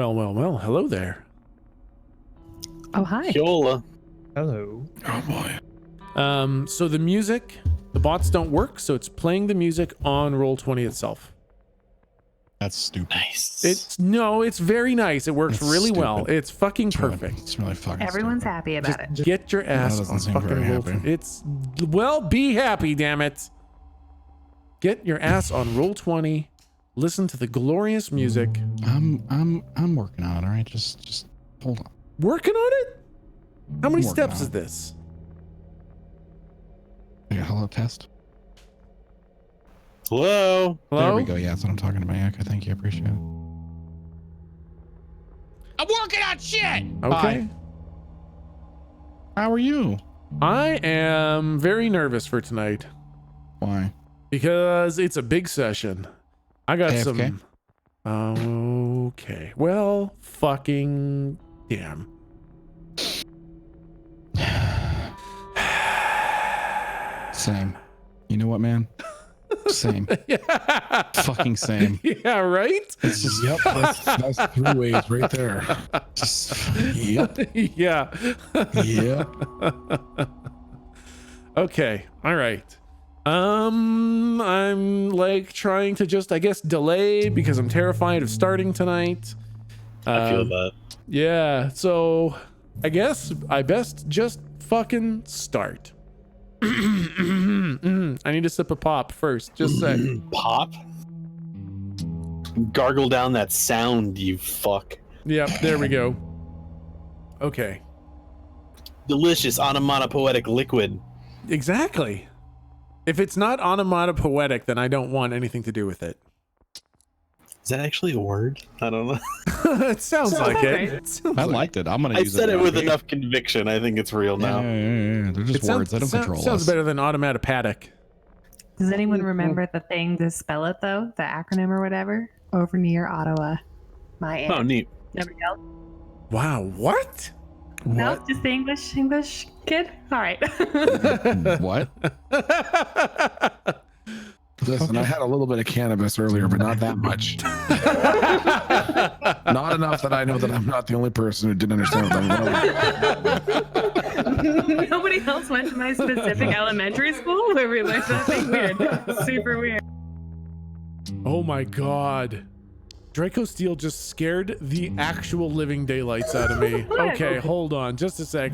Well. Hello there. Oh, hi. Yola. Hello. Oh boy. So the music, the bots don't work, so it's playing the music on Roll20 itself. That's stupid. Nice. It's very nice. It works That's really stupid. well. It's fucking perfect. It's really fucking Everyone's stupid. happy about it. Just get your ass doesn't on seem fucking very Roll20. happy. Be happy, damn it. Get your ass on Roll20. Listen to the glorious music. I'm working on it. All right, just hold on. Working on it? How many I'm working steps on is it. this? Yeah, hello test. Hello. Hello? There we go. Yeah, that's what I'm talking about. Yeah, okay, thank you. I appreciate it. I'm working on shit. Okay. How are you? I am very nervous for tonight Why? because it's a big session. I got AFK? some. Okay. Well, fucking damn. Same. You know what, man? Same. Fucking same. Yeah, right? It's just Yep, that's three ways right there. just yep. Yeah. Yep. Okay. All right. I'm like trying to just, I guess, delay because I'm terrified of starting tonight. I feel that. Yeah. So I guess I best just fucking start. I need a sip of pop first. Just a sec. Pop? Gargle down that sound, you fuck. Yep. There we go. Okay. Delicious onomatopoetic liquid. Exactly. If it's not onomatopoetic, then I don't want anything to do with it. Is that actually a word? I don't know. It sounds like okay. it. It sounds I like liked it. I'm gonna I use said it with now. enough conviction. I think it's real now. Yeah. They're just words. They don't control sounds us. better than automatopatic. Does anyone remember the thing to spell it, though? The acronym or whatever? Over near Ottawa. My aunt. Oh, neat. Nobody else? Wow, what? No, What? just the English kid? All right. What? Listen, I had a little bit of cannabis earlier, but not that much. Not enough that I know that I'm not the only person who didn't understand what I'm doing. Nobody else went to my specific elementary school where we learned something weird. Super weird. Oh my god. Draco Steel just scared the actual living daylights out of me. Okay, hold on, just a sec.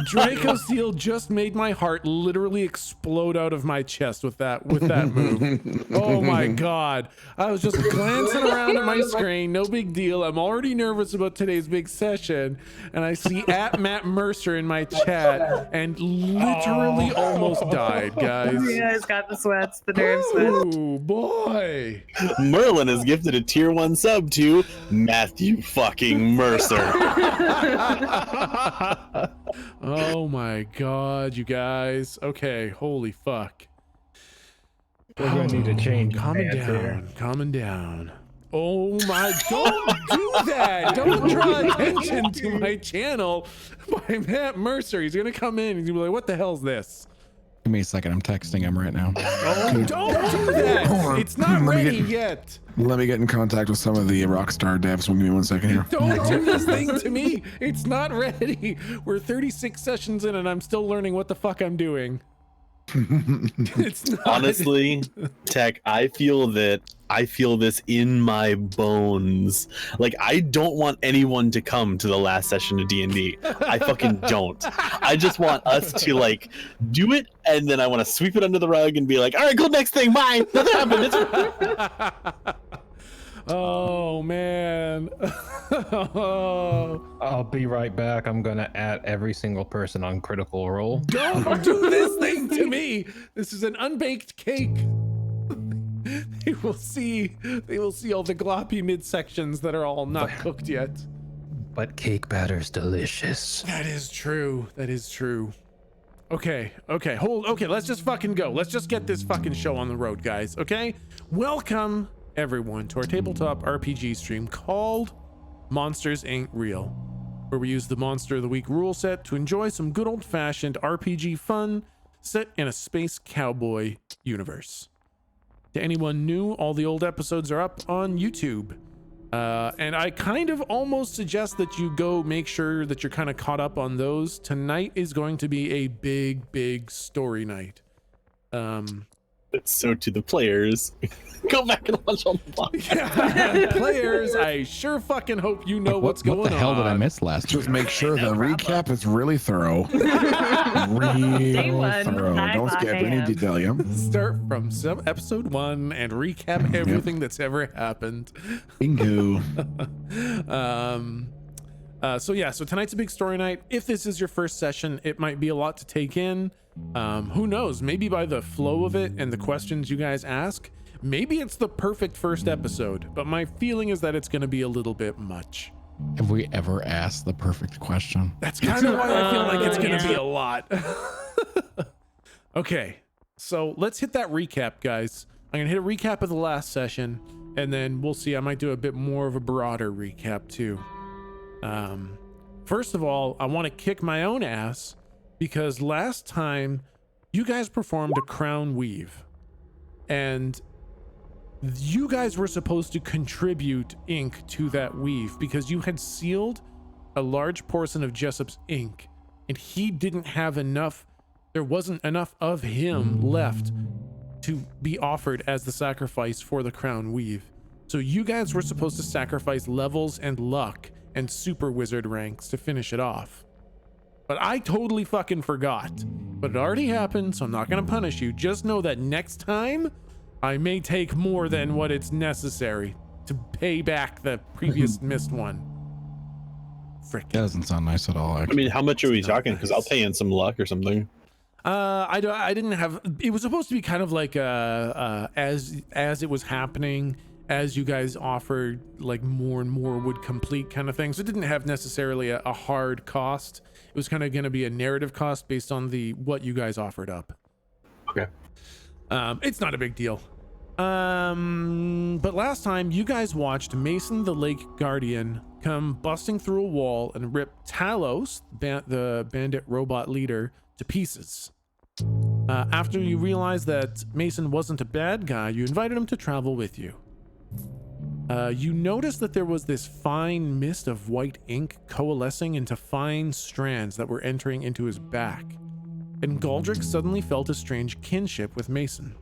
Draco Steel just made my heart literally explode out of my chest with that move. Oh my god. I was just glancing around at my screen, no big deal. I'm already nervous about today's big session, and I see @Matt Mercer in my chat and literally almost died, guys. You guys got the sweats, the nerve sweats. Oh boy. Merlin has gifted a tier 1 sub to Matthew fucking Mercer. Oh my god, you guys. Okay, holy fuck. We're gonna need to change. Calming pants down, here. calming down. Oh my, don't do that. Don't draw attention to my channel by Matt Mercer. He's gonna come in and he's gonna be like, what the hell's this? Give me a second. I'm texting him right now. Oh, don't do Hold that. on. It's not Let me ready get- yet. Let me get in contact with some of the Rockstar devs. Give me 1 second here. Don't do this thing to me. It's not ready. We're 36 sessions in and I'm still learning what the fuck I'm doing. It's not. Honestly, Tech, I feel this in my bones. Like, I don't want anyone to come to the last session of D&D. I fucking don't. I just want us to, like, do it, and then I want to sweep it under the rug and be like, all right, cool, next thing, bye. Nothing happened. Oh man. I'll be right back. I'm gonna add every single person on Critical Role. Don't do this thing to me. This is an unbaked cake. They will see all the gloppy midsections that are all not cooked yet. But cake batter's delicious. That is true. That is true. Okay, let's just fucking go. Let's just get this fucking show on the road, guys, okay? Welcome everyone to our tabletop RPG stream called Monsters Ain't Real, where we use the Monster of the Week rule set to enjoy some good old-fashioned RPG fun set in a space cowboy universe. To anyone new, all the old episodes are up on YouTube. And I kind of almost suggest that you go make sure that you're kind of caught up on those. Tonight is going to be a big story night. So to the players, go back and watch all the vlogs. Yeah, players, I sure fucking hope you know what's going on. What the hell did I miss last Just week? make sure the recap is really thorough. Day Real one, thorough. 9 Don't skip any a.m. detail. Yeah. Start from episode 1 and recap everything that's ever happened. Bingo. So tonight's a big story night. If this is your first session, it might be a lot to take in. Who knows? Maybe by the flow of it and the questions you guys ask, maybe it's the perfect first episode, but my feeling is that it's going to be a little bit much. Have we ever asked the perfect question? That's kind of why I feel like it's going to be a lot. Okay, so let's hit that recap, guys. I'm going to hit a recap of the last session, and then we'll see. I might do a bit more of a broader recap too. First of all, I want to kick my own ass because last time you guys performed a crown weave and you guys were supposed to contribute ink to that weave because you had sealed a large portion of Jessup's ink and he didn't have enough. There wasn't enough of him left to be offered as the sacrifice for the crown weave. So you guys were supposed to sacrifice levels and luck and super wizard ranks to finish it off. But I totally fucking forgot. But it already happened, so I'm not gonna punish you. Just know that next time, I may take more than what it's necessary to pay back the previous missed one. That doesn't sound nice at all, I actually. mean, how much are we talking? Because I'll pay in some luck or something. I didn't have. It was supposed to be kind of like as it was happening, as you guys offered, like more and more would complete kind of thing. So it didn't have necessarily a hard cost. It was kind of going to be a narrative cost based on what you guys offered up. Okay. It's not a big deal. But last time you guys watched Mason the Lake Guardian come busting through a wall and rip Talos, the bandit robot leader, to pieces. After you realized that Mason wasn't a bad guy, you invited him to travel with you. You noticed that there was this fine mist of white ink coalescing into fine strands that were entering into his back, and Galdrick suddenly felt a strange kinship with Mason.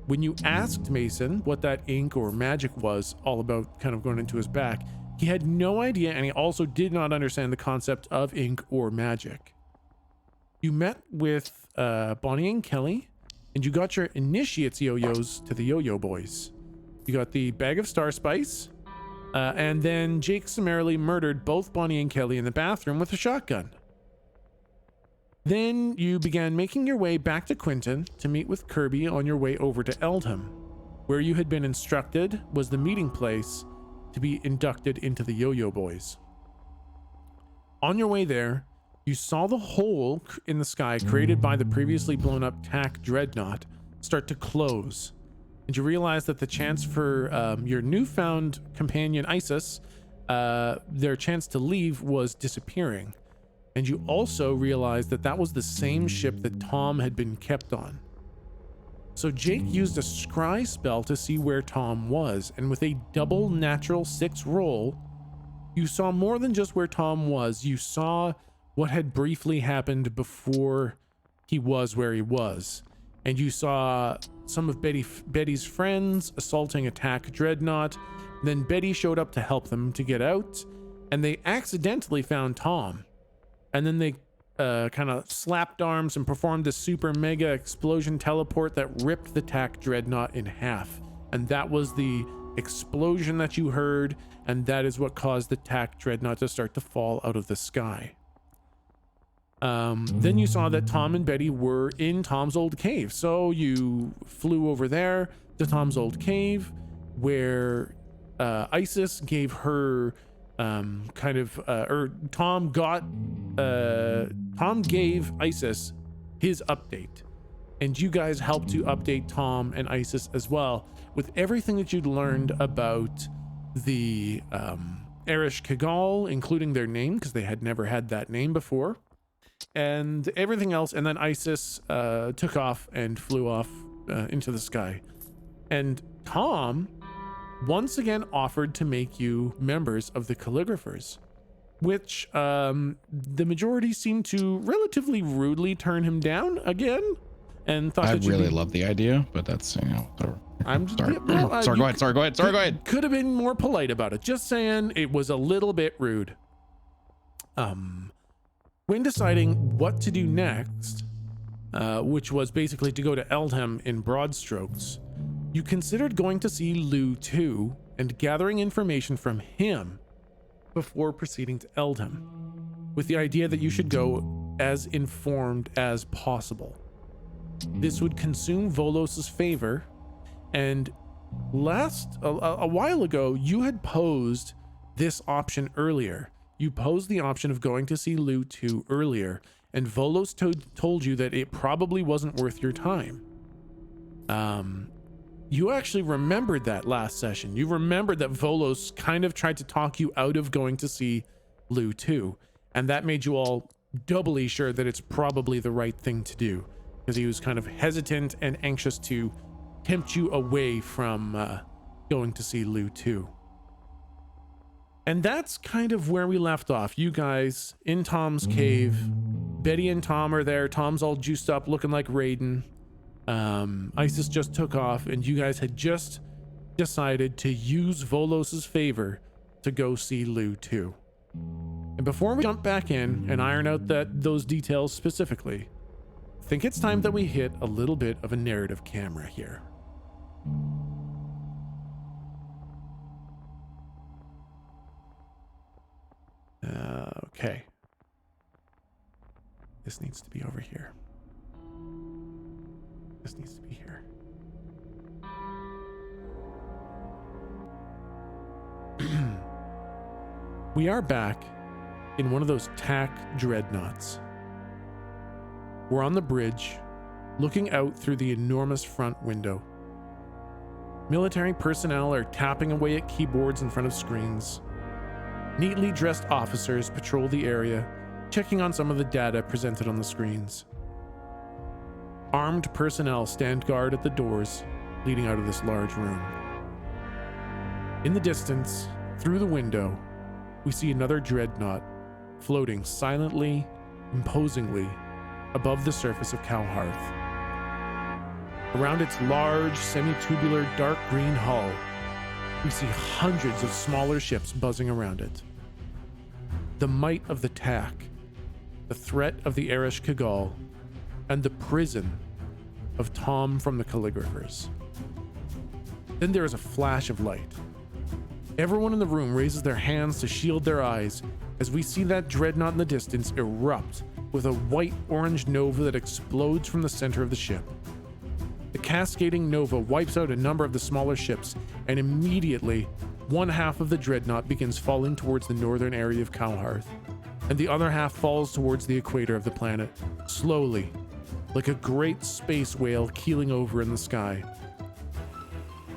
When you asked Mason what that ink or magic was all about kind of going into his back, he had no idea, and he also did not understand the concept of ink or magic. You met with Bonnie and Kelly, and you got your initiates yo-yos to the yo-yo boys. You got the bag of star spice, and then Jake summarily murdered both Bonnie and Kelly in the bathroom with a shotgun. Then you began making your way back to Quinton to meet with Kirby on your way over to Eldham, where you had been instructed was the meeting place to be inducted into the Yo-Yo Boys. On your way there, you saw the hole in the sky created by the previously blown up TAC Dreadnought start to close, and you realized that the chance for your newfound companion Isis, their chance to leave was disappearing. And you also realized that that was the same ship that Tom had been kept on. So Jake used a scry spell to see where Tom was, and with a double natural 6 roll, you saw more than just where Tom was. You saw what had briefly happened before he was where he was. And you saw some of Betty's friends assaulting a TAC Dreadnought. Then Betty showed up to help them to get out, and they accidentally found Tom. And then they kind of slapped arms and performed a super mega explosion teleport that ripped the TAC Dreadnought in half. And that was the explosion that you heard, and that is what caused the TAC Dreadnought to start to fall out of the sky. Then you saw that Tom and Betty were in Tom's old cave. So you flew over there to Tom's old cave, where Isis gave her Tom gave Isis his update, and you guys helped to update Tom and Isis as well with everything that you'd learned about the Erish Kigal, including their name, because they had never had that name before, and everything else. And then Isis took off and flew off into the sky, and Tom once again offered to make you members of the calligraphers, which the majority seemed to relatively rudely turn him down again, and thought I that you'd really be- love the idea, but that's, whatever. I'm sorry. yeah, well, Sorry, you go ahead. Sorry, go ahead. Could have been more polite about it. Just saying, it was a little bit rude. When deciding what to do next, which was basically to go to Eldham in broad strokes, you considered going to see Lou too and gathering information from him before proceeding to Eldham, with the idea that you should go as informed as possible. This would consume Volos's favor, and a while ago, you had posed this option earlier. You posed the option of going to see Lou 2 earlier, and Volos told you that it probably wasn't worth your time. You actually remembered that last session. You remembered that Volos kind of tried to talk you out of going to see Lou 2, and that made you all doubly sure that it's probably the right thing to do, because he was kind of hesitant and anxious to tempt you away from going to see Lou 2. And that's kind of where we left off. You guys in Tom's cave. Betty and Tom are there. Tom's all juiced up, looking like Raiden. Isis just took off, and you guys had just decided to use Volos's favor to go see Lou 2. And before we jump back in and iron out those details specifically, I think it's time that we hit a little bit of a narrative camera here. Okay. This needs to be over here. This needs to be here. We are back in one of those tack dreadnoughts. We're on the bridge, looking out through the enormous front window. Military personnel are tapping away at keyboards in front of screens. Neatly dressed officers patrol the area, checking on some of the data presented on the screens. Armed personnel stand guard at the doors leading out of this large room. In the distance, through the window, we see another dreadnought floating silently, imposingly above the surface of Cowhearth. Around its large, semi-tubular, dark green hull, we see hundreds of smaller ships buzzing around it. The might of the tack, the threat of the Arish Kagol, and the prison of Tom from the calligraphers. Then there is a flash of light. Everyone in the room raises their hands to shield their eyes as we see that dreadnought in the distance erupt with a white-orange nova that explodes from the center of the ship. The cascading nova wipes out a number of the smaller ships, and immediately, one half of the dreadnought begins falling towards the northern area of Cowhearth, and the other half falls towards the equator of the planet, slowly, like a great space whale keeling over in the sky.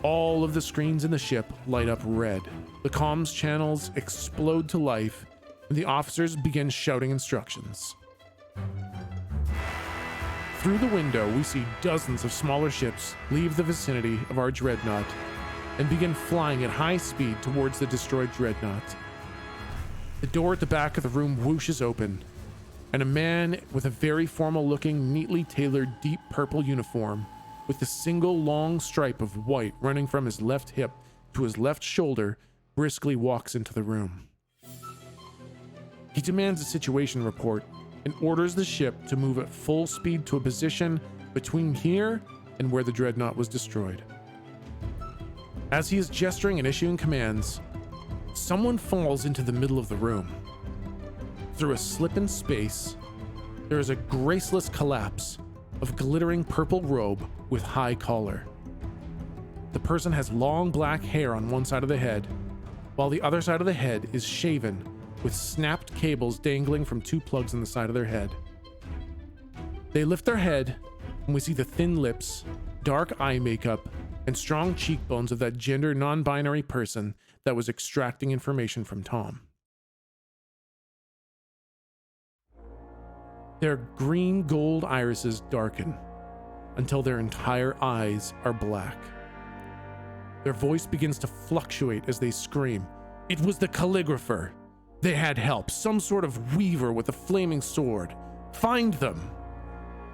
All of the screens in the ship light up red. The comms channels explode to life, and the officers begin shouting instructions. Through the window, we see dozens of smaller ships leave the vicinity of our dreadnought and begin flying at high speed towards the destroyed dreadnought. The door at the back of the room whooshes open, and a man with a very formal-looking, neatly tailored deep purple uniform with a single long stripe of white running from his left hip to his left shoulder briskly walks into the room. He demands a situation report and orders the ship to move at full speed to a position between here and where the dreadnought was destroyed. As he is gesturing and issuing commands, someone falls into the middle of the room. Through a slip in space, there is a graceless collapse of glittering purple robe with high collar. The person has long black hair on one side of the head, while the other side of the head is shaven with snapped cables dangling from two plugs in the side of their head. They lift their head, and we see the thin lips, dark eye makeup, and strong cheekbones of that gender non-binary person that was extracting information from Tom. Their green gold irises darken until their entire eyes are black. Their voice begins to fluctuate as they scream. It was the calligrapher. They had help, some sort of weaver with a flaming sword. Find them.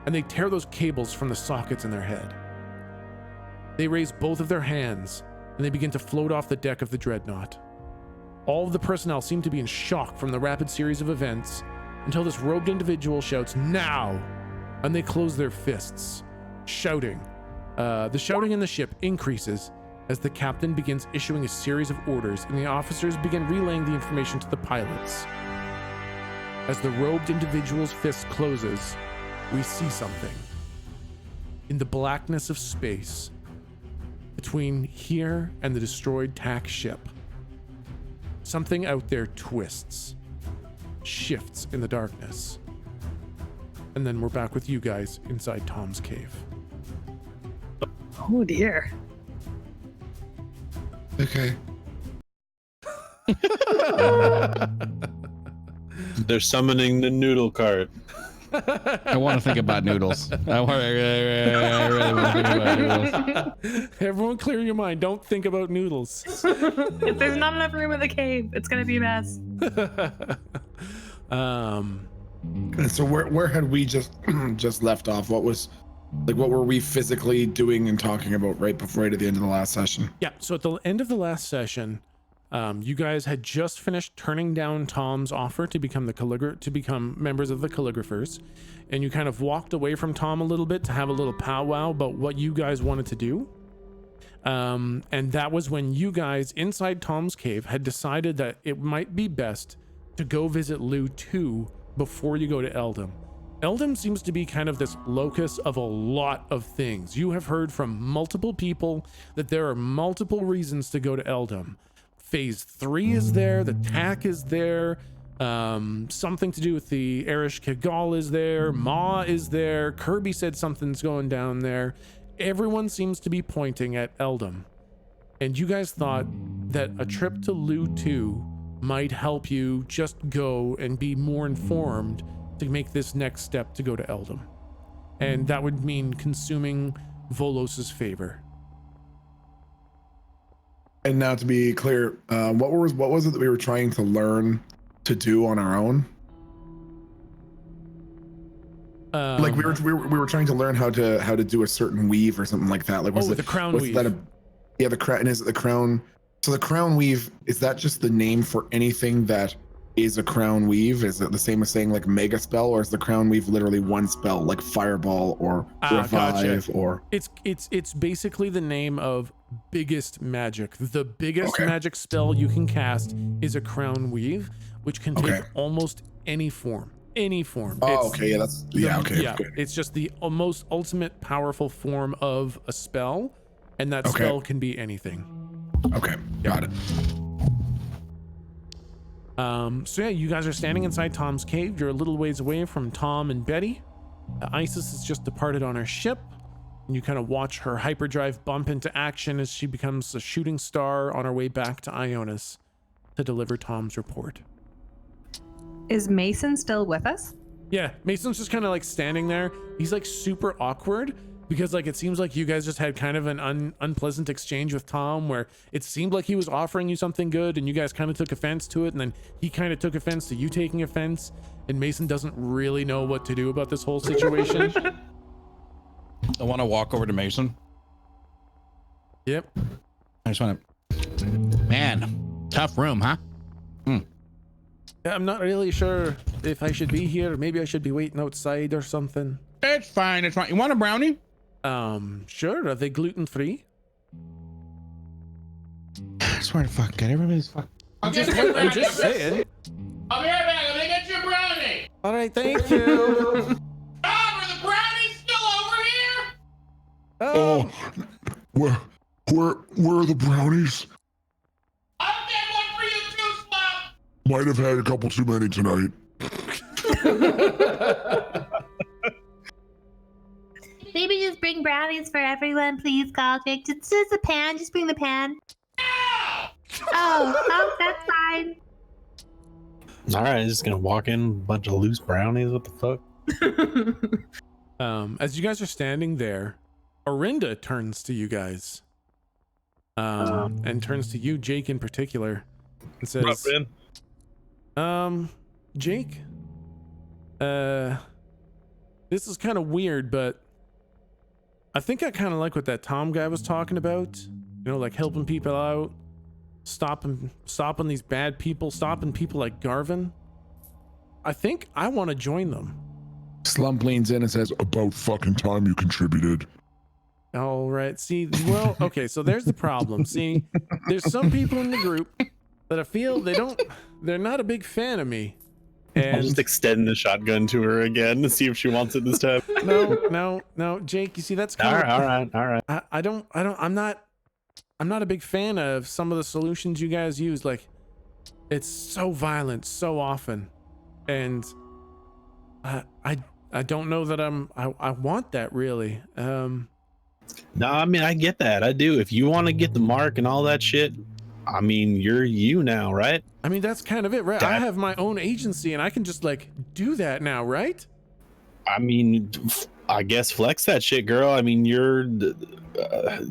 And they tear those cables from the sockets in their head. They raise both of their hands, and they begin to float off the deck of the dreadnought. All of the personnel seem to be in shock from the rapid series of events until this robed individual shouts, "Now!" And they close their fists, shouting. The shouting in the ship increases as the captain begins issuing a series of orders and the officers begin relaying the information to the pilots. As the robed individual's fist closes, we see something. In the blackness of space, between here and the destroyed TAC ship, something out there twists, shifts in the darkness. And then we're back with you guys inside Tom's cave. Oh dear. Okay. They're summoning the noodle cart. I want to think about noodles. I really want to think about noodles. Everyone clear your mind. Don't think about noodles. If there's not enough room in the cave, it's gonna be a mess. So where had we just left off? What were we physically doing and talking about right at the end of the last session? Yeah, so at the end of the last session, you guys had just finished turning down Tom's offer to become members of the calligraphers, and you kind of walked away from Tom a little bit to have a little powwow about what you guys wanted to do. And that was when you guys inside Tom's cave had decided that it might be best to go visit Lou 2 before you go to Eldam. Eldam seems to be kind of this locus of a lot of things. You have heard from multiple people that there are multiple reasons to go to Eldam. Phase 3 is there, the TAC is there, something to do with the Erish Kigal is there, Ma is there, Kirby said something's going down there. Everyone seems to be pointing at Eldam. And you guys thought that a trip to Lou 2 might help you just go and be more informed to make this next step to go to Eldam. And that would mean consuming Volos's favor. And now to be clear, what was it that we were trying to learn to do on our own? Like we were trying to learn how to do a certain weave or something like that. Like was the crown weave. The crown. And is it the crown? So the crown weave, is that just the name for anything that is a crown weave? Is it the same as saying like mega spell, or is the crown weave literally one spell like fireball or revive? Gotcha. Or it's basically the name of biggest magic. The biggest magic spell you can cast is a crown weave, which can take almost any form. Oh, okay, It's just the most ultimate powerful form of a spell, and that spell can be anything. Okay, got it. So yeah, you guys are standing inside Tom's cave. You're a little ways away from Tom and Betty. Isis has just departed on her ship, and you kind of watch her hyperdrive bump into action as she becomes a shooting star on her way back to Ionis to deliver Tom's report. Is Mason still with us? Yeah, Mason's just kind of like standing there. He's like super awkward because like it seems like you guys just had kind of an unpleasant exchange with Tom where it seemed like he was offering you something good and you guys kind of took offense to it, and then he kind of took offense to you taking offense, and Mason doesn't really know what to do about this whole situation. I want to walk over to Mason. Yep. I just want to. Man, tough room, huh? I'm not really sure if I should be here. Maybe I should be waiting outside or something. It's fine. It's fine. You want a brownie? Sure. Are they gluten-free? I swear to fuck, God, everybody's fuck. I'm just saying. I'll be right back. I'm gonna get you a brownie. All right, thank you. Are the brownies still over here? Oh, where are the brownies? I'll get one for you too, Slop. Might have had a couple too many tonight. Maybe just bring brownies for everyone, please, Galdic. Just the pan. Just bring the pan. Oh, that's fine. All right, just gonna walk in, a bunch of loose brownies. What the fuck? As you guys are standing there, Orinda turns to you guys. and turns to you, Jake, in particular, and says, Jake, this is kind of weird, but I think I kind of like what that Tom guy was talking about. You know, like helping people out, stopping these bad people, stopping people like Garvin. I think I want to join them. Slump leans in and says, "About fucking time you contributed." All right. See, well, okay, so there's the problem. See, there's some people in the group that I feel they're not a big fan of me. And I'll just extend the shotgun to her again to see if she wants it this time. No, Jake, you see, that's kind of all right. I'm not a big fan of some of the solutions you guys use. Like, it's so violent so often, and I don't know that I want that really. No, I mean, I get that. I do. If you want to get the mark and all that shit, I mean, you're you now, right? I mean, that's kind of it, right? I have my own agency and I can just like do that now, right? I mean, I guess flex that shit, girl. I mean, you're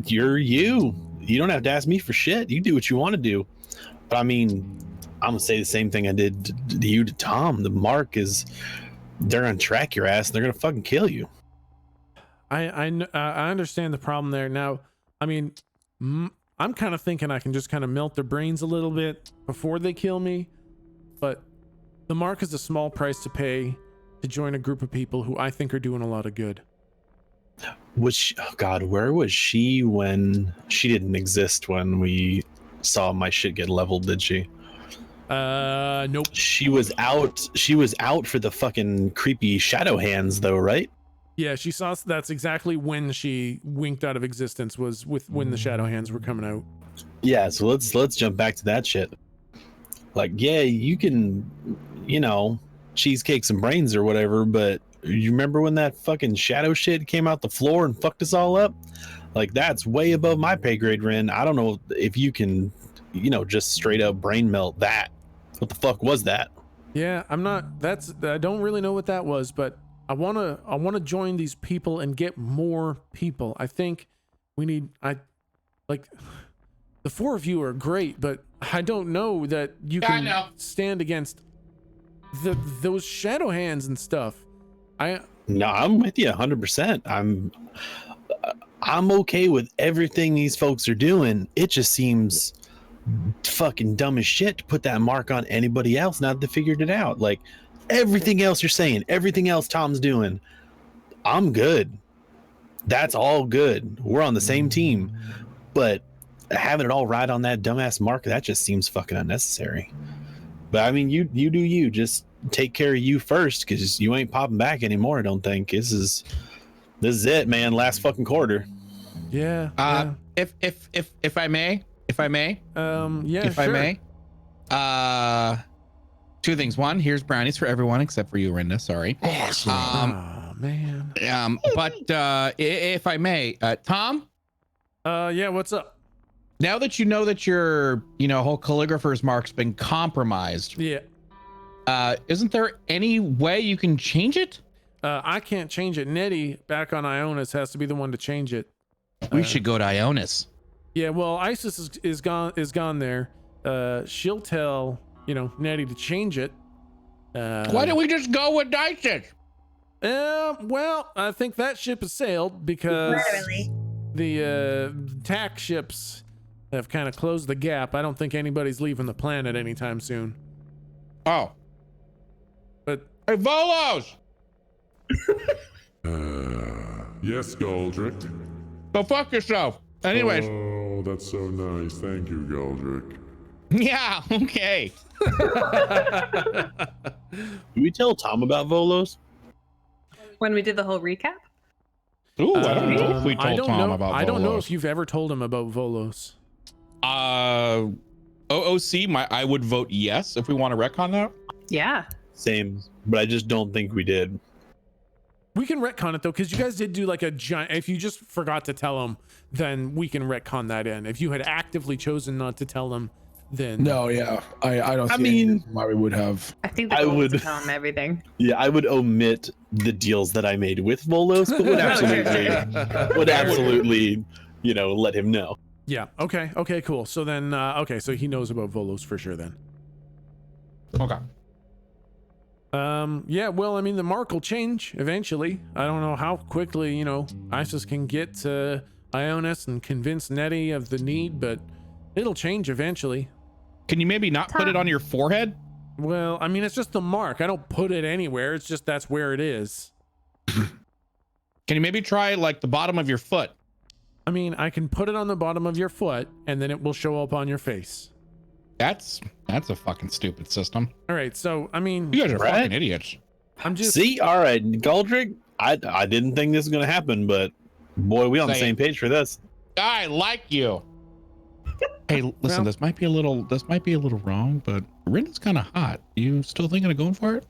you. You don't have to ask me for shit. You do what you want to do. But I mean, I'm gonna say the same thing I did to you to Tom. The mark is, they're gonna track your ass and they're gonna fucking kill you. I understand the problem there. Now, I mean, I'm kind of thinking I can just kind of melt their brains a little bit before they kill me, but the mark is a small price to pay to join a group of people who I think are doing a lot of good. Was she, oh God, where was she when she didn't exist when we saw my shit get leveled? Did she? Nope. She was out for the fucking creepy shadow hands, though, right? Yeah, she saw. That's exactly when she winked out of existence. Was when the shadow hands were coming out. Yeah, so let's jump back to that shit. Like, yeah, you can, you know, cheesecake some brains or whatever, but you remember when that fucking shadow shit came out the floor and fucked us all up? Like, that's way above my pay grade, Ren. I don't know if you can, you know, just straight up brain melt that. What the fuck was that? Yeah, I don't really know what that was, but I want to join these people and get more people. I think we need, the four of you are great, but I don't know that you can stand against those shadow hands and stuff. No, I'm with you 100%. I'm okay with everything these folks are doing. It just seems fucking dumb as shit to put that mark on anybody else now that they figured it out. Like, everything else you're saying, everything else Tom's doing, I'm good. That's all good. We're on the same team. But having it all ride on that dumbass mark, that just seems fucking unnecessary. But I mean, you do you. Just take care of you first, because you ain't popping back anymore, I don't think. This is it, man. Last fucking quarter. Yeah. If I may. Yeah, if sure. I may. Two things. One, here's brownies for everyone except for you, Rinda. Sorry. Awesome. Oh man. But if I may, Tom. Yeah. What's up? Now that you know that your, whole calligrapher's mark's been compromised. Yeah. Isn't there any way you can change it? I can't change it. Nettie back on Ionis has to be the one to change it. We should go to Ionis. Yeah. Well, Isis is gone there. She'll tell Nettie to change it. Why don't we just go with Isis? Well, I think that ship has sailed because Literally. the tack ships have kind of closed the gap. I don't think anybody's leaving the planet anytime soon. Oh. But hey, Volos! Yes, Goldrick. Go fuck yourself. Anyways. Oh, that's so nice. Thank you, Goldrick. Yeah, okay. Did we tell Tom about Volos? When we did the whole recap? Ooh, I don't know if we told Tom about Volos. I don't know if you've ever told him about Volos. OOC, I would vote yes if we want to retcon that. Yeah. Same, but I just don't think we did. We can retcon it though, because you guys did do like a giant. If you just forgot to tell him, then we can retcon that in. If you had actively chosen not to tell him, then No, yeah. I don't see any mean, reason why we would have. I think the I goal is would- to tell him everything. Yeah, I would omit the deals that I made with Volos, but would absolutely, let him know. Yeah. Okay, cool. So then, okay, so he knows about Volos for sure then. Okay. Yeah, well, I mean, the mark will change eventually. I don't know how quickly, you know, Isis can get to Ionis and convince Nettie of the need, but it'll change eventually. Can you maybe not put it on your forehead? Well, I mean, it's just the mark. I don't put it anywhere. It's just that's where it is. Can you maybe try like the bottom of your foot? I mean, I can put it on the bottom of your foot and then it will show up on your face. That's a fucking stupid system. All right, so, I mean, You guys are Right? fucking idiots. I'm just... See, all right, Goldrick. I didn't think this was gonna happen, but boy, we on the Say same page for this. I like you. Hey, listen, Well- this might be a little wrong, but Rinda's kind of hot. You still thinking of going for it?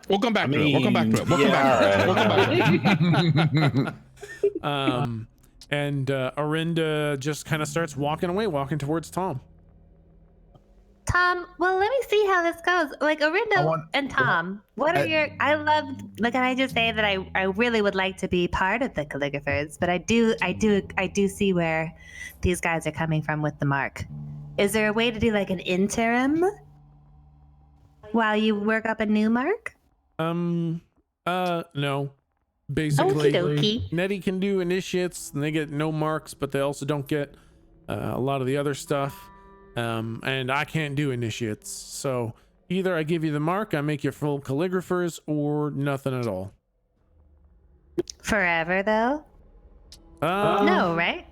We'll come back to it. We'll come back to it. We'll come back to it. And Arinda just kind of starts walking away, walking towards Tom. Tom, well, let me see how this goes. Like, Arinda I want- and Tom, what are your... I love... Like, can I just say that I really would like to be part of the calligraphers, but I do see where these guys are coming from with the mark. Is there a way to do, like, an interim while you work up a new mark? No. Basically, Okie dokie. Nettie can do initiates and they get no marks, but they also don't get a lot of the other stuff. And I can't do initiates. So either I give you the mark, I make you full calligraphers, or nothing at all. Forever, though? Um, No, right?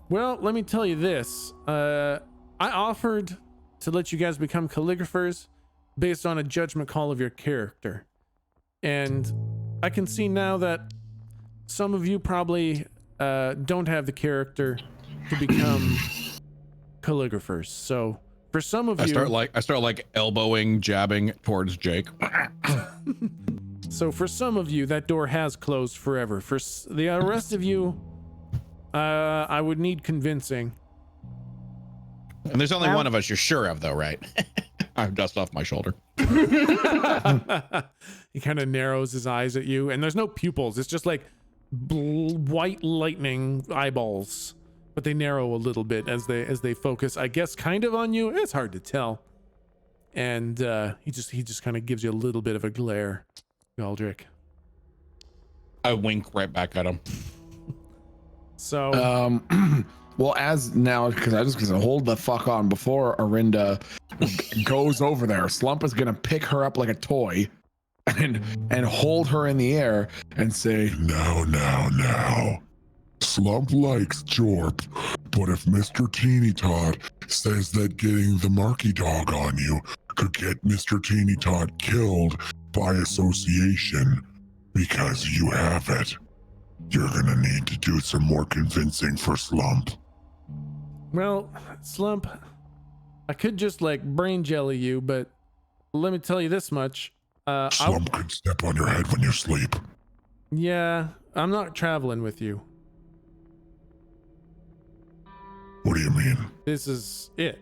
Well, let me tell you this. I offered to let you guys become calligraphers based on a judgment call of your character. And I can see now that some of you probably don't have the character to become calligraphers. So for some of I you... start like elbowing, jabbing towards Jake. So for some of you, that door has closed forever. For the rest of you, I would need convincing. And there's only one of us you're sure of, though, right? I have dust off my shoulder. He kind of narrows his eyes at you, and there's no pupils. It's just like white lightning eyeballs, but they narrow a little bit as they focus, I guess, kind of on you. It's hard to tell. And he just kind of gives you a little bit of a glare, Galdrick. I wink right back at him. So well, as now, because I just gonna hold the fuck on before Arinda goes over there. Slump is gonna pick her up like a toy and hold her in the air and say, Now. Slump likes Jorp, but if Mr. Teeny Tot says that getting the Marky Dog on you could get Mr. Teeny Tot killed by association because you have it, you're gonna need to do some more convincing for Slump. well, Slump, I could just like brain jelly you, but let me tell you this much. Slump could step on your head when you sleep. Yeah, I'm not traveling with you. What do you mean? This is it.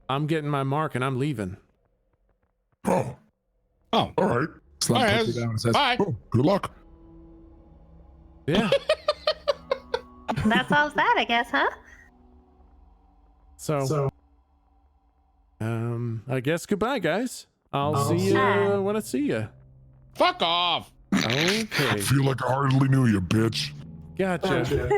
I'm getting my mark and I'm leaving. Oh, Oh, all right. Slump All right, puts you down and says, bye. Oh, good luck. Yeah. That solves that, I guess, huh? So, I guess goodbye, guys. I'll see you see. when I see you. Fuck off. I Okay. feel like I hardly knew you, bitch. Gotcha.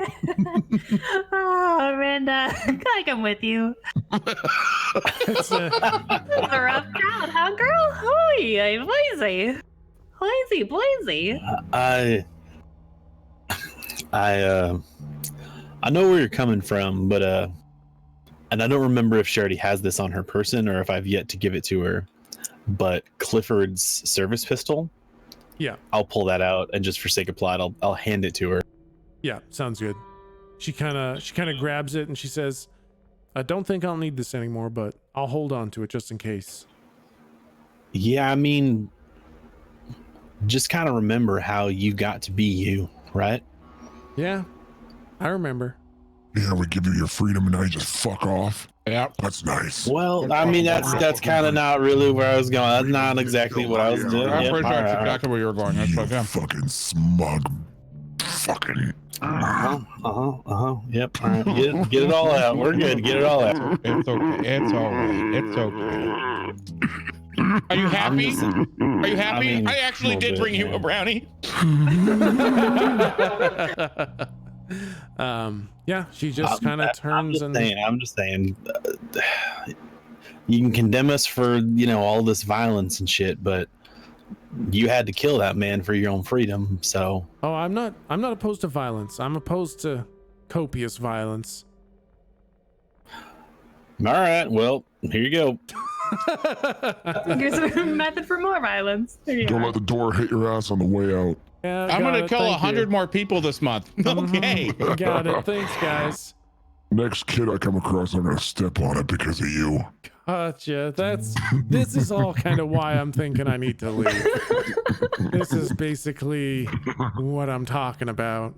Oh, Amanda, like I'm with you. It's, It's a rough crowd, huh, girl? Hoy, Blazy. Blazy. I know where you're coming from, but and I don't remember if she already has this on her person or if I've yet to give it to her. But Clifford's service pistol, yeah. I'll pull that out, and just for sake of plot, I'll hand it to her. Yeah, sounds good. She kind of grabs it and she says, I don't think I'll need this anymore, but I'll hold on to it just in case. Yeah, I mean, just kind of remember how you got to be you, right? Yeah, I remember. Yeah, we give you your freedom and now you just fuck off. Yeah. That's nice. Well, I mean, that's kind of not really where I was going. That's not exactly what I was doing. I'm Yep, pretty sure all that's right. exactly where you were going. That's You okay. fucking smug fucking. Yep. All right. Get it all out. We're good. Get it all out. It's okay. It's all right. It's okay. Are you happy? Are you happy? I mean, I actually a did little bring bit, you yeah. a brownie. Yeah, she just kind of turns and I'm just saying. You can condemn us for all this violence and shit, but you had to kill that man for your own freedom. So. oh, I'm not opposed to violence. I'm opposed to copious violence. All right. Well, here you go. Here's a method for more violence. There you Don't go. let the door hit your ass on the way out. Yeah, I'm got gonna it. kill Thank 100 you. more people this month. Okay. Got it. Thanks, guys. Next kid I come across, I'm gonna step on it because of you. Gotcha. This is all kind of why I'm thinking I need to leave. This is basically what I'm talking about.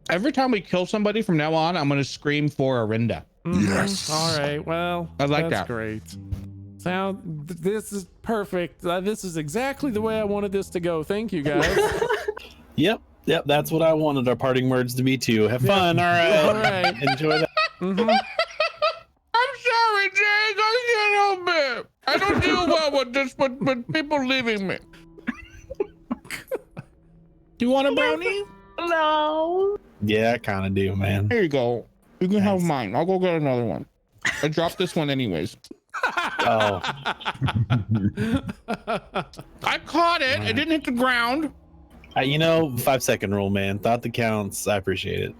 Every time we kill somebody from now on, I'm gonna scream for Arinda. Yes. All right. Well, I like that's that. great. This is perfect. This is exactly the way I wanted this to go. Thank you, guys. Yep. That's what I wanted our parting words to be too. Have fun. All right. All right. Enjoy that. Mhm. I'm sorry, Jake. I can't help it. I don't deal well with this, with people leaving me. Do you want a brownie? No. Yeah, I kind of do, man. Here you go. You can have Thanks. mine. I'll go get another one. I dropped this one anyways. Oh, I caught it. It didn't hit the ground. 5-second rule, man. Thought that counts. I appreciate it.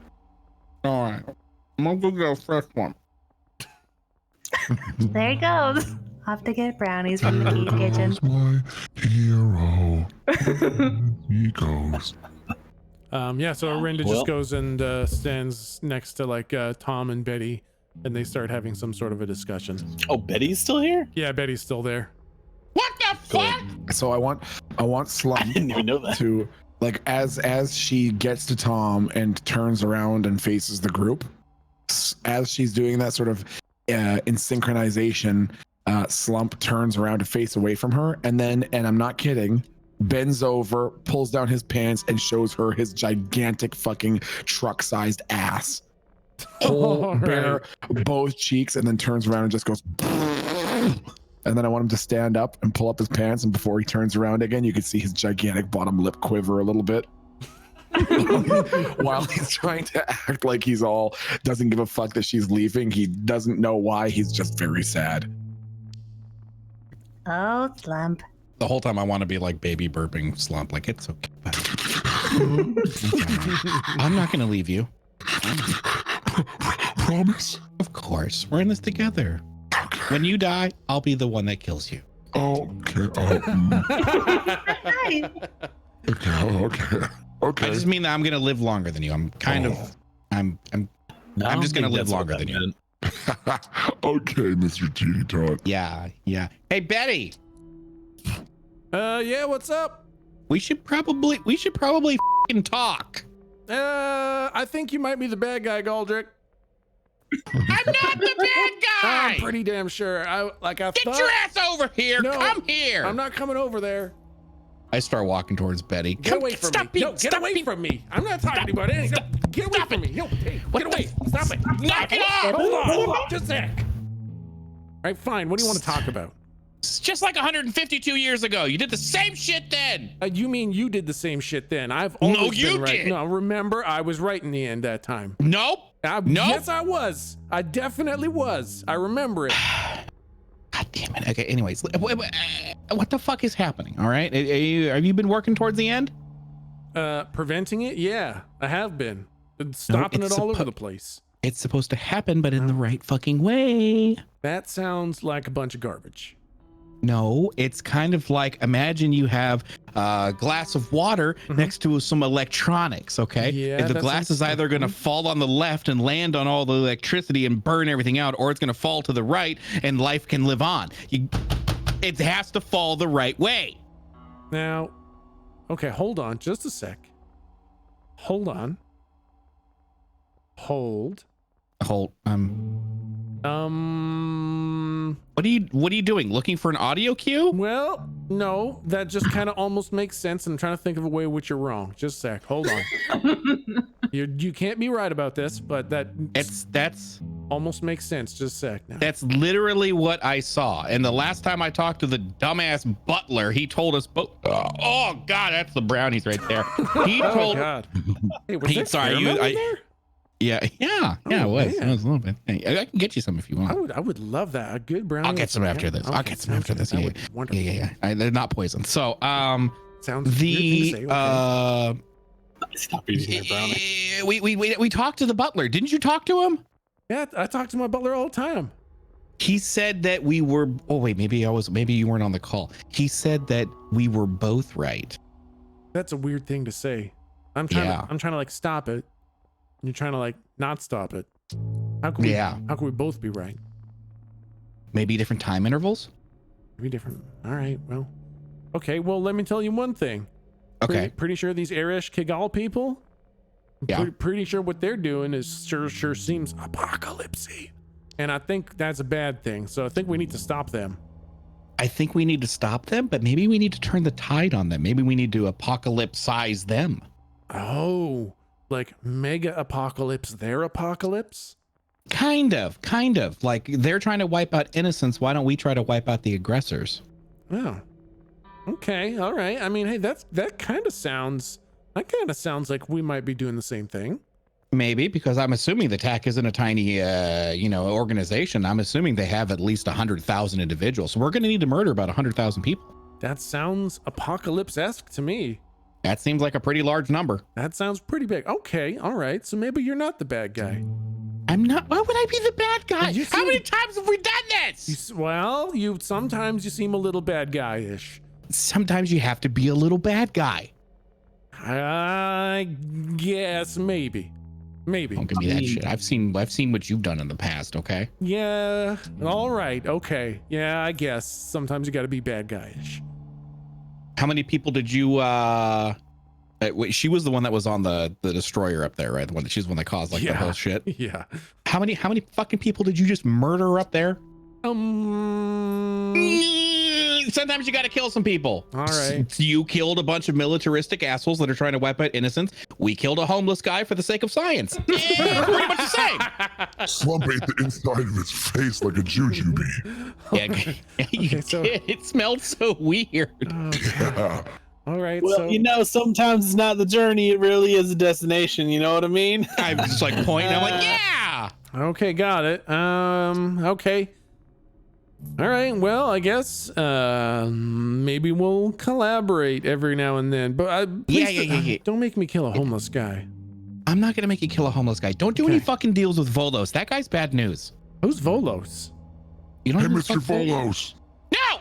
All right. I'm gonna go get a fresh one. There he goes. Off to get brownies from the Keith kitchen. He's my hero. He goes. Yeah, so Arinda Well- just goes and stands next to Tom and Betty, and they start having some sort of a discussion. Oh, Betty's still here? Yeah, Betty's still there. What the fuck? So I want Slump I didn't even know that. to as she gets to Tom and turns around and faces the group, as she's doing that sort of in synchronization, Slump turns around to face away from her, and I'm not kidding, bends over, pulls down his pants, and shows her his gigantic fucking truck-sized ass. Whole All right. bare both cheeks, and then turns around and just goes. And then I want him to stand up and pull up his pants, and before he turns around again, you can see his gigantic bottom lip quiver a little bit. While he's trying to act like he's all doesn't give a fuck that she's leaving, he doesn't know why. He's just very sad. Oh, Slump. The whole time I want to be like baby burping Slump. Like, it's okay. I'm not gonna leave you. Promise? Of course. We're in this together. When you die, I'll be the one that kills you. Okay. Okay. I just mean that I'm gonna live longer than you. I'm kind of I'm just gonna live longer than you. Okay, Mr. Teeny Tot. Yeah. Hey Betty, Yeah, what's up? we should probably f***ing talk. I think you might be the bad guy, Galdrick. I'm not the bad guy. I'm pretty damn sure. Get thought. your ass over here. No, Come here. I'm not coming over there. I start walking towards Betty. Get away from me. No, get away from me. I'm not talking about anything. No, get away from me. No, hey, get away. Stop it. Knock it off. Hold on. Just a sec. All right, fine. What do you want to talk about? It's just like 152 years ago. You did the same shit then. You mean you did the same shit then? I've always you been right. did. No, remember, I was right in the end that time. Nope. Nope. Yes, I was. I definitely was. I remember it. God damn it. Okay, anyways, what the fuck is happening? All right. Have you been working towards the end? Preventing it? Yeah, I have been. Stopping it's it all over the place. It's supposed to happen, but in the right fucking way. That sounds like a bunch of garbage. No, it's kind of like, imagine you have a glass of water next to some electronics, okay? Yeah, and the that glass sounds- is either going to fall on the left and land on all the electricity and burn everything out, or it's going to fall to the right and life can live on. It has to fall the right way. Now, okay, hold on just a sec. Hold on. Hold. What are you doing? Looking for an audio cue? Well, no, that just kind of almost makes sense. I'm trying to think of a way in which you're wrong. Just a sec. Hold on. You can't be right about this, but that's almost makes sense. Just a sec now. That's literally what I saw. And the last time I talked to the dumbass butler, he told us both. Oh God, that's the brownies right there. He told. Oh God. Hey, was there sorry, caramel in there? Yeah, it was. Man. It was a little bit. I can get you some if you want. I would love that. A good brownie. I'll get some after this. I'll get some after this. Yeah, yeah. They're not poison. So, sounds the weird to say. Stop eating your brownie. We talked to the butler. Didn't you talk to him? Yeah, I talk to my butler all the time. He said that we were. Oh wait, maybe you weren't on the call. He said that we were both right. That's a weird thing to say. I'm trying to like stop it. You're trying to like not stop it. How can we both be right? Maybe different time intervals. Maybe different. All right. Well. Okay. Well, let me tell you one thing. Okay. Pretty sure these Arish Kigal people. Yeah. Pretty sure what they're doing is sure seems apocalypsy, and I think that's a bad thing. So I think we need to stop them. I think we need to stop them, but maybe we need to turn the tide on them. Maybe we need to apocalypse-size them. Oh. Like mega apocalypse, their apocalypse? Kind of. Like they're trying to wipe out innocents. Why don't we try to wipe out the aggressors? Oh, okay, all right. I mean, hey, that kind of sounds like we might be doing the same thing. Maybe, because I'm assuming the TAC isn't a tiny, organization. I'm assuming they have at least 100,000 individuals. So we're going to need to murder about 100,000 people. That sounds apocalypse-esque to me. That seems like a pretty large number. That sounds pretty big. Okay, all right. So maybe you're not the bad guy. I'm not. Why would I be the bad guy? How many times have we done this? Sometimes you seem a little bad guy-ish. Sometimes you have to be a little bad guy. I guess maybe. Don't give me that shit. I've seen what you've done in the past. Okay. Yeah. All right. Okay. Yeah. I guess sometimes you got to be bad guy-ish. How many people did you wait, she was the one that was on the destroyer up there, right? She's the one that caused the whole shit. Yeah. How many fucking people did you just murder up there? Sometimes you got to kill some people. All right. You killed a bunch of militaristic assholes that are trying to wipe out innocents. We killed a homeless guy for the sake of science. Yeah, pretty much the same. Slump ate the inside of his face like a jujube. Yeah, it smelled so weird. Yeah. All right. Well, sometimes it's not the journey; it really is a destination. You know what I mean? I'm just like pointing. I'm like, yeah. Okay, got it. Okay. All right. Well, I guess maybe we'll collaborate every now and then. But please don't make me kill a homeless guy. I'm not gonna make you kill a homeless guy. Don't do any fucking deals with Volos. That guy's bad news. Who's Volos? You know, hey, Mr. Volos. No.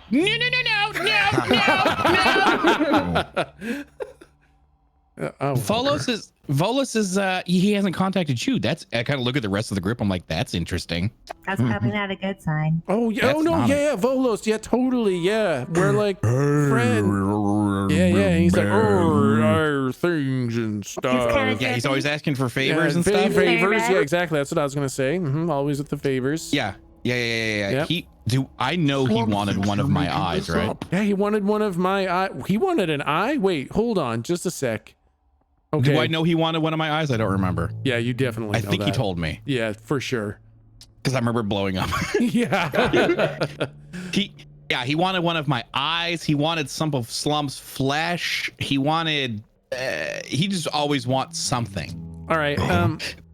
Volos is he hasn't contacted you. I kind of look at the rest of the group. I'm like, that's interesting. That's probably not a good sign. Oh yeah. Volos. Yeah, totally. Yeah, we're like friends. Yeah. And he's like, our things and stuff. Yeah, he's always asking for favors and stuff. Favors. Yeah, exactly. That's what I was gonna say. Always with the favors. Yeah. Yep. I know he wanted one of my eyes, right? Yeah, he wanted one of my eye. He wanted an eye. Wait, hold on, just a sec. Okay. Do I know he wanted one of my eyes? I don't remember. Yeah, you definitely. I think he told me. Yeah, for sure. Because I remember blowing up. Yeah. He wanted one of my eyes. He wanted some of Slum's flesh. He wanted. He just always wants something. All right.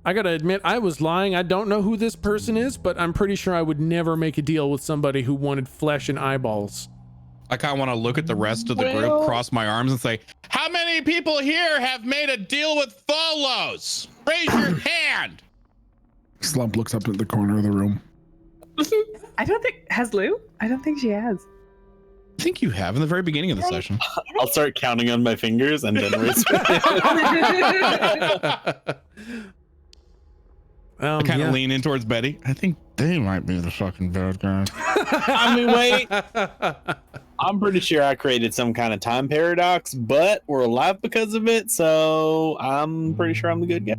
I gotta admit, I was lying. I don't know who this person is, but I'm pretty sure I would never make a deal with somebody who wanted flesh and eyeballs. I kind of want to look at the rest of the group, cross my arms, and say, "How many people here have made a deal with Volos? Raise your hand." Slump looks up at the corner of the room. I don't think has Lou. I don't think she has. I think you have in the very beginning of the session. I'll start counting on my fingers and then raise. I kind of lean in towards Betty. I think they might be the fucking bad guys. I mean, wait. I'm pretty sure I created some kind of time paradox, but we're alive because of it, so I'm pretty sure I'm the good guy.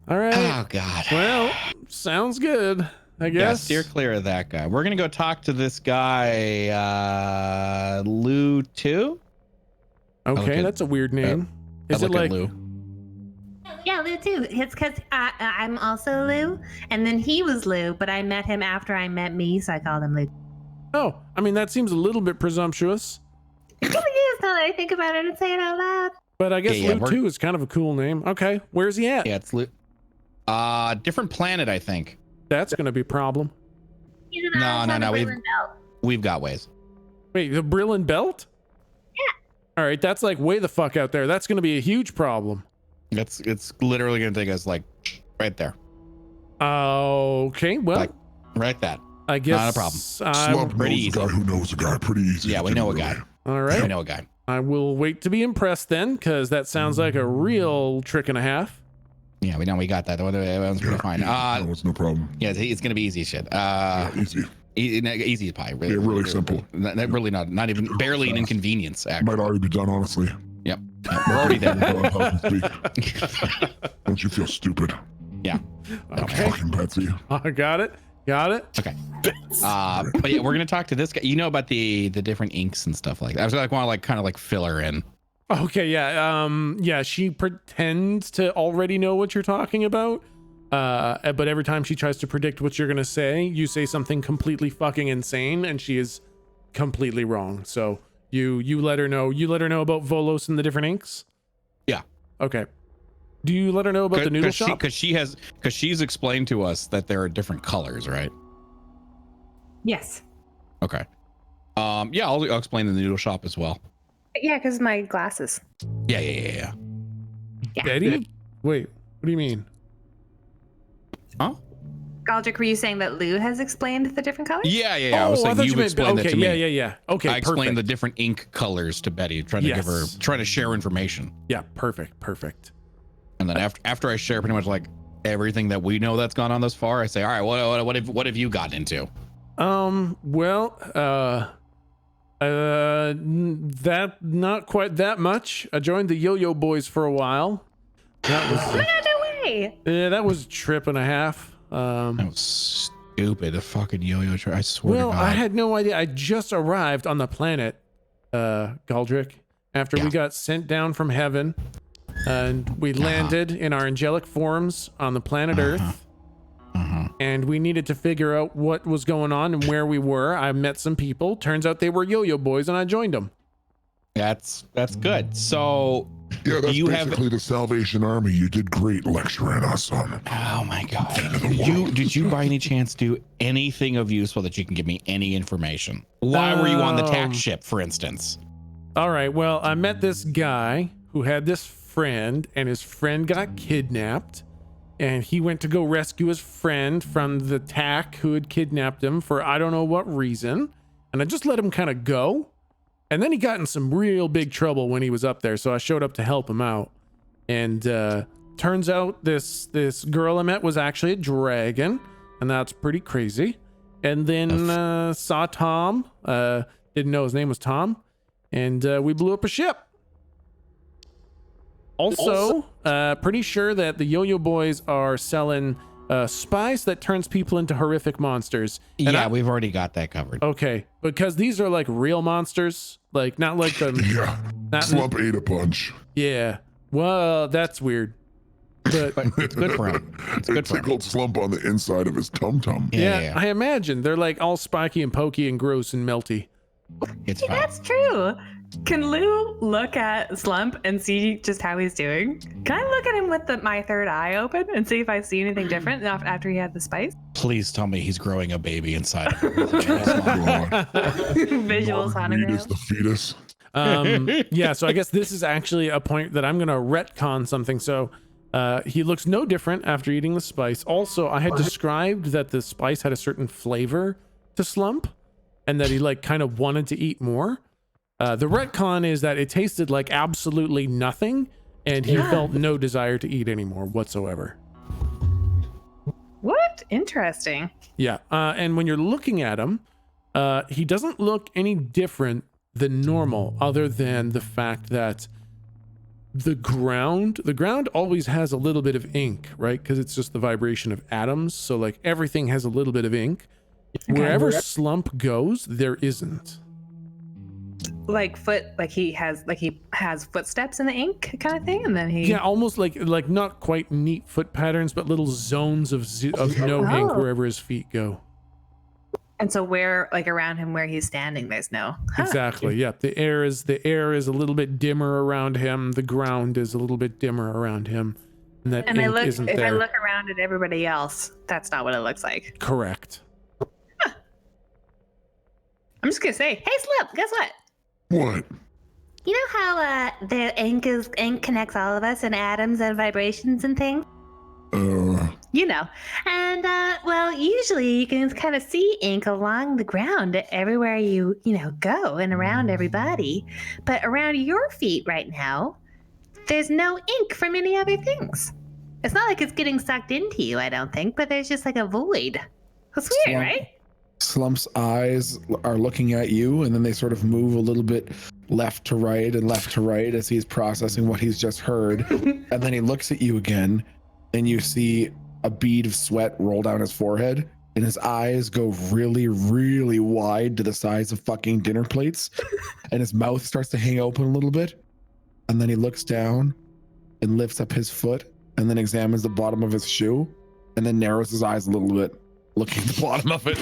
All right. Oh God. Well, sounds good. I Yeah, guess. steer clear of that guy. We're gonna go talk to this guy, Lou 2. Okay, that's a weird name. Is it like Lou? Yeah, Lou too. It's because I'm also Lou, and then he was Lou, but I met him after I met me, so I called him Lou. Oh, I mean that seems a little bit presumptuous, It really is now that I think about it and say it out loud. but I guess Yeah, Lou 2 is kind of a cool name. Okay, where's he at? Yeah, it's Lou. Different planet, I think. That's gonna be a problem. He's an No, owl no, on no, the we've- Berlin Belt. We've got ways. Wait, the Brillin Belt? Yeah. All right, that's like way the fuck out there. That's gonna be a huge problem. It's literally gonna take us like right there, Okay, well, Like, right that. I guess not a problem. Slump pretty knows easy. a guy who knows a guy. Pretty easy. Yeah, to we do, know a really. guy. all I right. know a guy. I will wait to be impressed then, because that sounds like a real trick and a half. Yeah, we know we got that. That one's pretty fine. No, it's no problem. Yeah, it's gonna be easy shit. Yeah, easy. Easy as pie. Really, Yeah, really simple. Really not even barely an inconvenience. Actually, Might already be done, honestly. yep. We're already there. Don't you feel stupid? Yeah. Okay, Fucking Betsy. I got it. Got it. Okay. But yeah, we're gonna talk to this guy. You know about the different inks and stuff like that. I was like, want to like kind of like fill her in. Okay, yeah. Yeah, she pretends to already know what you're talking about. But every time she tries to predict what you're gonna say, you say something completely fucking insane, and she is completely wrong. So you let her know. You let her know about Volos and the different inks. Yeah. Okay. Do you let her know about the noodle shop? Because she's explained to us that there are different colors, right? Yes. Okay. Yeah, I'll explain the noodle shop as well. Yeah, because my glasses. Yeah. Yeah. Betty? Wait, what do you mean? Huh? Galdrick, were you saying that Lou has explained the different colors? Yeah. I was I saying thought you you meant explained okay. that to me. Yeah. Okay, I explained the perfect. different ink colors to Betty, trying to give her, Yes. trying to share information. Yeah, perfect. And then after I share pretty much like everything that we know that's gone on thus far, I say, all right, what have you gotten into? That not quite that much. I joined the Yo-Yo Boys for a while. That was No way. yeah, that was a trip and a half. That was stupid. The fucking yo-yo trip. I swear Well, to God. I had no idea. I just arrived on the planet, Galdrick, after we got sent down from heaven, and we landed in our angelic forms on the planet Earth. And we needed to figure out what was going on and where we were. I met some people. Turns out they were Yo-Yo Boys, and I joined them. That's good. So Yeah, that's you have. basically the Salvation Army. You did great lecturing us on. Oh my God. Did you by any chance do anything of use so that you can give me any information? Why were you on the tax ship, for instance? All right. Well, I met this guy who had this friend, and his friend got kidnapped. And he went to go rescue his friend from the tack who had kidnapped him for I don't know what reason. And I just let him kind of go. And then he got in some real big trouble when he was up there. So I showed up to help him out. And turns out this girl I met was actually a dragon. And that's pretty crazy. And then saw Tom. Didn't know his name was Tom. And we blew up a ship. Also, pretty sure that the Yo-Yo Boys are selling spice that turns people into horrific monsters. And Yeah, we've already got that covered. okay, because these are like real monsters, like not like the Yeah, not, Slump ate a bunch. yeah. Well, that's weird. But But it's good for him. It's It good for him. tickled Slump on the inside of his tum-tum. yeah, I imagine they're like all spiky and pokey and gross and melty. It's fine. That's true. Can Lou look at Slump and see just how he's doing? Can I look at him with my third eye open and see if I see anything different after he had the spice? Please tell me he's growing a baby inside of him. Visual Marguerite is sonogram. the fetus. Yeah, so I guess this is actually a point that I'm gonna retcon something. So he looks no different after eating the spice. Also, I had described that the spice had a certain flavor to Slump and that he like kind of wanted to eat more. The retcon is that it tasted like absolutely nothing and he felt no desire to eat anymore whatsoever. What? Interesting. Yeah, and when you're looking at him, he doesn't look any different than normal, other than the fact that the ground always has a little bit of ink, right? Because it's just the vibration of atoms. So like everything has a little bit of ink. Wherever Slump goes, there isn't. Like he has footsteps in the ink kind of thing, and then he almost like not quite neat foot patterns, but little zones of no ink wherever his feet go. And so where, like around him where he's standing, there's no. Exactly. Yeah. The air is a little bit dimmer around him. The ground is a little bit dimmer around him. And that ink isn't there. If I look around at everybody else, that's not what it looks like. Correct. Huh. I'm just gonna say, hey Slip, guess what? What? You know how the ink connects all of us in atoms and vibrations and things? You know. And well, usually you can kind of see ink along the ground everywhere you go and around everybody. But around your feet right now, there's no ink from any other things. It's not like it's getting sucked into you, I don't think, but there's just like a void. That's weird, right? Slump's eyes are looking at you, and then they sort of move a little bit left to right and left to right as he's processing what he's just heard. And then he looks at you again, and you see a bead of sweat roll down his forehead, and his eyes go really, really wide to the size of fucking dinner plates, and his mouth starts to hang open a little bit. And then he looks down and lifts up his foot, and then examines the bottom of his shoe, and then narrows his eyes a little bit, looking at the bottom of it.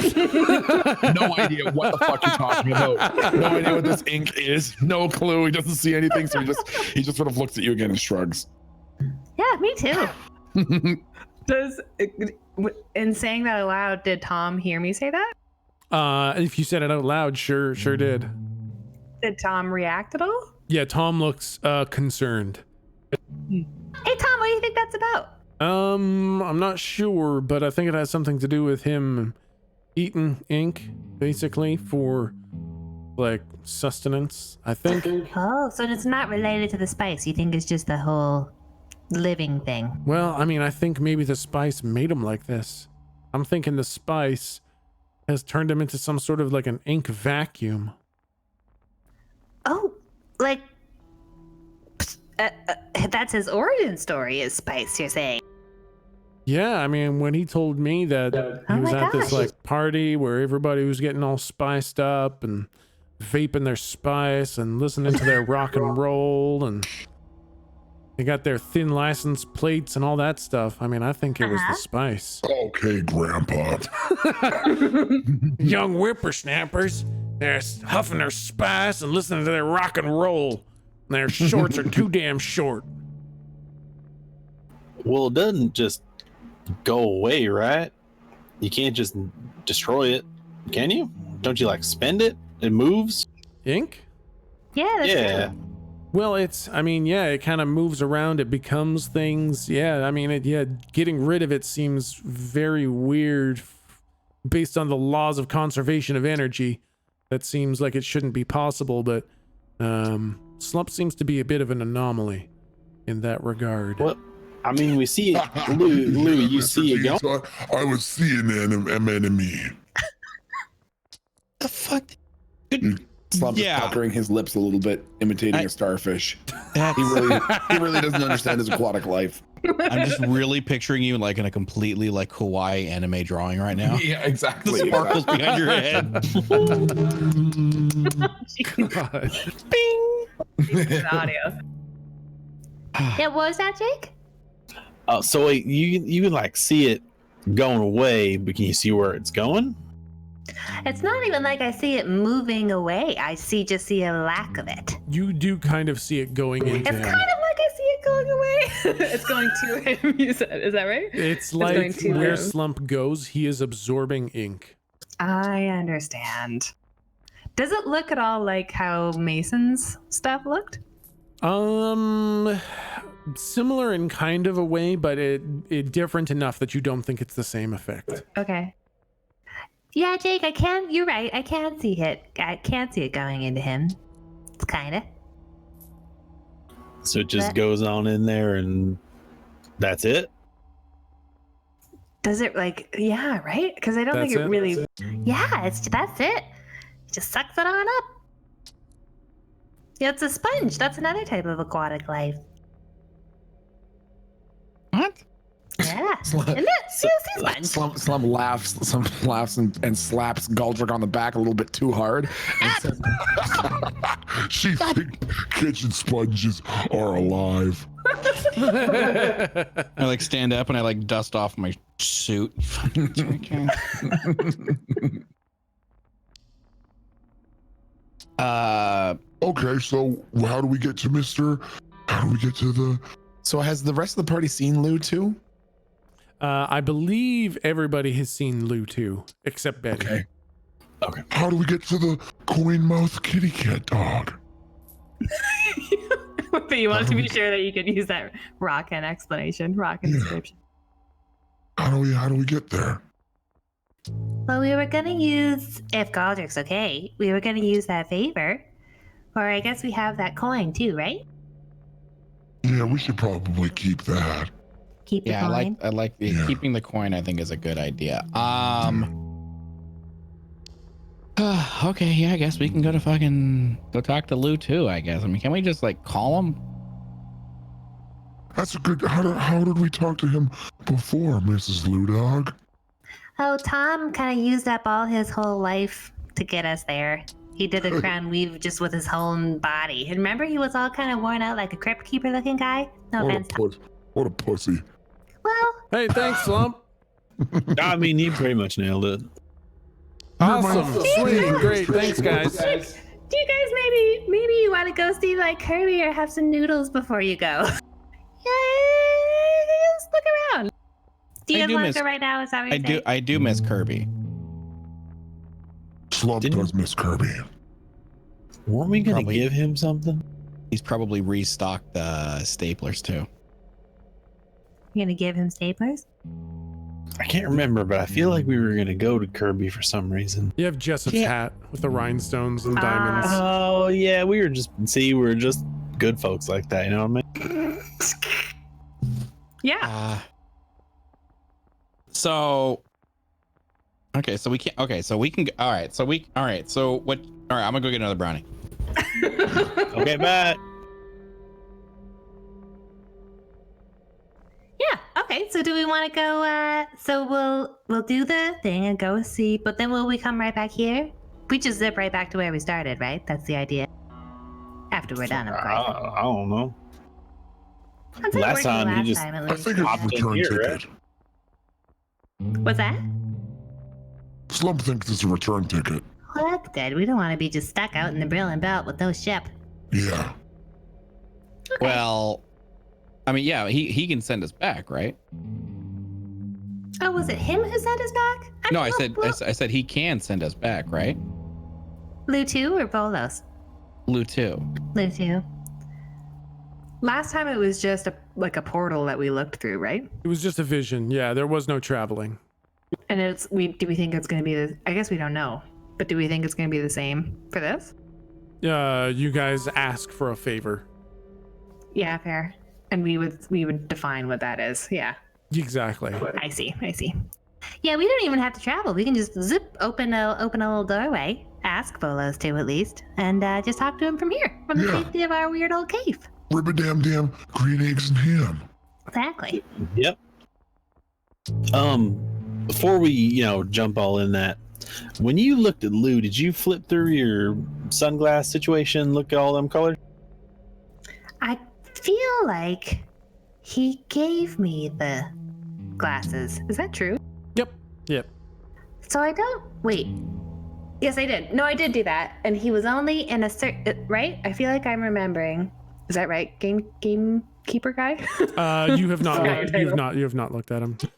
No idea what the fuck you're talking about. No idea what this ink is. No clue. He doesn't see anything, so he just sort of looks at you again and shrugs. Yeah, me too. In saying that aloud, did Tom hear me say that? If you said it out loud, sure did. Did Tom react at all? Yeah, Tom looks concerned. Hey Tom, what do you think that's about? I'm not sure, but I think it has something to do with him eating ink, basically, for like sustenance, I think. Oh, so it's not related to the spice. You think it's just the whole living thing? Well, I mean, I think maybe the spice made him like this. I'm thinking the spice has turned him into some sort of like an ink vacuum. Oh, like that's his origin story is spice, you're saying? Yeah, I mean, when he told me that he was at this like party where everybody was getting all spiced up and vaping their spice and listening to their rock and roll, and they got their thin license plates and all that stuff. I mean, I think it was the spice. Okay, Grandpa. Young whippersnappers, they're huffing their spice and listening to their rock and roll. And their shorts are too damn short. Well, it doesn't just go away, right? You can't just destroy it, can you? Don't you like spend it? It moves? Ink? Yeah, that's true. Well, it kind of moves around. It becomes things. Yeah, I mean, getting rid of it seems very weird based on the laws of conservation of energy. That seems like it shouldn't be possible, but Slump seems to be a bit of an anomaly in that regard. Well, I mean, we see it. Lou, you see it going? I was seeing an enemy. The fuck? Slump is puckering his lips a little bit, imitating a starfish. He really doesn't understand his aquatic life. I'm just really picturing you like in a completely like Kawaii anime drawing right now. Yeah, exactly. The sparkles behind your head. Bing! Audio. Yeah, what was that, Jake? So wait, you can like see it going away, but can you see where it's going? It's not even like I see it moving away. I just see a lack of it. You do kind of see it going into him. It's kind of like I see it going away. It's going to him, you said. Is that right? It's like where Slump goes, he is absorbing ink. I understand. Does it look at all like how Mason's stuff looked? Similar in kind of a way, but it different enough that you don't think it's the same effect. Okay. Yeah, Jake, you're right. I can see it. I can see it going into him. It's kind of. So it just goes on in there and that's it? Does it yeah, right? Because I don't think it really. Yeah, that's it. It just sucks it on up. Yeah, it's a sponge. That's another type of aquatic life. Yeah. Slump, Isn't it? Seems fun. Slump laughs and slaps Galdrick on the back a little bit too hard. And says, She thinks kitchen sponges are alive. I like stand up and I like dust off my suit. Okay. Okay, so how do we get to the... So has the rest of the party seen Lou too? I believe everybody has seen Lou too, except Betty. Okay. How do we get to the coin mouth kitty cat dog? But you want to be sure that you could use that Rockin explanation, Rockin description. How do we get there? Well, we were gonna use, if Galdrick's okay, we were gonna use that favor. Or I guess we have that coin too, right? Yeah, we should probably keep that. Keep the Yeah, coin. I like the Yeah. keeping the coin. I think is a good idea. Okay, yeah, I guess we can go talk to Lou too. I guess. I mean, can we just like call him? That's a good... How did we talk to him before, Mrs. Lou Dog? Oh, Tom kind of used up all his whole life to get us there. He did a crown weave just with his whole body. And remember, he was all kind of worn out like a crypt keeper looking guy? No offense. What a pussy. Well, Hey, thanks, Slump. I mean, he pretty much nailed it. Awesome. Sweet. Great. Thanks, guys. do you guys maybe you want to go see like Kirby or have some noodles before you go? Yeah, just look around. Do you I guys do want miss- to go right now? Is that what you're saying? I do miss Kirby. Slump does miss Kirby. Weren't we gonna Probably. give him something? He's probably restocked the staplers too. You're gonna give him staplers? I can't remember, but I feel like we were gonna go to Kirby for some reason. You have Jessup's hat with the rhinestones and diamonds. Oh yeah, we were just good folks like that. You know what I mean? Yeah. So okay, so we can all right, so what all right, I'm gonna go get another brownie. Okay, bye. Yeah. Okay. So do we want to go? So we'll do the thing and go see. But then will we come right back here? We just zip right back to where we started, right? That's the idea. After we're done, of course. I don't know. How's it last working time he last just- time, at I least? think it's Opted return here, ticket. right? What's that? Slump thinks it's a return ticket. Well, that's good. We don't want to be just stuck out in the Brilliant Belt with no ship. Yeah. Well, I mean, yeah, he can send us back, right? Oh, was it him who sent us back? No, I don't know. said he can send us back, right? Lou 2 or Bolos? Lou too. Lou 2. Last time it was just like a portal that we looked through, right? It was just a vision. Yeah, there was no traveling. And do we think it's going to be I guess we don't know, but do we think it's going to be the same for this? You guys ask for a favor. Yeah, fair. And we would define what that is. Yeah. Exactly. I see. Yeah, we don't even have to travel. We can just zip open a little doorway, ask Bolos to at least, and just talk to him from here, from the Yeah. safety of our weird old cave. Rib-a-dam green eggs and ham. Exactly. Yep. Before we, jump all in that, when you looked at Lou, did you flip through your sunglass situation, look at all them colors? I feel like he gave me the glasses. Is that true? Yep. So I don't. Wait. Yes, I did. No, I did do that. And he was only in a certain, right? I feel like I'm remembering. Is that right? Gamekeeper guy? You have not. Sorry, looked, you have not looked at him. I have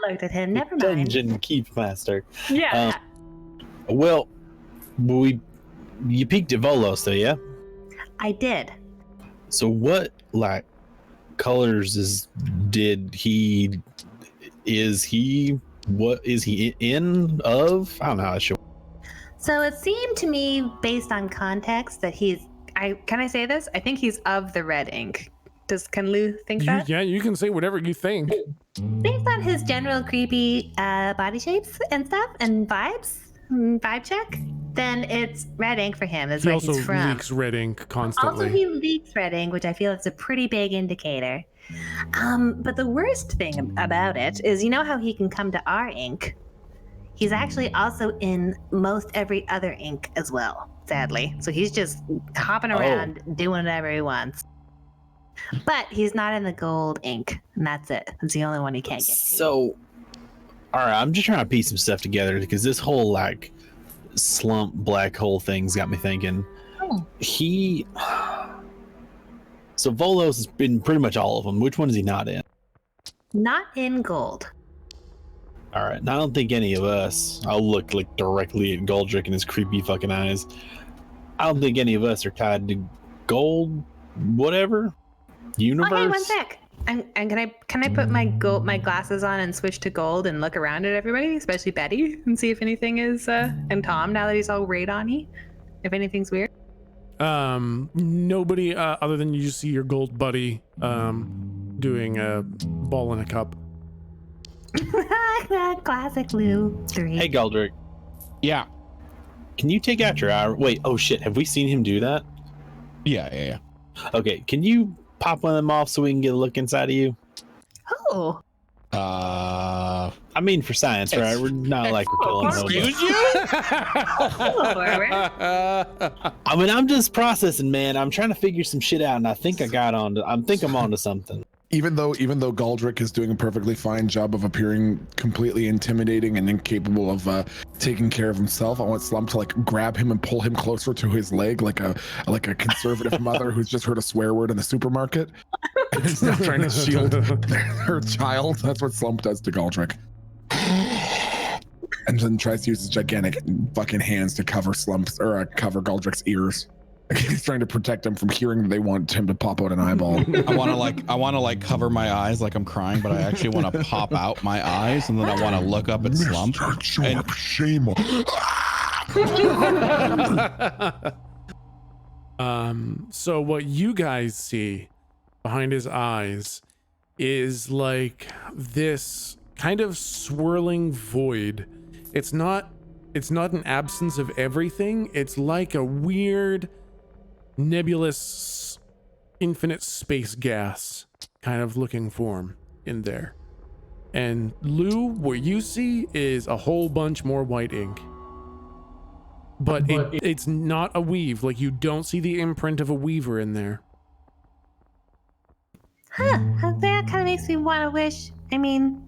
not looked at him. Never mind. Dungeon Keep Master. Yeah. Well, you peeked at Volos, though, yeah? I did. So what, colors is he in of? I don't know how to show. So it seemed to me, based on context, that Can I say this? I think he's of the red ink. Can Lou think that? Yeah, you can say whatever you think. based on his general creepy body shapes and stuff and vibe check, then it's red ink for him. That's He where also he's from. leaks red ink Also, constantly. he leaks red ink, which I feel is a pretty big indicator. But the worst thing about it is, you know how he can come to our ink? He's actually also in most every other ink as well, sadly. So he's just hopping around doing whatever he wants. But he's not in the gold ink, and that's it. That's the only one he can't get to. So, all right, I'm just trying to piece some stuff together because this whole like slump black hole thing's got me thinking. So Volos has been pretty much all of them. Which one is he not in? Not in gold. All right, and I don't think any of us. I'll look like directly at Goldrick and his creepy fucking eyes. I don't think any of us are tied to gold, whatever universe. Okay, one sec. And can I put my glasses on and switch to gold and look around at everybody, especially Betty, and see if anything is and Tom now that he's all radon-y, if anything's weird. Nobody other than you see your gold buddy doing a ball in a cup. Classic Lou 3. Hey Goldrick, Yeah. can you take out your eye? Wait, oh shit, have we seen him do that? Yeah. Okay, can you pop one of them off so we can get a look inside of you? Oh. I mean, for science, right? We're not like we're killing him. Excuse you? I mean, I'm just processing, man. I'm trying to figure some shit out, and I think I'm onto something. Even though Goldrick is doing a perfectly fine job of appearing completely intimidating and incapable of taking care of himself, I want Slump to like grab him and pull him closer to his leg, like a conservative mother who's just heard a swear word in the supermarket and is now trying to shield her child. That's what Slump does to Goldrick, and then tries to use his gigantic fucking hands to cover cover Goldrick's ears. He's trying to protect him from hearing that they want him to pop out an eyeball. I want to cover my eyes like I'm crying, but I actually want to pop out my eyes, and then I want to look up at Slump. Jorp, shame on. So what you guys see behind his eyes is like this kind of swirling void. It's not an absence of everything. It's like a weird nebulous infinite space gas kind of looking form in there. And Lou, what you see is a whole bunch more white ink. But it's not a weave. Like, you don't see the imprint of a weaver in there. Huh. That kind of makes me want to wish. I mean,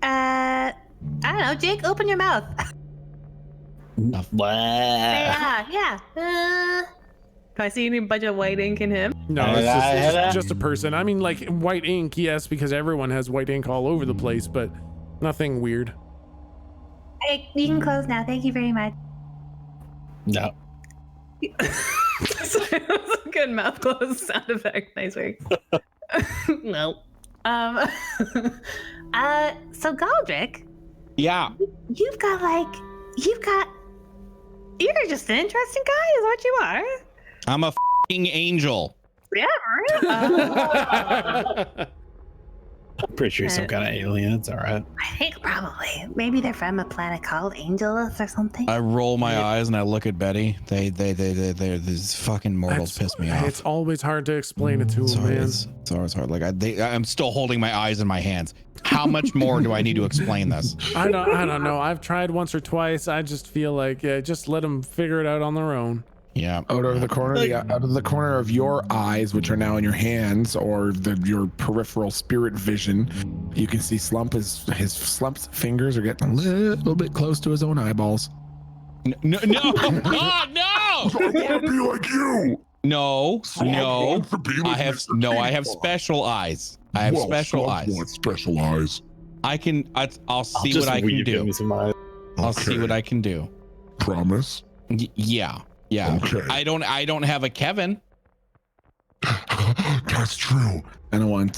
I don't know. Jake, open your mouth. Yeah. Do I see any bunch of white ink in him? No, it's just a person. I mean, like, white ink, yes, because everyone has white ink all over the place, but nothing weird. Hey, you can close now. Thank you very much. No. That's a good mouth close sound effect. Nice work. No. So Goldrick, Yeah. you're just an interesting guy, is what you are. I'm a f***ing angel. Yeah, right? I'm pretty sure he's some kind of alien. It's all right. I think probably. Maybe they're from a planet called Angelus or something. I roll my eyes and I look at Betty. These fucking mortals piss me off. It's always hard to explain it to them, man. It's always hard. Like I'm still holding my eyes in my hands. How much more do I need to explain this? I don't know. I've tried once or twice. I just feel like just let them figure it out on their own. Yeah. Out of the corner of your eyes, which are now in your hands, or your peripheral spirit vision, you can see Slump's fingers are getting a little bit close to his own eyeballs. No! God, no! I want to be like you. No. Wants to be like I have Mr. special eyes. I have special eyes. Want special eyes. I'll see what I can do. I'll see what I can do. Promise. Yeah. Okay. I don't have a Kevin. That's true. And I want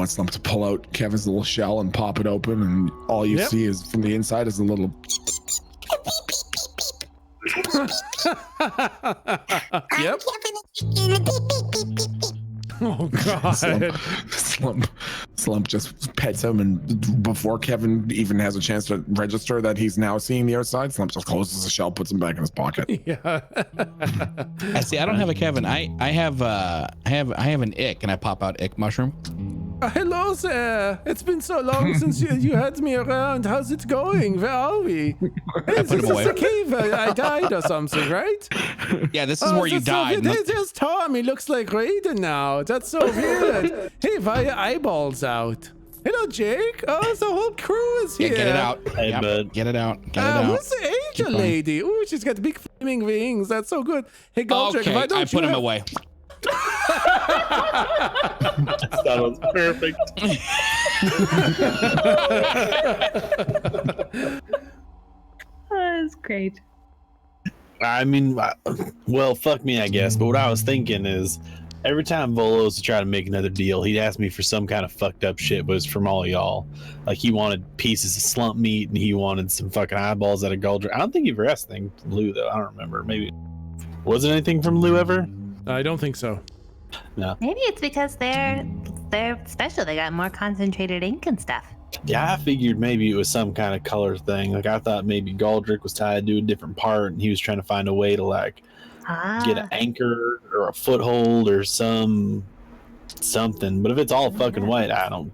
Slump to pull out Kevin's little shell and pop it open, and all you see is from the inside is a little. Yep. Oh God. Slump just pets him, and before Kevin even has a chance to register that he's now seeing the outside, Slump just closes the shell, puts him back in his pocket. Yeah. I see. I don't have a Kevin. I have an ick, and I pop out ick mushroom. Hello there. It's been so long since you had me around. How's it going? Where are we? Hey, put him away. This is a cave. I died or something, right? Yeah, this is where you that's so died. weird. Hey, there's Tom. He looks like Raiden now. That's so weird. Hey, why are your eyeballs out? Hello, Jake. Oh, the whole crew is here. Yeah, get it out. Hey, Yep, bud. get it out. Get it out. Who's the angel going. lady? Ooh, she's got big flaming wings. That's so good. Hey, Goldrick, Okay, why don't I put you him away. That was perfect. That's great. I mean, well, fuck me, I guess. But what I was thinking is, every time Volos would try to make another deal, he'd ask me for some kind of fucked up shit, but it's from all y'all. Like, he wanted pieces of slump meat, and he wanted some fucking eyeballs out of Goldrick. I don't think he ever asked anything from Lou, though. I don't remember. Maybe. Was it anything from Lou ever? I don't think so. No. Maybe it's because they're special. They got more concentrated ink and stuff. Yeah, I figured maybe it was some kind of color thing. Like, I thought maybe Goldrick was tied to a different part, and he was trying to find a way to, like, get an anchor or a foothold or something. But if it's all fucking white, I don't.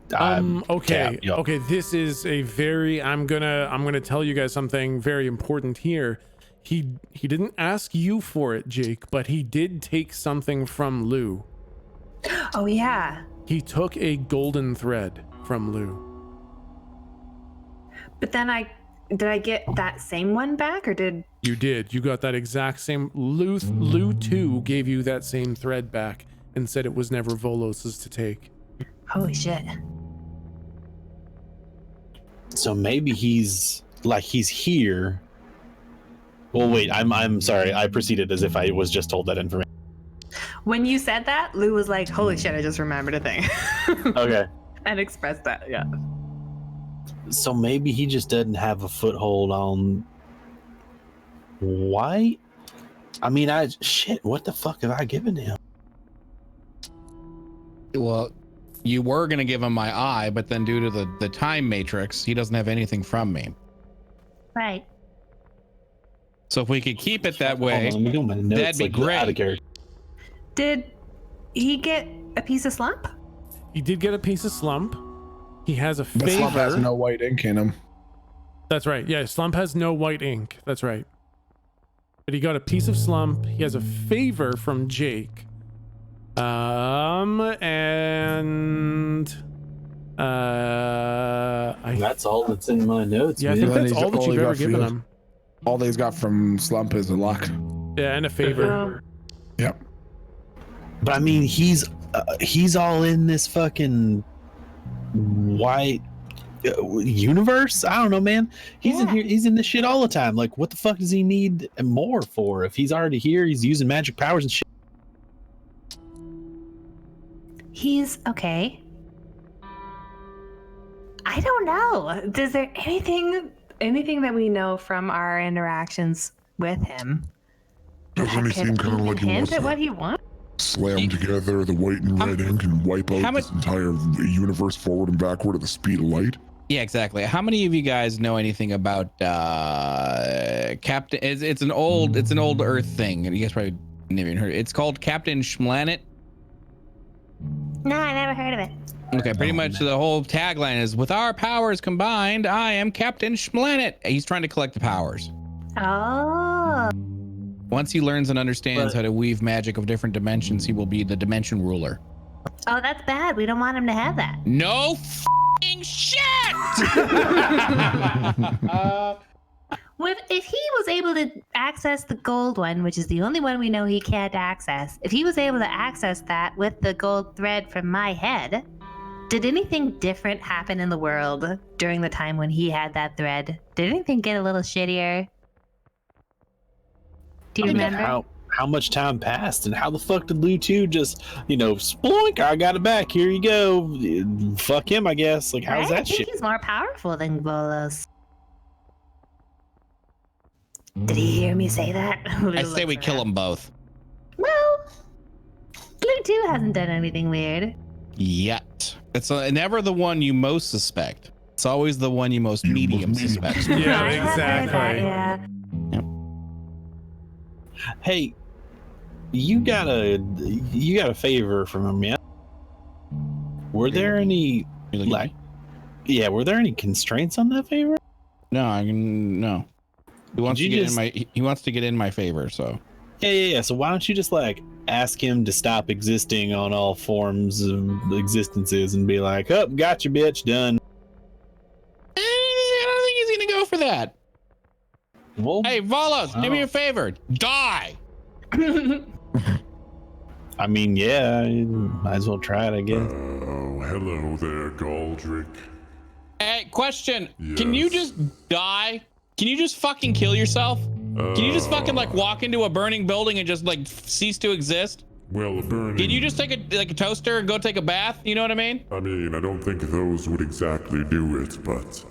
Okay. Yeah. Okay. This is a very. I'm gonna tell you guys something very important here. He didn't ask you for it, Jake, but he did take something from Lou. Oh yeah. He took a golden thread from Lou. But then did I get that same one back, or did You did. You got that exact same. Lou too gave you that same thread back and said it was never Volos's to take. Holy shit. So maybe he's here. Well, wait. I'm sorry. I proceeded as if I was just told that information. when you said that, Lou was like, "Holy shit! I just remembered a thing," Okay. and expressed that. Yeah. So maybe he just doesn't have a foothold on white. I mean, shit. What the fuck have I given him? Well, you were gonna give him my eye, but then due to the time matrix, he doesn't have anything from me. Right. So if we could keep it that way, Hold on, let me go my notes, that'd be like, great. out of character. Did he get a piece of slump? He did get a piece of slump. He has a But Slump has favor. no white ink in him. That's right. Yeah, slump has no white ink. That's right. But he got a piece of slump. He has a favor from Jake. That's all that's in my notes. Yeah, I man. think that's He's all that all you've he ever got given field. him. All that he's got from Slump is a luck. Yeah, and a favor. Yep. But I mean, he's all in this fucking white universe. I don't know, man. He's in here. He's in this shit all the time. Like, what the fuck does he need more for? If he's already here, he's using magic powers and shit. He's okay. I don't know. Is there anything that we know from our interactions with him Doesn't he that seem could kind of even like he hint wants at to what he wants? slam together the white and red ink and wipe out how this entire universe forward and backward at the speed of light? Yeah, exactly. How many of you guys know anything about Captain? It's an old Earth thing, and you guys probably never even heard it. It's called Captain Schmlanet. No, I never heard of it. Okay, pretty much the whole tagline is, "With our powers combined, I am Captain Schmlanet." He's trying to collect the powers. Oh. Once he learns and understands how to weave magic of different dimensions, he will be the dimension ruler. Oh, that's bad. We don't want him to have that. No f***ing shit! If he was able to access the gold one, which is the only one we know he can't access, if he was able to access that with the gold thread from my head, did anything different happen in the world during the time when he had that thread? Did anything get a little shittier? Do you remember? How much time passed, and how the fuck did Lou 2 just, sploink, I got it back, here you go. Fuck him, I guess. Like, how's I that think shit? he's more powerful than Volos. Did he hear me say that? I say we kill them both. Well, Luke too hasn't done anything weird. Yet. It's never the one you most suspect. It's always the one you most medium suspect. Yeah, I have heard that, exactly. yeah. Hey, you got a favor from him, yeah? Were there any Really? were there any constraints on that favor? No. He wants Could to you get in my he wants to get in my favor, so. Yeah. So why don't you just like ask him to stop existing on all forms of existences and be like, oh, gotcha, bitch, done. I don't think he's gonna go for that. Well, Hey, Volos, do me a favor. Die. I mean, yeah, might as well try it, I guess. Oh, hello there, Galdrick. Hey, question. Can you Yes. just die? Can you just fucking kill yourself? Can you just fucking like walk into a burning building and just like cease to exist? Well, a burning... Can you just take a toaster and go take a bath? You know what I mean? I mean, I don't think those would exactly do it, but...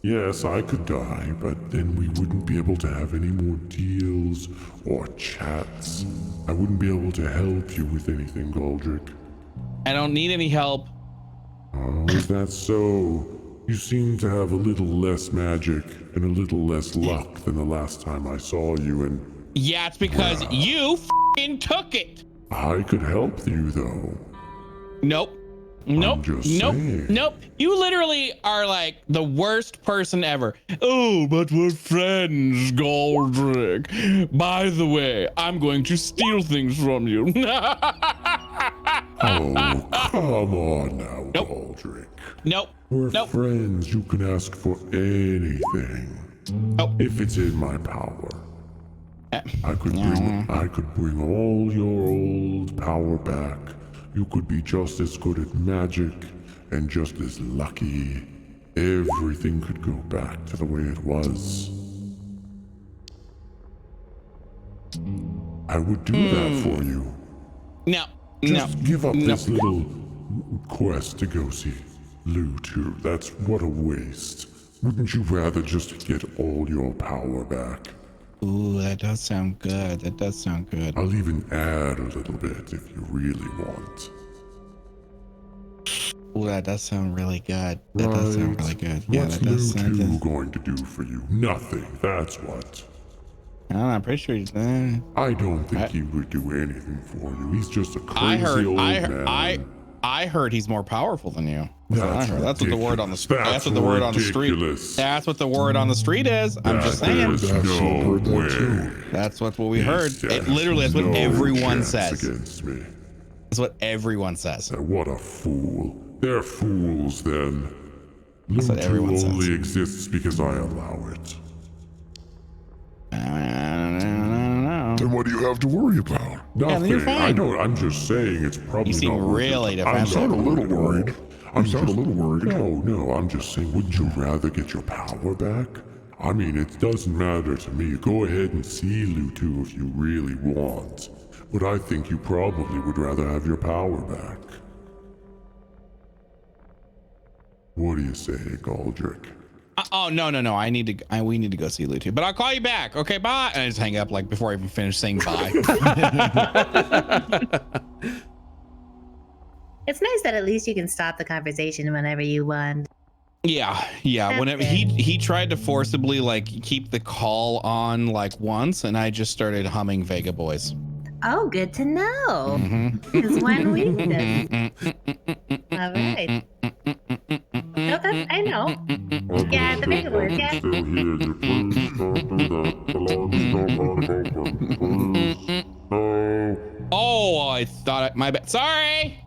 Yes, I could die, but then we wouldn't be able to have any more deals or chats. I wouldn't be able to help you with anything, Galdrick. I don't need any help. Oh, is that so? You seem to have a little less magic and a little less luck than the last time I saw you, and Yeah, it's because you fucking took it. I could help you, though. Nope. Nope. just Nope. saying. Nope. You literally are like the worst person ever. Oh, but we're friends, Galdrick. By the way, I'm going to steal things from you. Oh, come on now, Nope. Galdrick. Nope. We're Nope. friends. You can ask for anything. Nope. If it's in my power. Uh, I could bring all your old power back. You could be just as good at magic and just as lucky. Everything could go back to the way it was. I would do that for you. No. Just give up No. this little quest to go see Lou too. That's what a waste. Wouldn't you rather just get all your power back? Ooh, that does sound good. That does sound good. I'll even add a little bit if you really want. Ooh, that does sound really good. That does sound really good. Yeah, What's that does Lou sound 2 good. going to do for you? Nothing, that's what. I don't know, I'm pretty sure he's I don't think he would do anything for you. He's just a crazy I heard old man. I heard he's more powerful than you. That's what I heard. That's what the word on the ridiculous. that's what the word on the street. ridiculous. That's what the word on the street is. I'm just saying. There's no way. That's what we He heard. It stands literally is what no everyone chance says. Against me. That's what everyone says. What a fool. They're fools then. That's what Lou everyone 2 says. only exists because I allow it. I don't know. Then what do you have to worry about? then you're Nothing. fine. I don't. I'm just saying it's probably You seem not worth really it. defensive. I sound a little worried. No, I'm just saying, wouldn't you rather get your power back? I mean, it doesn't matter to me. Go ahead and see Lou 2 if you really want. But I think you probably would rather have your power back. What do you say, Galdrick? Oh no. We need to go see Lou too. But I'll call you back. Okay, bye. And I just hang up like before I even finish saying bye. It's nice that at least you can stop the conversation whenever you want. Yeah. Whenever he tried to forcibly like keep the call on like once, and I just started humming Vega Boys. Oh, good to know. Because one week then. All right. No, that's, I know. Yeah, the big word, yeah. Still hear you. Please don't do that. The alarm's not open. Please. No. Oh, I thought my bad. Sorry.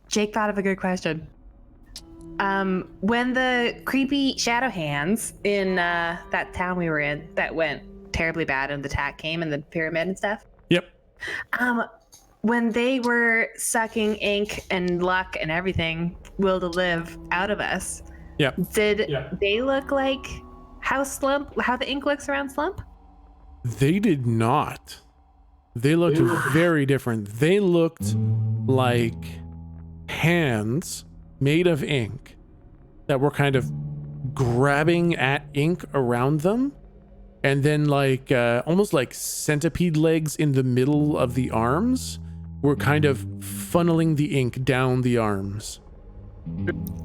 Jake thought of a good question. When the creepy shadow hands in that town we were in that went terribly bad and the attack came and the pyramid and stuff. Yep. When they were sucking ink and luck and everything, will to live out of us. Yep. Did they look like how the ink looks around Slump? They did not. They looked very different. They looked like hands made of ink that were kind of grabbing at ink around them and then like almost like centipede legs in the middle of the arms were kind of funneling the ink down the arms.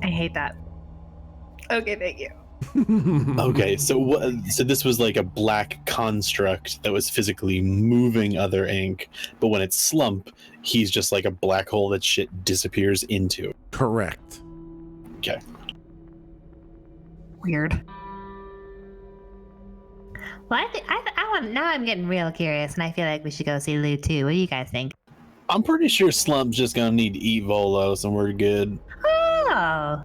I hate that. Okay, thank you. Okay, so this was like a black construct that was physically moving other ink, but when it's slump, he's just like a black hole that shit disappears into. Correct. Okay. Weird. Well, I want. Now I'm getting real curious, and I feel like we should go see Lou too. What do you guys think? I'm pretty sure Slump's just gonna need to eat Volos and we're good. Oh.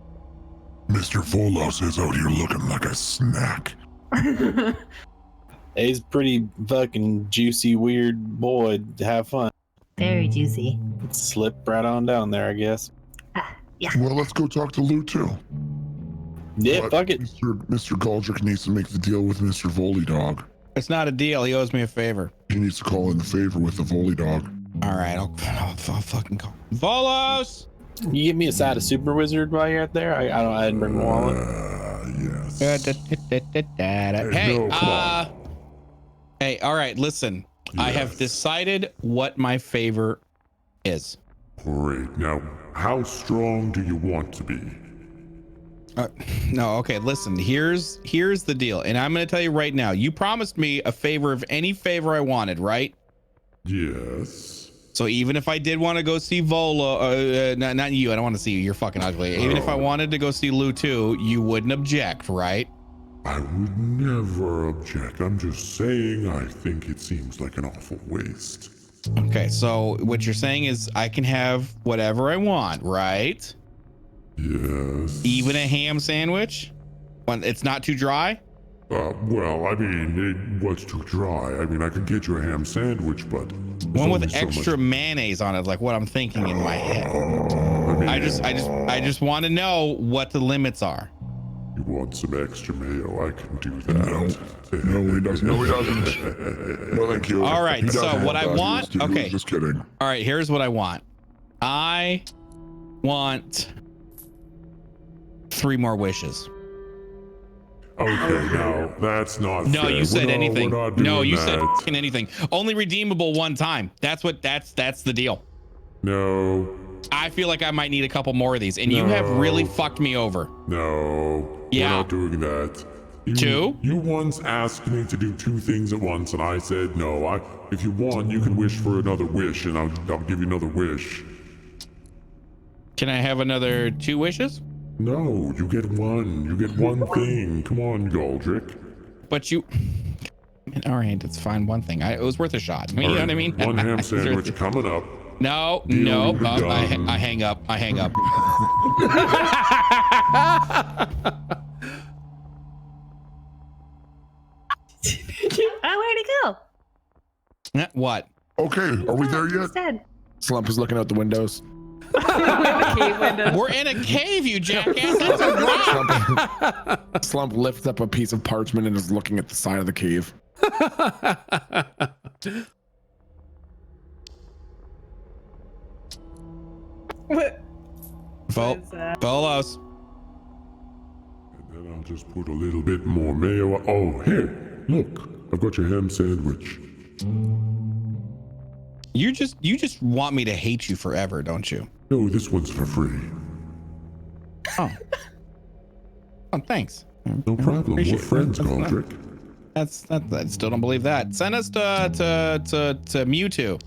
Mr. Volos is out here looking like a snack. He's pretty fucking juicy, weird boy. Have fun. Very juicy. Slip right on down there, I guess. Yeah. Well, let's go talk to Lou too. Yeah, But fuck it. Mr. Goldrick needs to make the deal with Mr. Volley Dog. It's not a deal. He owes me a favor. He needs to call in the favor with the Volley Dog. All right, I'll fucking call. Volos! You give me a side of Super Wizard while you're out there? I didn't bring my wallet. Yes. Hey, no, come on. Hey, all right, listen. I have Yes. decided what my favor is. Great. Now, how strong do you want to be? No, okay, listen, here's the deal. And I'm going to tell you right now, you promised me a favor of any favor I wanted, right? Yes. So even if I did want to go see Volo, not you, I don't want to see you, you're fucking ugly. Even if I wanted to go see Lou too, you wouldn't object, right? I would never object. I'm just saying I think it seems like an awful waste. Okay, so what you're saying is I can have whatever I want, right? Yes. Even a ham sandwich? When it's not too dry? Well, I mean, what's too dry? I mean, I could get you a ham sandwich, but there's One with only so extra much- mayonnaise on it, like what I'm thinking in my head. I mean, I just want to know what the limits are. you want some extra mayo? I can do that. No, he doesn't. No, he doesn't. No, thank you. All right, He so doesn't what I that. want- He was okay. Just kidding. All right, here's what I want. I want 3 more wishes. Okay, now that's not No, fair. you said anything. We're not No, doing you said that. fucking anything. Only redeemable one time. That's the deal. No, I feel like I might need a couple more of these, and you have really fucked me over. no. Yeah. We're not doing that. You, 2? You once asked me to do 2 things at once, and I said no. If you want, you can wish for another wish, and I'll give you another wish. Can I have another 2 wishes? No, you get 1. You get 1 thing. Come on, Goldrick. But you. All right, it's fine. One thing. It was worth a shot. You know what I mean? 1 ham sandwich coming up. No, Deal no. with the gun. I hang up. I hang up. Oh, where'd he go? What? Okay, are we there He's yet? dead. Slump is looking out the windows. We're in a cave, you jackass. That's a rock. Slump lifts up a piece of parchment and is looking at the side of the cave. What? Bolos. And then I'll just put a little bit more mayo. Oh, here, look. I've got your ham sandwich. You just want me to hate you forever, don't you? No, this one's for free. Oh. Oh, thanks. No problem. We're Appreciate it. friends, That's not- Goldrick. I still don't believe that. Send us to Mewtwo.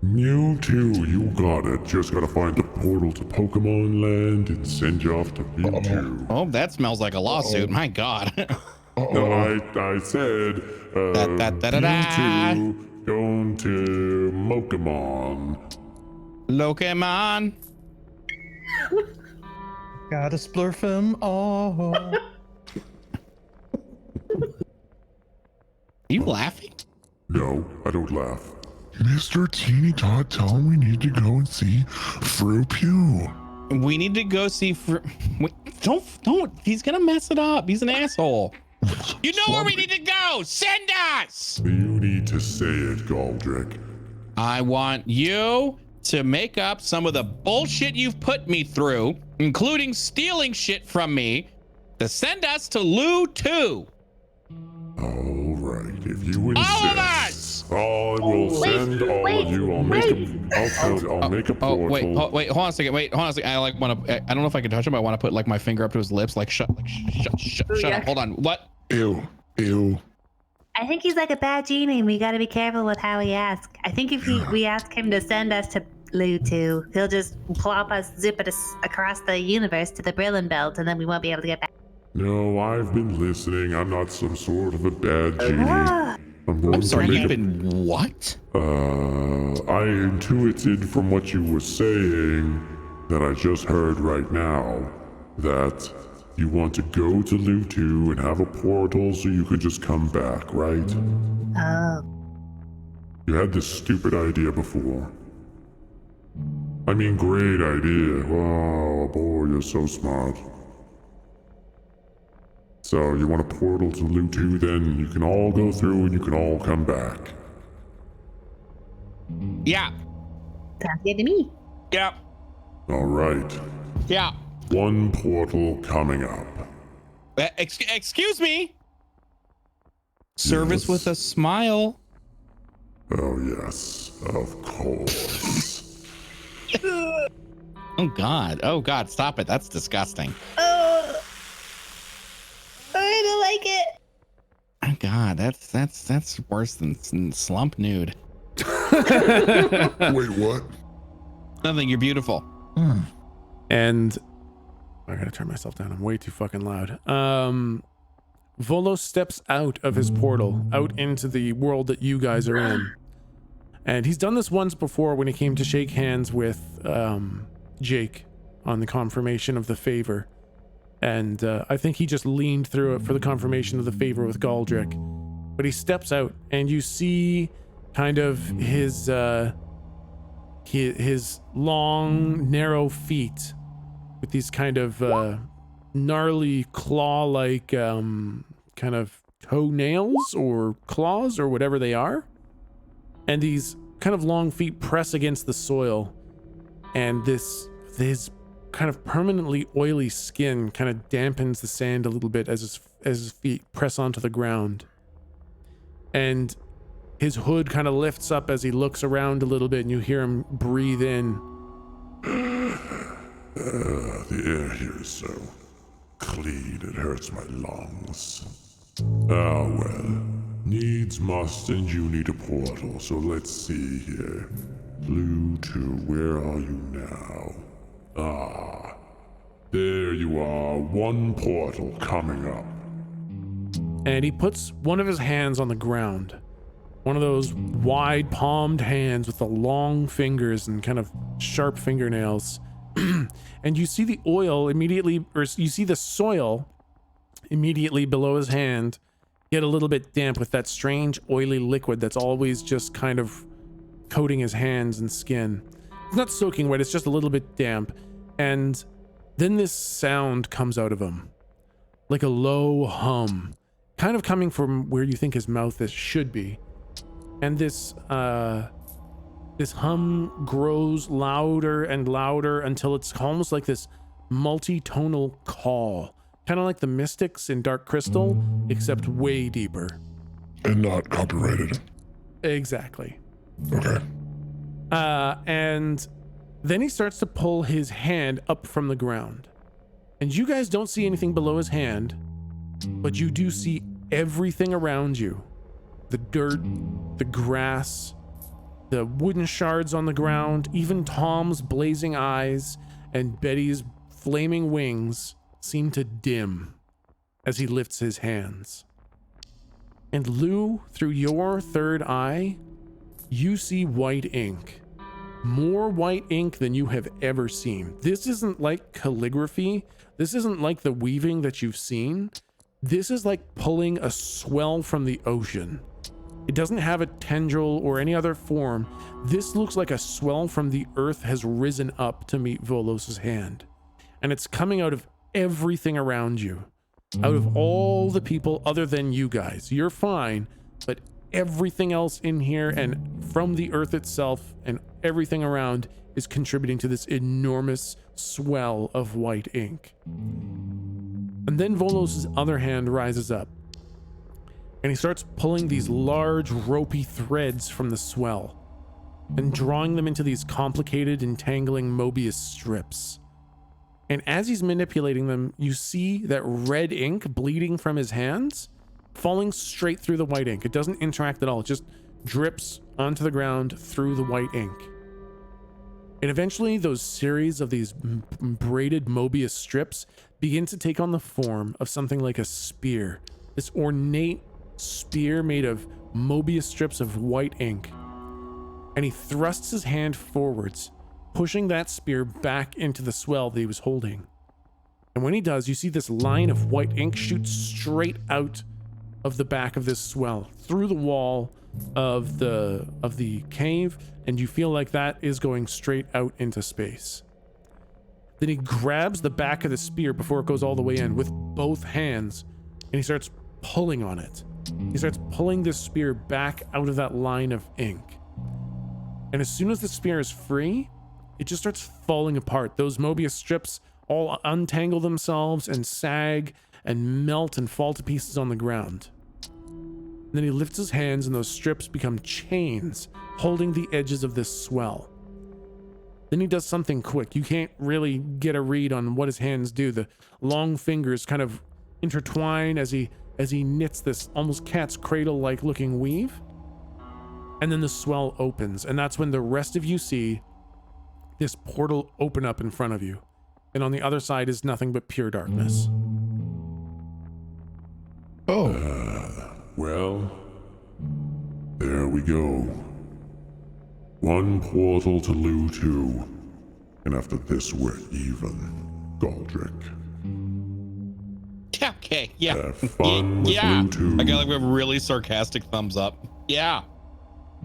Mewtwo, you got it. Just gotta find the portal to Pokemon Land and send you off to Mewtwo. Oh, that smells like a lawsuit. My God. No, I said, Mewtwo going to Pokemon. Pokemon. Gotta splurf him all. You laughing? No, I don't laugh. Mr. Teeny Todd, tell him we need to go and see Fru Pew. We need to go see. Don't. He's gonna mess it up. He's an asshole. You know where we need to go. Send us. You need to say it, Goldrick. I want you to make up some of the bullshit you've put me through, including stealing shit from me, to send us to Lou 2. All You All of insist. I will send all of you. I'll make a portal. Wait, hold on a second. I like want to. I don't know if I can touch him. I want to put like my finger up to his lips, like shut up. Hold on. What? Ew. I think he's like a bad genie, and we got to be careful with how we ask. I think if we ask him to send us to Lu2, he'll just zip us across the universe to the Brillin Belt, and then we won't be able to get back. No, I've been listening. I'm not some sort of a bad genie. I'm sorry. You've been what? I intuited from what you were saying that I just heard right now that you want to go to Lu2 and have a portal so you could just come back, right? Oh. You had this stupid idea before. I mean, great idea. Oh boy, you're so smart. So you want a portal to Lu2 then? You can all go through and you can all come back. Yeah. Sounds good to me. Yeah. All right. Yeah. One portal coming up. Excuse me. Service Yes. with a smile. Oh yes, of course. Oh God, stop it. That's disgusting. I don't like it. Oh God, that's worse than slump nude. Wait, what? Nothing, you're beautiful. And I gotta turn myself down. I'm way too fucking loud. Volos steps out of his portal, out into the world that you guys are in. And he's done this once before when he came to shake hands with Jake on the confirmation of the favor. And I think he just leaned through it for the confirmation of the favor with Galdrick. But he steps out and you see kind of his long, narrow feet with these kind of gnarly claw-like kind of toenails or claws or whatever they are. And these kind of long feet press against the soil. And his kind of permanently oily skin kind of dampens the sand a little bit as his feet press onto the ground. And his hood kind of lifts up as he looks around a little bit and you hear him breathe in. The air here is so clean, it hurts my lungs. Ah, well, needs must, and you need a portal, so let's see here. Lu2, where are you now? Ah, there you are, one portal coming up. And he puts one of his hands on the ground. One of those wide palmed hands with the long fingers and kind of sharp fingernails. And you see the oil immediately, or you see the soil immediately below his hand get a little bit damp with that strange oily liquid that's always just kind of coating his hands and skin. It's not soaking wet, it's just a little bit damp. And then this sound comes out of him, like a low hum, kind of coming from where you think his mouth should be. And this hum grows louder and louder until it's almost like this multi-tonal call, kind of like the Mystics in Dark Crystal, except way deeper. And not copyrighted. Exactly. Okay. And then he starts to pull his hand up from the ground. And you guys don't see anything below his hand, but you do see everything around you. The dirt, the grass, the wooden shards on the ground, even Tom's blazing eyes and Betty's flaming wings seem to dim as he lifts his hands. And Lou, through your third eye, you see white ink. More white ink than you have ever seen. This isn't like calligraphy. This isn't like the weaving that you've seen. This is like pulling a swell from the ocean. It doesn't have a tendril or any other form. This looks like a swell from the earth has risen up to meet Volos's hand. And it's coming out of everything around you. Out of all the people other than you guys. You're fine, but everything else in here and from the earth itself and everything around is contributing to this enormous swell of white ink. And then Volos's other hand rises up. And he starts pulling these large ropey threads from the swell and drawing them into these complicated, entangling Mobius strips. And as he's manipulating them, you see that red ink bleeding from his hands, falling straight through the white ink. It doesn't interact at all. It just drips onto the ground through the white ink. And eventually those series of these braided Mobius strips begin to take on the form of something like a spear. This ornate spear made of Mobius strips of white ink. And he thrusts his hand forwards, pushing that spear back into the swell that he was holding. And when he does, you see this line of white ink shoot straight out of the back of this swell, through the wall of the cave, and you feel like that is going straight out into space. Then he grabs the back of the spear before it goes all the way in with both hands, and he starts pulling on it. He starts pulling this spear back out of that line of ink. And as soon as the spear is free, it just starts falling apart. Those Mobius strips all untangle themselves and sag and melt and fall to pieces on the ground. And then he lifts his hands and those strips become chains holding the edges of this swell. Then he does something quick. You can't really get a read on what his hands do. The long fingers kind of intertwine as he knits this almost cat's cradle-like looking weave. And then the swell opens, and that's when the rest of you see this portal open up in front of you. And on the other side is nothing but pure darkness. Well, there we go. One portal to Lu 2. And after this, we're even. Galdrick. Okay, yeah. Have fun with yeah. Lu 2. I got like a really sarcastic thumbs up. Yeah.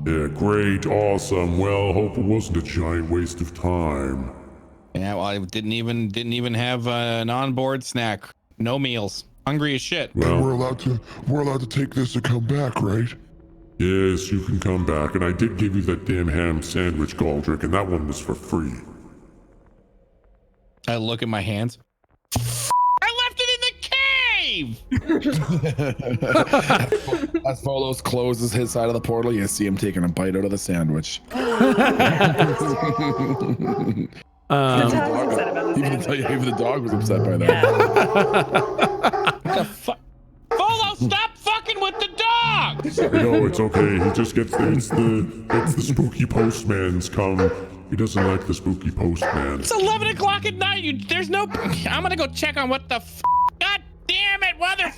Yeah, great, awesome. Well, hope it wasn't a giant waste of time. Yeah, well, I didn't even have an onboard snack. No meals. Hungry as shit. Well, we're allowed to take this and come back, right? yes, you can come back, and I did give you that damn ham sandwich, Galdrick, and that one was for free. I look at my hands. I left it in the cave! As Folos closes his side of the portal, you see him taking a bite out of the sandwich. Even the dog was upset by that. What the fuck? Folo, stop fucking with the dog! No, it's okay. He just gets it's the spooky postman's come. He doesn't like the spooky postman. It's 11 o'clock at night. There's no. I'm gonna go check on what the f. God damn it, mother.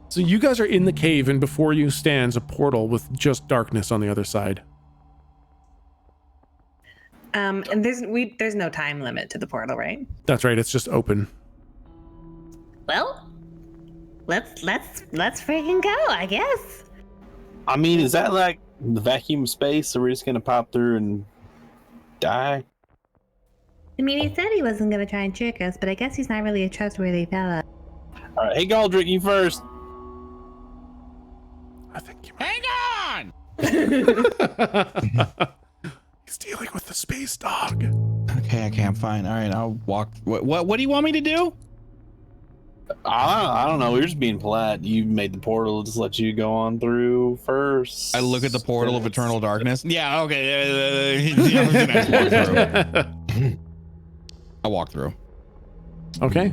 So you guys are in the cave, and before you stands a portal with just darkness on the other side. And there's no time limit to the portal, right? That's right. It's just open. Well, let's freaking go, I guess. I mean, is that like the vacuum space, so we're just gonna pop through and die? I mean, he said he wasn't gonna try and trick us, but I guess he's not really a trustworthy fella. All right, hey Galdrick, you first. I think you Hang on! He's dealing with the space dog. Okay, I'm fine. All right, I'll walk. What do you want me to do? I don't know. We're just being polite. You made the portal. Just let you go on through first. I look at the portal of eternal darkness. Yeah, okay. I walk through. Okay.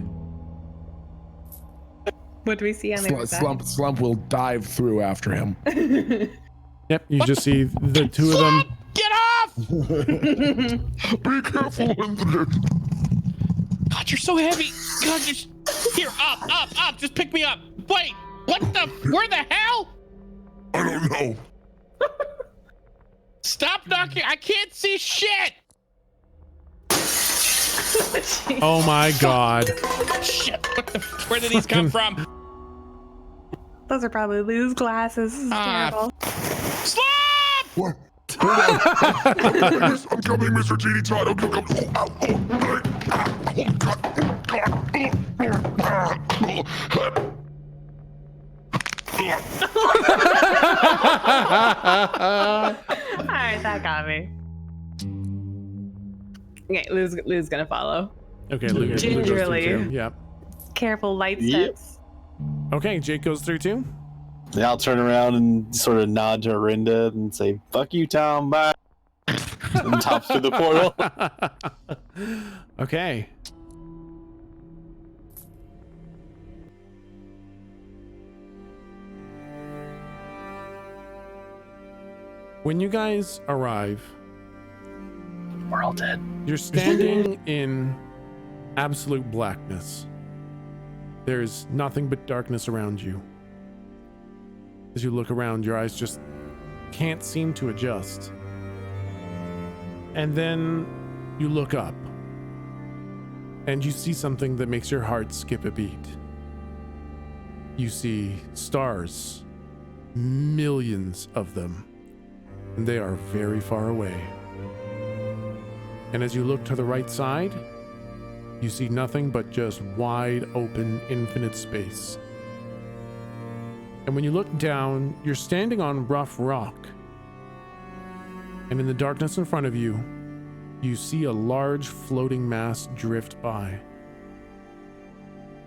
What do we see on the other side? Slump will dive through after him. Yep. You just see the two of them. Get off! Be careful. God, you're so heavy. God, just here, up. Just pick me up. Wait, what the? Where the hell? I don't know. Stop knocking. I can't see shit. Oh my god. Shit. What the? Where did these come from? Those are probably Lou's glasses. This is terrible. Slap! What? Hold on. I'm coming, Mr. Teeny Todd. Alright, that got me. Okay, Lou's gonna follow. Okay, Lou. Gingerly. Yep. Careful light Yep. steps. Okay, Jake goes through too. Yeah, I'll turn around and sort of nod to Arinda and say, "Fuck you, Tom, bye." And top through the portal. Okay. When you guys arrive, We're all dead. you're standing in absolute blackness. There's nothing but darkness around you. As you look around, your eyes just can't seem to adjust. And then you look up and you see something that makes your heart skip a beat. You see stars, millions of them, and they are very far away. And as you look to the right side, you see nothing but just wide open, infinite space. And when you look down, you're standing on rough rock. And in the darkness in front of you, you see a large floating mass drift by.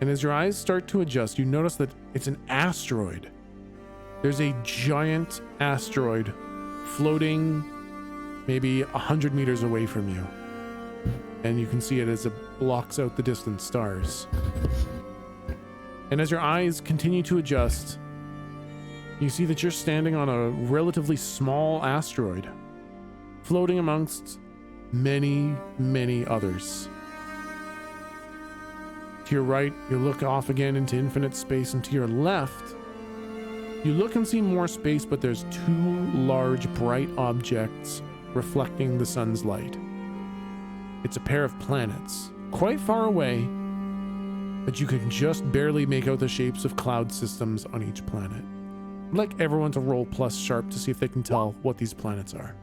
And as your eyes start to adjust, you notice that it's an asteroid. There's a giant asteroid floating maybe 100 meters away from you. And you can see it as it blocks out the distant stars. And as your eyes continue to adjust, you see that you're standing on a relatively small asteroid, floating amongst many, many others. To your right, you look off again into infinite space, and to your left, you look and see more space, but there's two large, bright objects reflecting the sun's light. It's a pair of planets, quite far away, but you can just barely make out the shapes of cloud systems on each planet. I'd like everyone to roll plus sharp to see if they can tell what these planets are.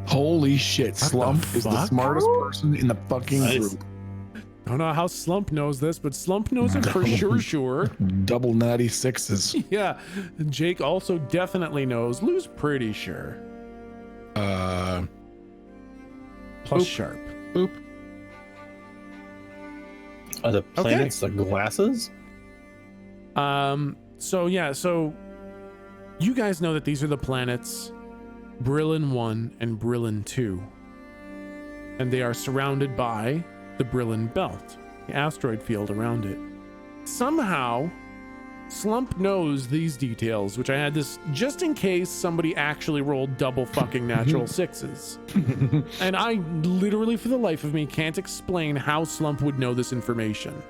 Holy shit, Slump is the fuck? smartest person in the fucking Nice. group. I don't know how Slump knows this, but Slump knows it for sure. Double natty sixes. Yeah, Jake also definitely knows. Lou's pretty sure. Plus sharp. Boop. Are the planets the glasses? So you guys know that these are the planets Brillin 1 and Brillin 2. And they are surrounded by the Brillin belt, the asteroid field around it. Somehow, Slump knows these details, which I had this just in case somebody actually rolled double fucking natural sixes. And I literally, for the life of me, can't explain how Slump would know this information.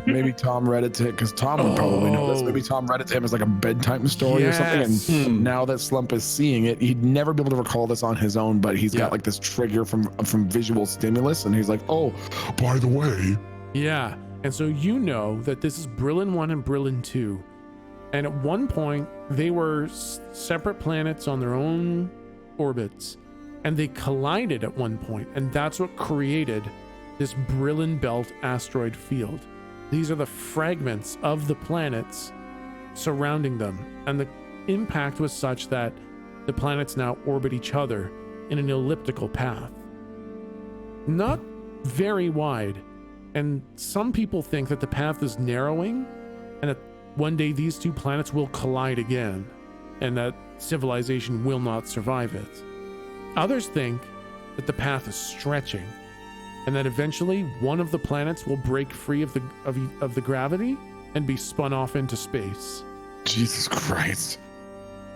Maybe Tom read it to him, because Tom would probably know this. Maybe Tom read it to him as like a bedtime story or something. Yes. And now that Slump is seeing it, he'd never be able to recall this on his own, but he's got like this trigger from visual stimulus, and he's like, oh, By the way, Yeah, and so you know that this is Brillin 1 and Brillin 2. And at one point, they were separate planets on their own orbits, and they collided at one point, and that's what created this Brillin belt asteroid field. These are the fragments of the planets surrounding them, and the impact was such that the planets now orbit each other in an elliptical path. Not very wide, and some people think that the path is narrowing, and that one day these two planets will collide again, and that civilization will not survive it. Others think that the path is stretching, and that eventually one of the planets will break free of the gravity and be spun off into space. Jesus Christ.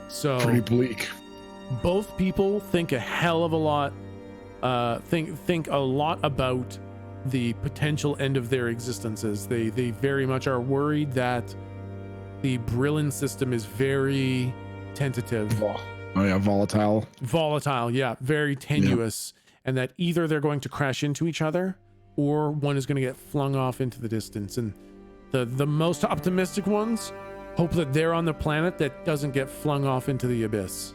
So Pretty bleak. both people think a hell of a lot, think a lot about the potential end of their existences. They very much are worried that the Brillin system is very tentative. Oh yeah, volatile. Volatile, yeah, very tenuous, and that either they're going to crash into each other or one is going to get flung off into the distance. And the most optimistic ones hope that they're on the planet that doesn't get flung off into the abyss.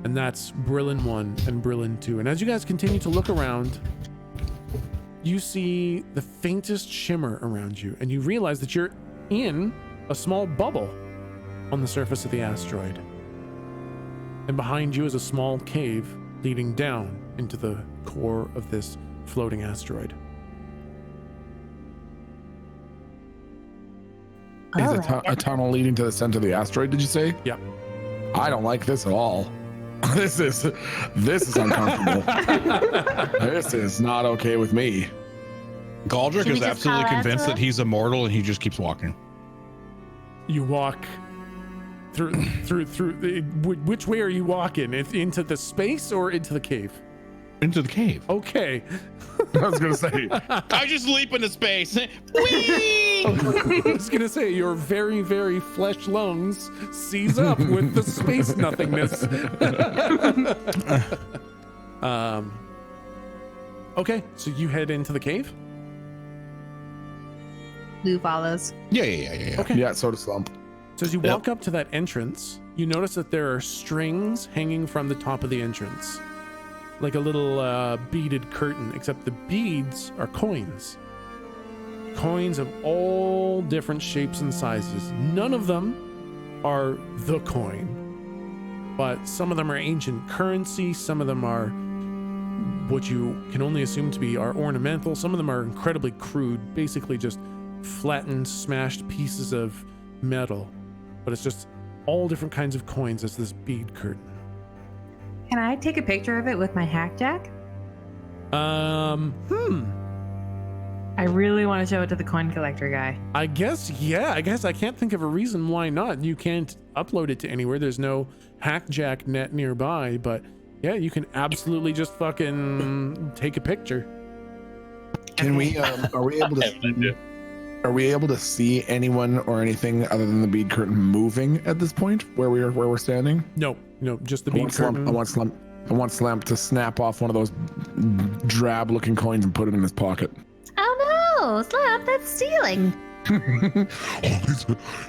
And that's Brillin 1 and Brillin 2. And as you guys continue to look around, you see the faintest shimmer around you, and you realize that you're in a small bubble on the surface of the asteroid. And behind you is a small cave leading down into the core of this floating asteroid. Is a tunnel leading to the center of the asteroid, did you say? Yep. I don't like this at all. This is uncomfortable. This is not okay with me. Galdrick Should we is just absolutely call out convinced to that him? he's immortal and he just keeps walking. You walk through which way are you walking? Into the space or into the cave? Into the cave. Okay. I was gonna say, I just leap into space. Whee! I was gonna say your very, very flesh lungs seize up with the space nothingness. Okay, so you head into the cave. Lou follows. Yeah. Okay. yeah, so does Slump. So as you walk up to that entrance, you notice that there are strings hanging from the top of the entrance, like a little beaded curtain, except the beads are coins. Coins of all different shapes and sizes. None of them are the coin, but some of them are ancient currency. Some of them are what you can only assume to be are ornamental. Some of them are incredibly crude, basically just flattened, smashed pieces of metal. But it's just all different kinds of coins as this bead curtain. Can I take a picture of it with my hack jack? I really want to show it to the coin collector guy. I guess I can't think of a reason why not. You can't upload it to anywhere. There's no hackjack net nearby, but yeah, you can absolutely just fucking take a picture. Can we? Are we able to? Are we able to see anyone or anything other than the bead curtain moving at this point where we're standing? No, just the I bead want Slump, curtain. I want Slump to snap off one of those drab-looking coins and put it in his pocket. Oh no, Slap, that's stealing.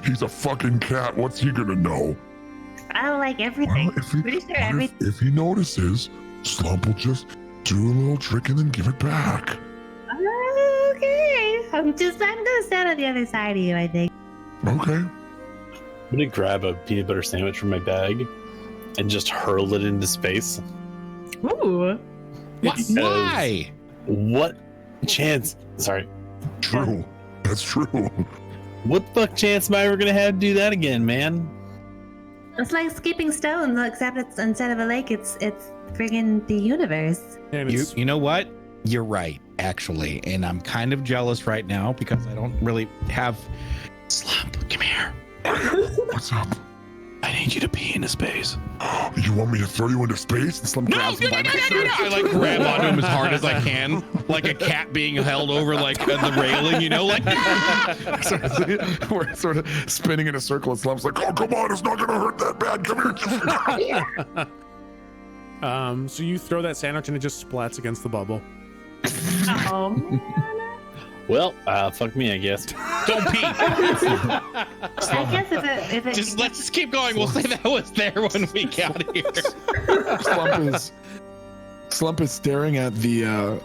He's a fucking cat. What's he gonna know? I don't like everything. Well, Pretty sure everything. if he notices, Slump will just do a little trick and then give it back. Okay. I'm gonna stand on the other side of you, I think. Okay. I'm gonna grab a peanut butter sandwich from my bag and just hurl it into space. Ooh. Why? What chance? Sorry. True. That's true. What the fuck chance am I ever gonna have to do that again, man? It's like skipping stones, except it's instead of a lake, it's friggin' the universe. And it's, You know what? You're right, actually. And I'm kind of jealous right now because I don't really have... Slump, come here. What's up? I need you to pee into space. You want me to throw you into space? And Slump No, grabs him by the I like grab onto him as hard as I can, like a cat being held over like the railing, you know, like. We're sort of spinning in a circle and Slump's like, oh, come on, it's not gonna hurt that bad. Come here. So you throw that sandwich and it just splats against the bubble. Well, fuck me, I guess. Don't pee. I guess if it Just let's just keep going. We'll say that was there when we got here. Slump is staring at the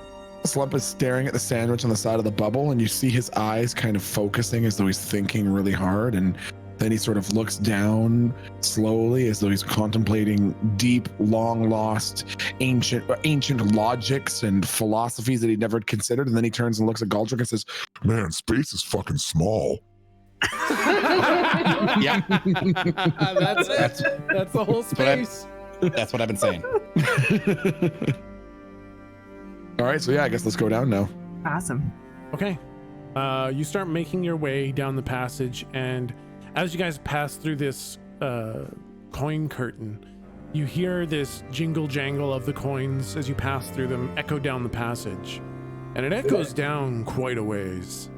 sandwich on the side of the bubble, and you see his eyes kind of focusing as though he's thinking really hard, and then he sort of looks down slowly as though he's contemplating deep, long lost ancient logics and philosophies that he'd never considered, and then he turns and looks at Galdrick and says, Man, space is fucking small. Yeah, That's it. That's the whole space. that's what I've been saying. all right, so yeah, I guess let's go down now. Awesome. Okay. You start making your way down the passage, and as you guys pass through this coin curtain, you hear this jingle jangle of the coins as you pass through them echo down the passage. And it echoes down quite a ways.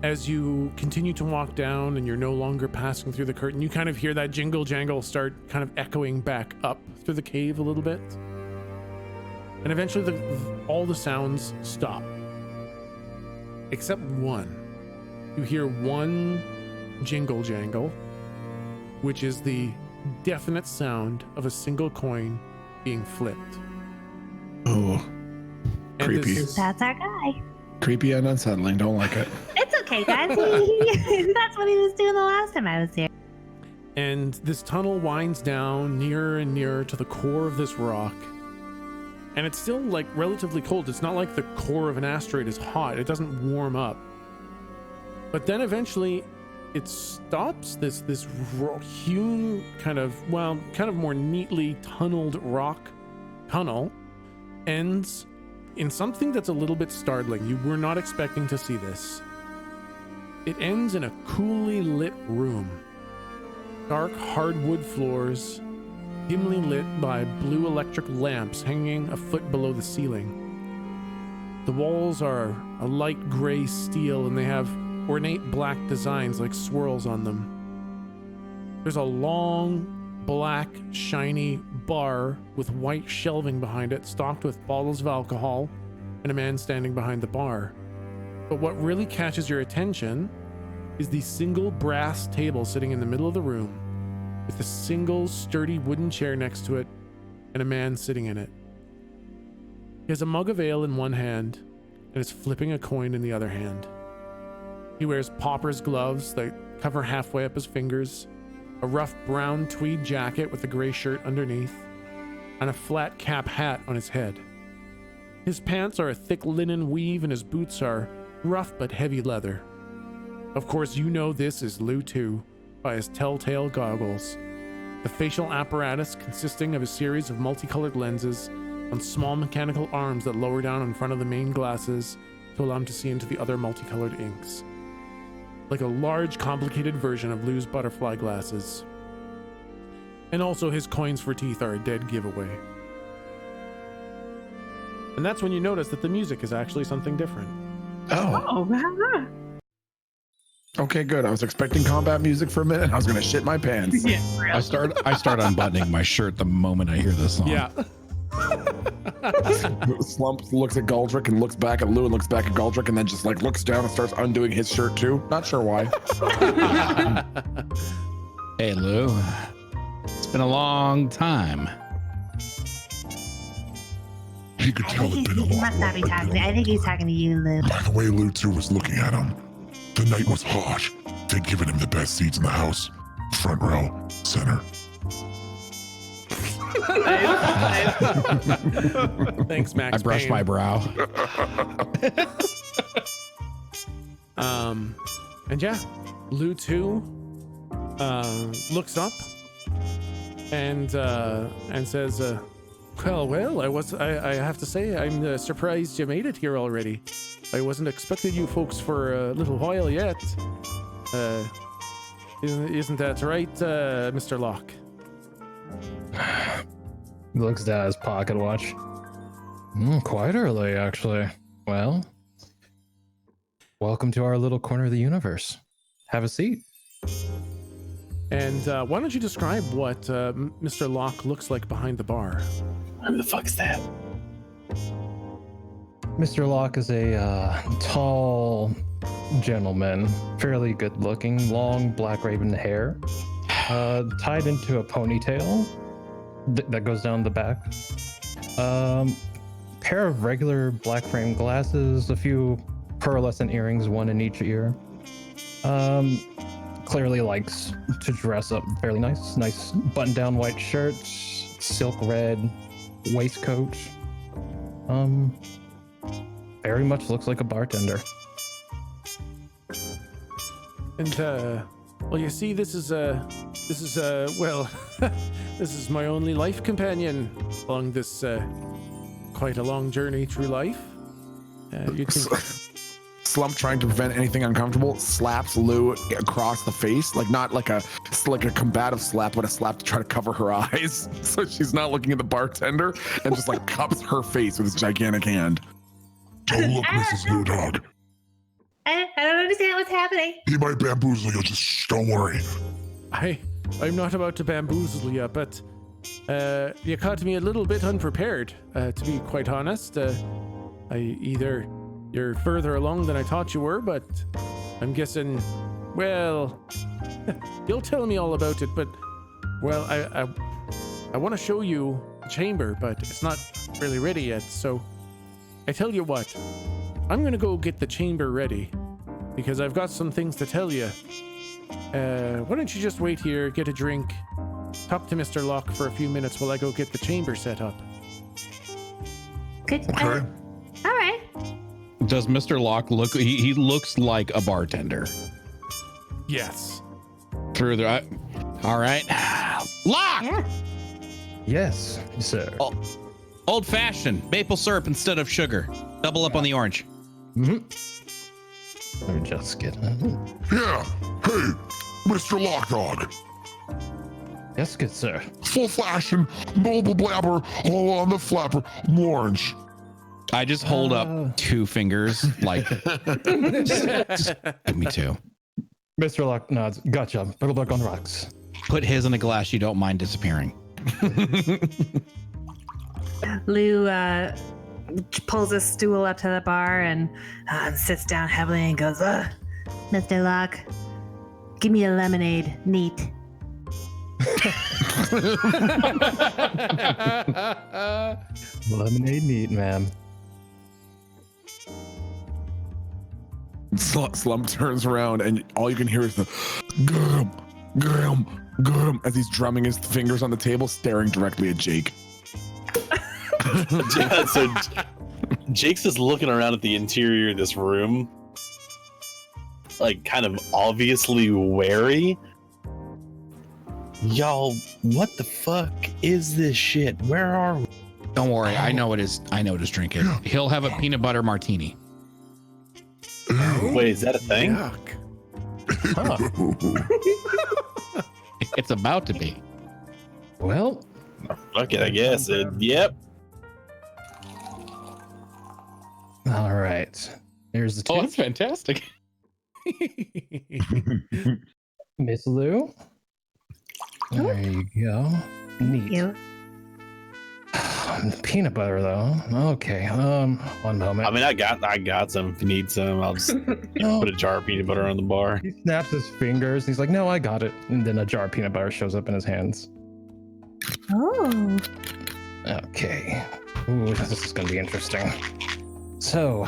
As you continue to walk down and you're no longer passing through the curtain, you kind of hear that jingle jangle start kind of echoing back up through the cave a little bit. And eventually all the sounds stop. Except one. You hear one jingle jangle, which is the definite sound of a single coin being flipped. Oh, And creepy. this- That's our guy. Creepy and unsettling. Don't like it. It's okay, guys. That's what he was doing the last time I was here. And this tunnel winds down nearer and nearer to the core of this rock. And it's still like relatively cold. It's not like the core of an asteroid is hot. It doesn't warm up. But then eventually it stops. This hewn kind of more neatly tunneled rock tunnel ends in something that's a little bit startling. You were not expecting to see this. It ends in a coolly lit room. Dark hardwood floors, dimly lit by blue electric lamps hanging a foot below the ceiling. The walls are a light gray steel and they have ornate black designs like swirls on them. There's a long, black, shiny bar with white shelving behind it, stocked with bottles of alcohol, and a man standing behind the bar. But what really catches your attention is the single brass table sitting in the middle of the room, with a single sturdy wooden chair next to it and a man sitting in it. He has a mug of ale in one hand and is flipping a coin in the other hand. He wears pauper's gloves that cover halfway up his fingers, a rough brown tweed jacket with a gray shirt underneath, and a flat cap hat on his head. His pants are a thick linen weave and his boots are rough but heavy leather. Of course, you know this is Lu Tu by his telltale goggles, the facial apparatus consisting of a series of multicolored lenses on small mechanical arms that lower down in front of the main glasses to allow him to see into the other multicolored inks. Like a large, complicated version of Lu's butterfly glasses. And also his coins for teeth are a dead giveaway. And that's when you notice that the music is actually something different. Oh, wow. Okay, good. I was expecting combat music for a minute. I was gonna shit my pants. Yeah, I start unbuttoning my shirt the moment I hear this song. Yeah. Slump looks at Galdrick and looks back at Lou and looks back at Galdrick and then just like looks down and starts undoing his shirt too. Not sure why. Hey, Lou. It's been a long time. He could tell it'd been a He long must not be talking to me. I think he's talking to you, Lou. By the way Lou too was looking at him. The night was hot. They'd given him the best seats in the house. Front row, center. Thanks, Max. I brushed Payne. my brow. And yeah, Lu Tu looks up and says, well, I have to say, I'm surprised you made it here already. I wasn't expecting you folks for a little while yet. Isn't that right, Mr. Locke? He looks at his pocket watch. Quite early, actually. Well, welcome to our little corner of the universe. Have a seat. And why don't you describe what Mr. Locke looks like behind the bar? Who the fuck's that? Mr. Locke is a tall gentleman, fairly good looking, long black raven hair, tied into a ponytail that goes down the back. Pair of regular black frame glasses, a few pearlescent earrings, one in each ear. Clearly likes to dress up fairly nice button-down white shirt, silk red waistcoat. Very much looks like a bartender. And well, you see, this is well, this is my only life companion along this quite a long journey through life. You think Slump, trying to prevent anything uncomfortable, slaps Lou across the face, like not like a combative slap, but a slap to try to cover her eyes, so she's not looking at the bartender, and just like cups her face with his gigantic hand. Don't look, Mrs. Blue Dog. I don't understand what's happening. He might bamboozle you, just shh, don't worry. I'm not about to bamboozle you, but you caught me a little bit unprepared, to be quite honest. Either you're further along than I thought you were, but I'm guessing, well, you'll tell me all about it, but, well, I want to show you the chamber, but it's not really ready yet, so I tell you what, I'm going to go get the chamber ready, because I've got some things to tell you, Why don't you just wait here, get a drink, talk to Mr. Locke for a few minutes while I go get the chamber set up. Good. Okay. All right. Does Mr. Locke look? He looks like a bartender. Yes. Through the. All right. Locke. Yeah. Yes, sir. Old fashioned maple syrup instead of sugar. Double up on the orange. Let me just get. Yeah. Hey, Mr. Lockdog. Yes, good sir. Full fashion, noble blabber, all on the flapper, orange. I just hold up 2 fingers, like. just give me 2. Mr. Lock nods. Gotcha. Purple black on rocks. Put his in a glass you don't mind disappearing. Lou pulls a stool up to the bar and sits down heavily and goes, Mr. Locke, give me a lemonade, neat. Lemonade neat, ma'am. Slump turns around and all you can hear is the gum, gum, gum as he's drumming his fingers on the table, staring directly at Jake. Yeah, so Jake's just looking around at the interior of this room, like kind of obviously wary. Y'all, what the fuck is this shit? Where are we? Don't worry, I know what his drink is. He'll have a peanut butter martini. Wait, is that a thing? Yuck. It's about to be. Well, Fuck it, I guess. Yep. all right. Here's the Oh, tip. that's fantastic. Miss Lou. There you go. Neat. You. Peanut butter though. Okay. One moment. I mean, I got some. If you need some, I'll just No. put a jar of peanut butter on the bar. He snaps his fingers. He's like, "No, I got it." And then a jar of peanut butter shows up in his hands. Oh. Okay. Ooh, this is gonna be interesting. So,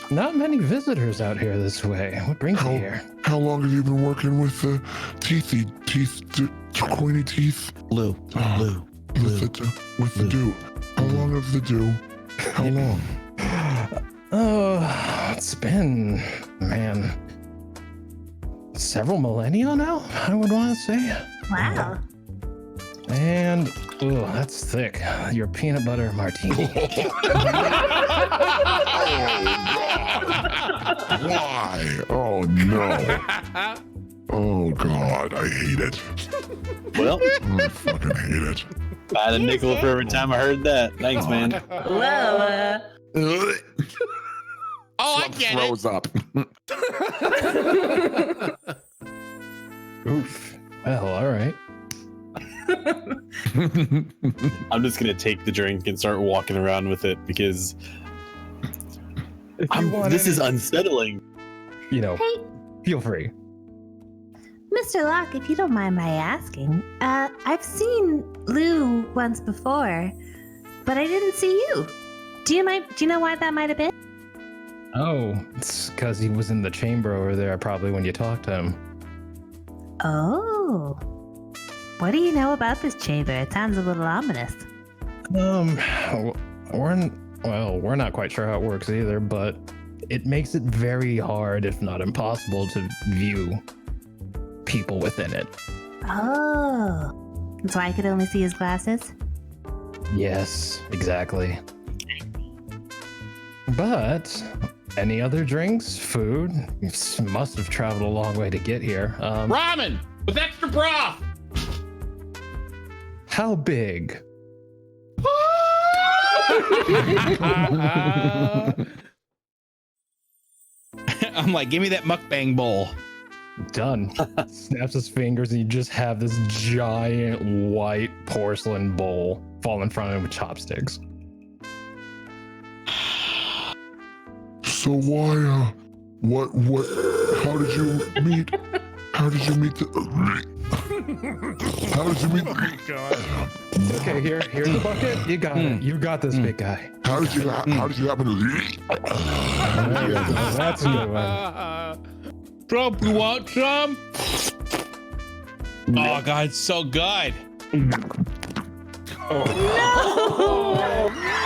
not many visitors out here this way. What brings you here? How long have you been working with the coiny teeth? Lou. With the dew. How long have the dew? How long? Oh, it's been, man, several millennia now, I would want to say. Wow. And, oh, that's thick. Your peanut butter martini. Why? Oh no. Oh god, I hate it. Well, I fucking hate it. I had a nickel for every time I heard that. Thanks, man. well, Oh, I Slump get it. throws up. Oof. Well, all right. I'm just gonna take the drink and start walking around with it because this is unsettling. You know, Hey, feel free. Mr. Locke, if you don't mind my asking, I've seen Lou once before, but I didn't see you. Do you know why that might have been? Oh, it's because he was in the chamber over there probably when you talked to him. Oh. What do you know about this chamber? It sounds a little ominous. We're not quite sure how it works either, but it makes it very hard, if not impossible, to view people within it. Oh. That's why I could only see his glasses? Yes, exactly. But any other drinks, food? You must have traveled a long way to get here. Ramen with extra broth. How big? I'm like, give me that mukbang bowl. Done. Snaps his fingers and you just have this giant white porcelain bowl fall in front of him with chopsticks. So why, how did you meet the, how did you meet? Okay, here's the bucket. You got it. You got this, big guy. How did you happen to? There you go. That's a good one. Slump, you want some? Oh God, it's so good.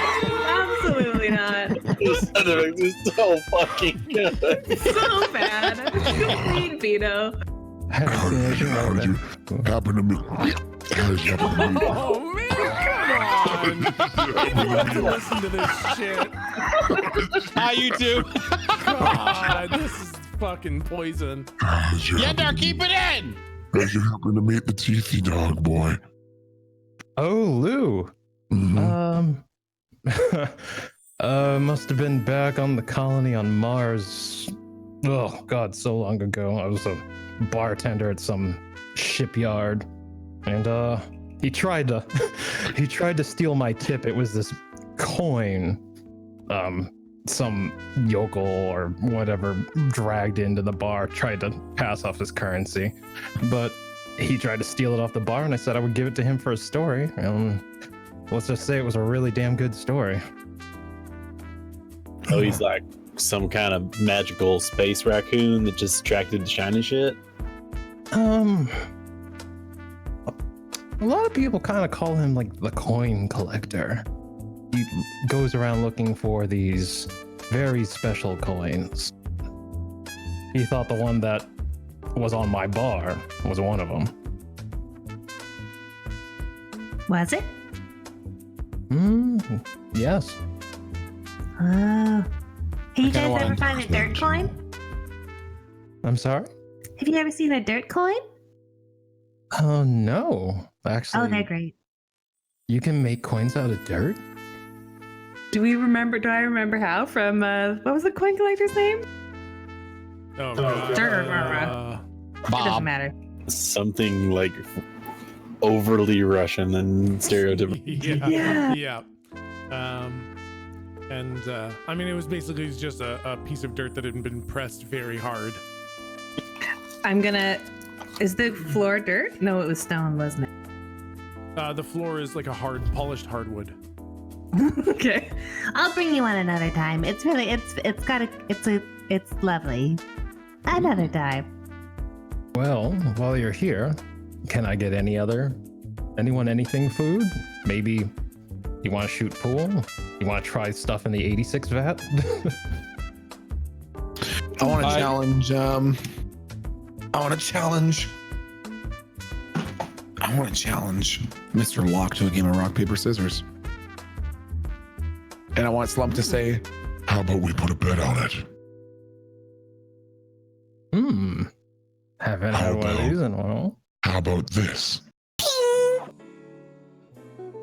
Absolutely not. This sound is so fucking good. So bad. Complete veto. How did you happen to me? How did you happen to me? Oh man, come on! You have to listen to this shit. Hi, you two. God, this is fucking poison. How did you happen Yendar, to keep meet- it in. How did you happen to meet the teethy dog boy? Oh, Lou. Mhm. Must have been back on the colony on Mars. Oh God, so long ago. I was a bartender at some shipyard, and he tried to steal my tip. It was this coin. Some yokel or whatever dragged into the bar, tried to pass off his currency, but he tried to steal it off the bar, and I said I would give it to him for a story. Let's just say it was a really damn good story. Oh, he's like some kind of magical space raccoon that just attracted the shiny shit. A lot of people kind of call him like the coin collector. He goes around looking for these very special coins. He thought the one that was on my bar was one of them. Was it? Yes. Oh. Have you kinda guys wanna ever found a dirt coin? I'm sorry? Have you ever seen a dirt coin? Oh, no. Actually, Oh, they're great. you can make coins out of dirt? Do I remember how from what was the coin collector's name? Oh, It Bob. doesn't matter. Something like overly Russian and stereotypical. Yeah. I mean, it was basically just a piece of dirt that had been pressed very hard. Is the floor dirt? No, it was stone, wasn't The floor is like a polished hardwood. it? Okay. I'll bring you one another time. It's lovely. Another time. Well, while you're here, can I get anything food? Maybe you want to shoot pool? You want to try stuff in the 86 vat? I want to challenge. I want to challenge Mr. Locke to a game of rock, paper, scissors. And I want Slump to say, How about we put a bet on it? Haven't How had one of about- these in a while. How about this?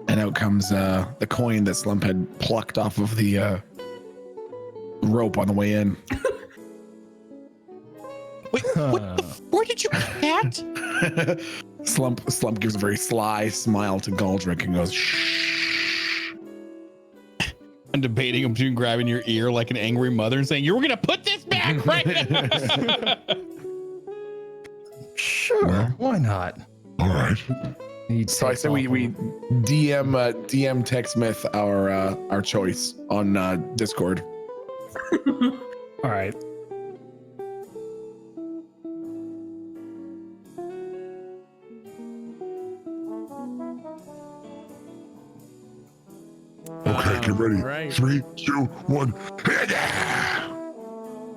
and out comes the coin that Slump had plucked off of the rope on the way in. Wait, where did you get that? Slump gives a very sly smile to Galdrick and goes, shh. I'm debating between grabbing your ear like an angry mother and saying, "You're gonna put this back right now." Sure, Well, why not? All right. So I say we DM Techsmith our choice on Discord. All right. Okay, get ready. Right. 3, 2, 1.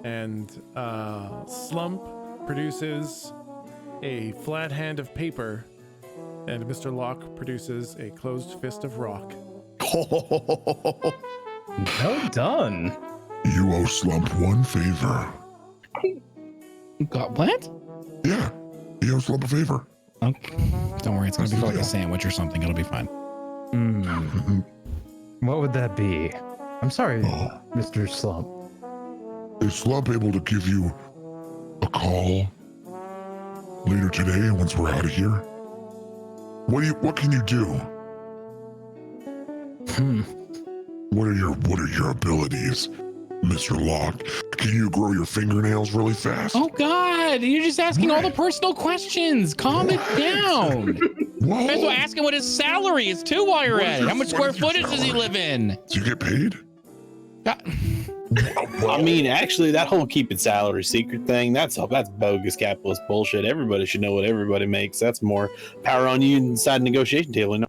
And Slump produces a flat hand of paper, and Mr. Locke produces a closed fist of rock. Well done. You owe Slump one favor. God, what? Yeah, you owe Slump a favor. Okay. Don't worry, it's gonna be for like a sandwich or something. It'll be fine. What would that be? I'm sorry, Oh. Mr. Slump. Is Slump able to give you a call later today once we're out of here? What can you do? What are your abilities, Mr. Locke? Can you grow your fingernails really fast? Oh God, you're just asking all the personal questions. Calm it down. Whoa. Might as well ask him what his salary is too while you're What at is it. your- How much what square is your footage does he salary? live in? Do you get paid? Uh, I mean, actually, that whole keep it salary secret thing, that's bogus capitalist bullshit. Everybody should know what everybody makes. That's more power on you inside the negotiation table. You know?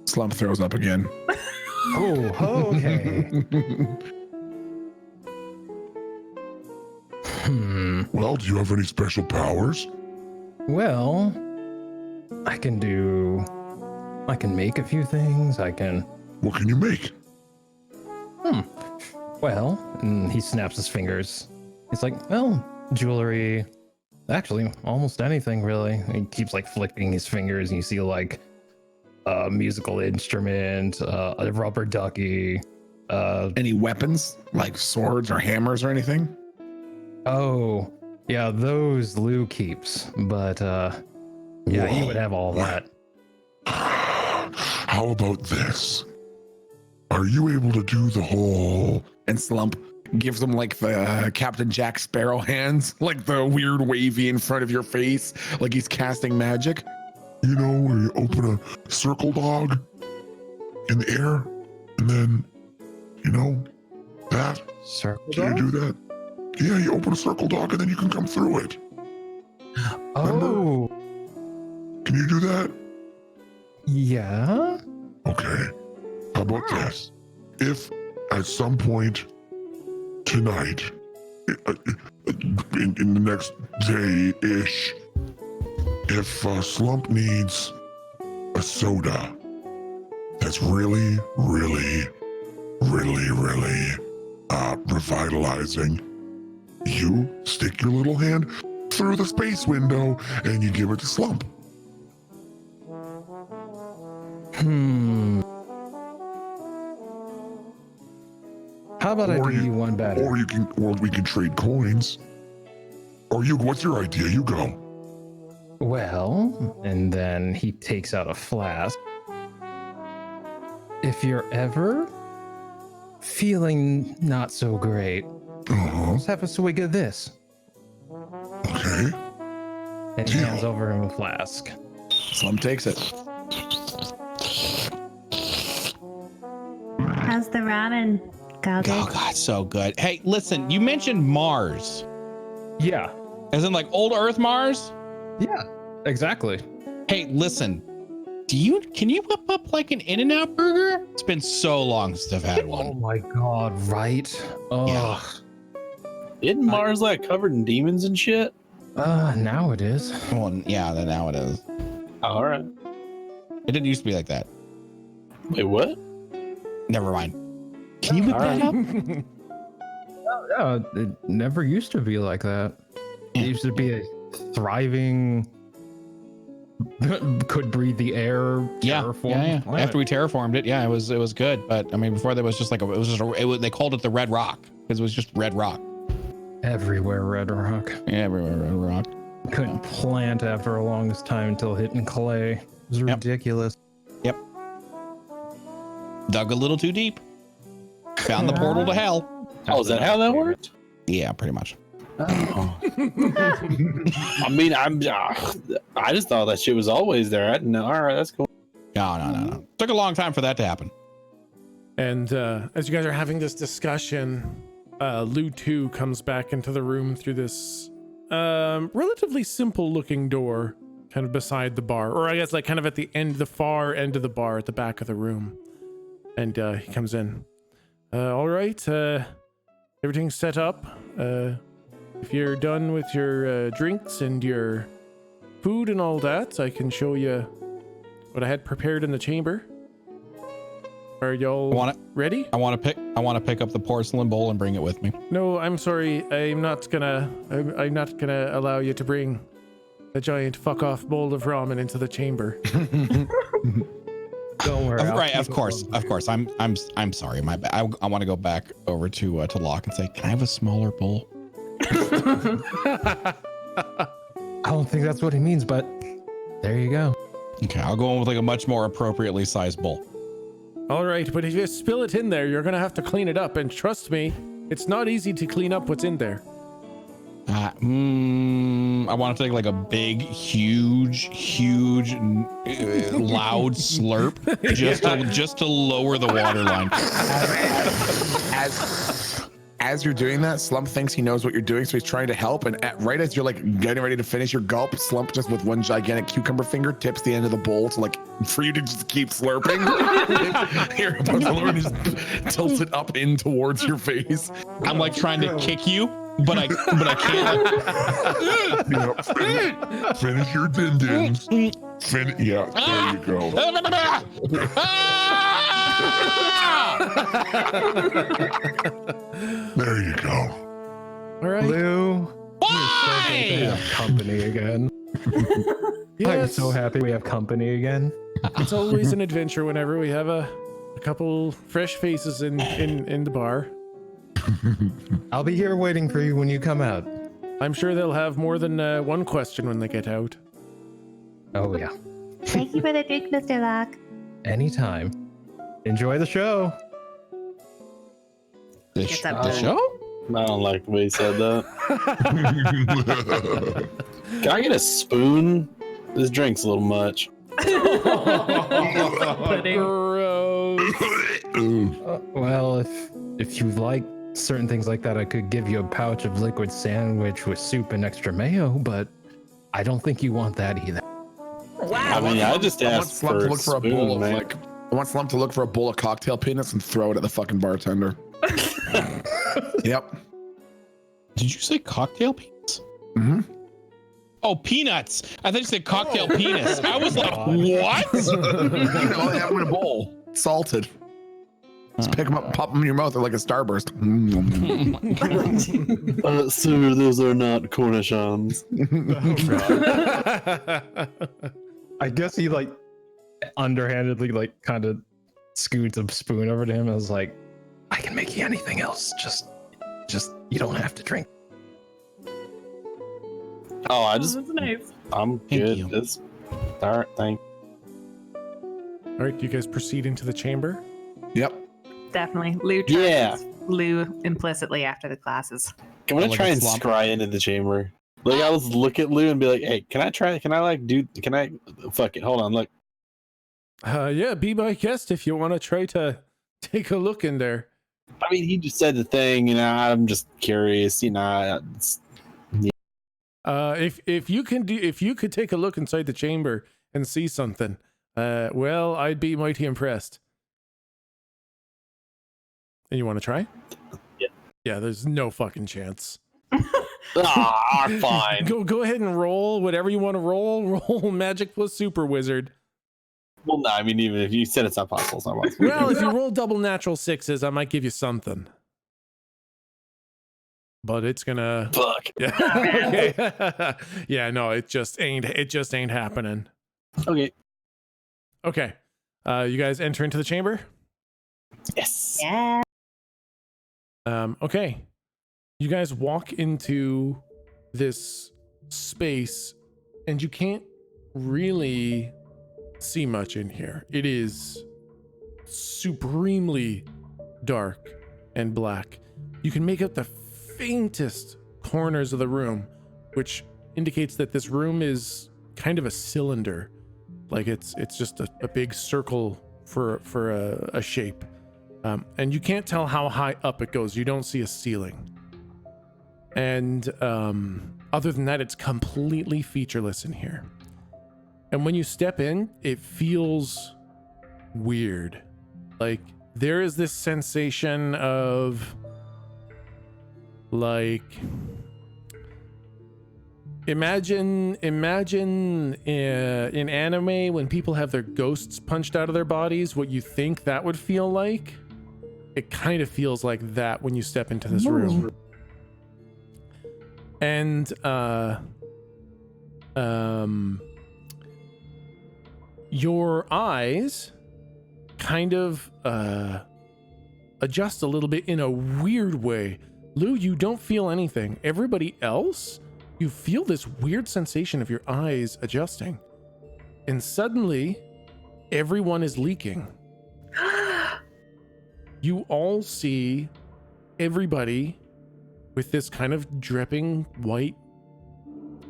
Slump throws up again. Oh, okay. Well, do you have any special powers? Well, I can make a few things. What can you make? Well, and he snaps his fingers. He's like, well, jewelry. Actually, almost anything really. He keeps like flicking his fingers, and you see like a musical instrument, a rubber ducky. Any weapons like swords or hammers or anything? Oh, yeah, those Lou keeps. But yeah, he would have all that. How about this? Are you able to do the whole... And Slump gives them like the Captain Jack Sparrow hands, like the weird wavy in front of your face, like he's casting magic. You know, where you open a circle dog in the air, and then, you know, that? Circle Can you do that? Yeah, you open a circle dog, and then you can come through it. Oh. Can you do that? Yeah. Okay. How about this? If at some point tonight, in the next day-ish, if Slump needs a soda that's really, really, really, really revitalizing, you stick your little hand through the space window and you give it to Slump. How about I do you one better? Or we can trade coins. Or what's your idea? You go. Well, and then he takes out a flask. If you're ever feeling not so great, let's have a swig of this. Okay. And he hands over him a flask. Slump takes it. How's the ramen, Galdic? Oh God, so good. Hey, listen, you mentioned Mars, Yeah. as in like old Earth Mars. Yeah, exactly. Hey, listen, can you whip up like an In-N-Out burger? It's been so long since I've had Oh one. my god, right? Oh, Yeah. Isn't Mars like covered in demons and shit? Now it is. Well, yeah, now it is. All right. It didn't used to be like that. Wait, what? Never mind. Can you whip that up? Yeah, it never used to be like that. It used to be a thriving, could breathe the air. Yeah. terraformed planet. After we terraformed it, yeah, it was good. But I mean, before that was just like they called it the Red Rock because it was just red rock. Everywhere red rock. Yeah, everywhere red rock. Couldn't plant after a longest time until hitting clay. It was ridiculous. Yep. Dug a little too deep. Found the portal to hell. Oh, is that how that worked? Yeah, pretty much. I mean, I just thought that shit was always there. I didn't know. All right, that's cool. No. Took a long time for that to happen. And as you guys are having this discussion, Lou 2 comes back into the room through this relatively simple looking door kind of beside the bar, or I guess like kind of at the end, the far end of the bar at the back of the room. And he comes in. All right, everything's set up. If you're done with your drinks and your food and all that, I can show you what I had prepared in the chamber. Are y'all ready? I want to pick up the porcelain bowl and bring it with me. No, I'm sorry. I'm not gonna allow you to bring a giant fuck off bowl of ramen into the chamber. Don't worry. Right, of course. I'm sorry. My bad. I want to go back over to Locke and say, can I have a smaller bowl? I don't think that's what he means, but there you go. Okay, I'll go in with like a much more appropriately sized bowl. All right, but if you spill it in there, you're gonna have to clean it up, and trust me, it's not easy to clean up what's in there. I want to take like a big, huge, loud slurp just to lower the water line. as you're doing that, Slump thinks he knows what you're doing, so he's trying to help. And right as you're like getting ready to finish your gulp, Slump just with one gigantic cucumber finger tips the end of the bowl to like for you to just keep slurping. You're about to learn, just tilts it up in towards your face. I'm like trying to kick you, but I can't. Yep. Finish your din-dins. Yeah, there you go. There you go. All right. Lou, Why? we have company again. I'm Yes. so happy we have company again. It's always an adventure whenever we have a couple fresh faces in the bar. I'll be here waiting for you when you come out. I'm sure they'll have more than one question when they get out. Oh yeah, Thank you for the drink, Mr. Locke. anytime. Enjoy the show. Gets up The to- show? I don't like the way he said that. Can I get a spoon? This drink's a little much. Gross. Well, if you like certain things like that, I could give you a pouch of liquid sandwich with soup and extra mayo, but I don't think you want that either. I mean, I just I want asked Slump for to a look for a bowl spoon, of man. like. I want Slump to look for a bowl of cocktail peanuts and throw it at the fucking bartender. Yep. Did you say cocktail peanuts? Mm-hmm. Oh, peanuts. I thought you said cocktail penis. I was like, what? You know, they have them in a bowl, salted. Just pick them up and pop them in your mouth. They're like a starburst. Sir, those are not cornichons. I guess he like underhandedly like kind of scoots a spoon over to him and was like, I can make you anything else. Just you don't have to drink. Oh, That's nice. I'm Thank good. you. It's, all right, thank All right, do you guys proceed into the chamber? Yep. Definitely. Lou Yeah. trusts Lou implicitly after the classes. I'm gonna Like try a and slump. scry into the chamber. Like, I was look at Lou and be like, hey, can I fuck it, hold on, look. Yeah, be my guest if you want to try to take a look in there. I mean, he just said the thing, you know, I'm just curious, you know, it's, If you could take a look inside the chamber and see something, well, I'd be mighty impressed. And you want to try? Yeah. Yeah, there's no fucking chance. fine. Go ahead and roll whatever you want to roll. Roll magic plus super wizard. Well, no, I mean, even if you said it's not possible, it's not possible. Well, if you roll double natural sixes, I might give you something. But it's gonna. Fuck. Yeah. Okay. Yeah. No, it just ain't happening. Okay. Okay. You guys enter into the chamber. Yes. Yeah. Okay. You guys walk into this space, and you can't really see much in here. It is supremely dark and black. You can make out the faintest corners of the room, which indicates that this room is kind of a cylinder. Like it's just a big circle for a shape. And you can't tell how high up it goes. You don't see a ceiling. And other than that, it's completely featureless in here. And when you step in, it feels weird. Like there is this sensation of like imagine in anime when people have their ghosts punched out of their bodies, what you think that would feel like. It kind of feels like that when you step into this room. And your eyes kind of adjust a little bit in a weird way. Lou, you don't feel anything. Everybody else, you feel this weird sensation of your eyes adjusting. And suddenly, everyone is leaking. You all see everybody with this kind of dripping white,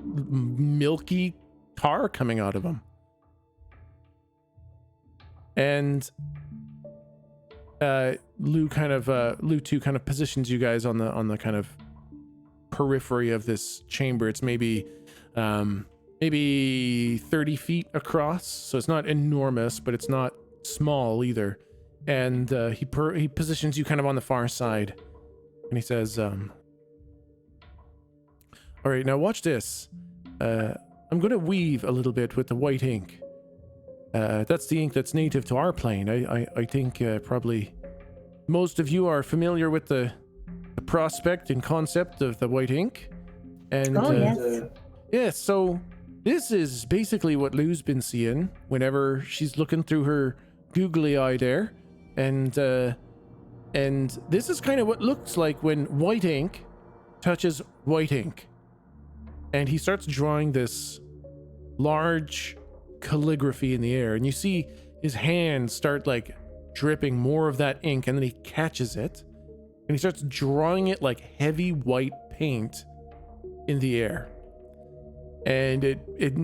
milky tar coming out of them. And Lou 2 kind of positions you guys on the kind of periphery of this chamber. It's maybe 30 feet across, so it's not enormous, but it's not small either. And he positions you kind of on the far side, and he says, all right, now watch this. I'm going to weave a little bit with the white ink. That's the ink that's native to our plane. I think probably most of you are familiar with the prospect and concept of the white ink. And yes. yeah, so this is basically what Lou's been seeing whenever she's looking through her googly eye there. And this is kind of what looks like when white ink touches white ink. And he starts drawing this large calligraphy in the air, and you see his hands start like dripping more of that ink, and then he catches it and he starts drawing it like heavy white paint in the air. And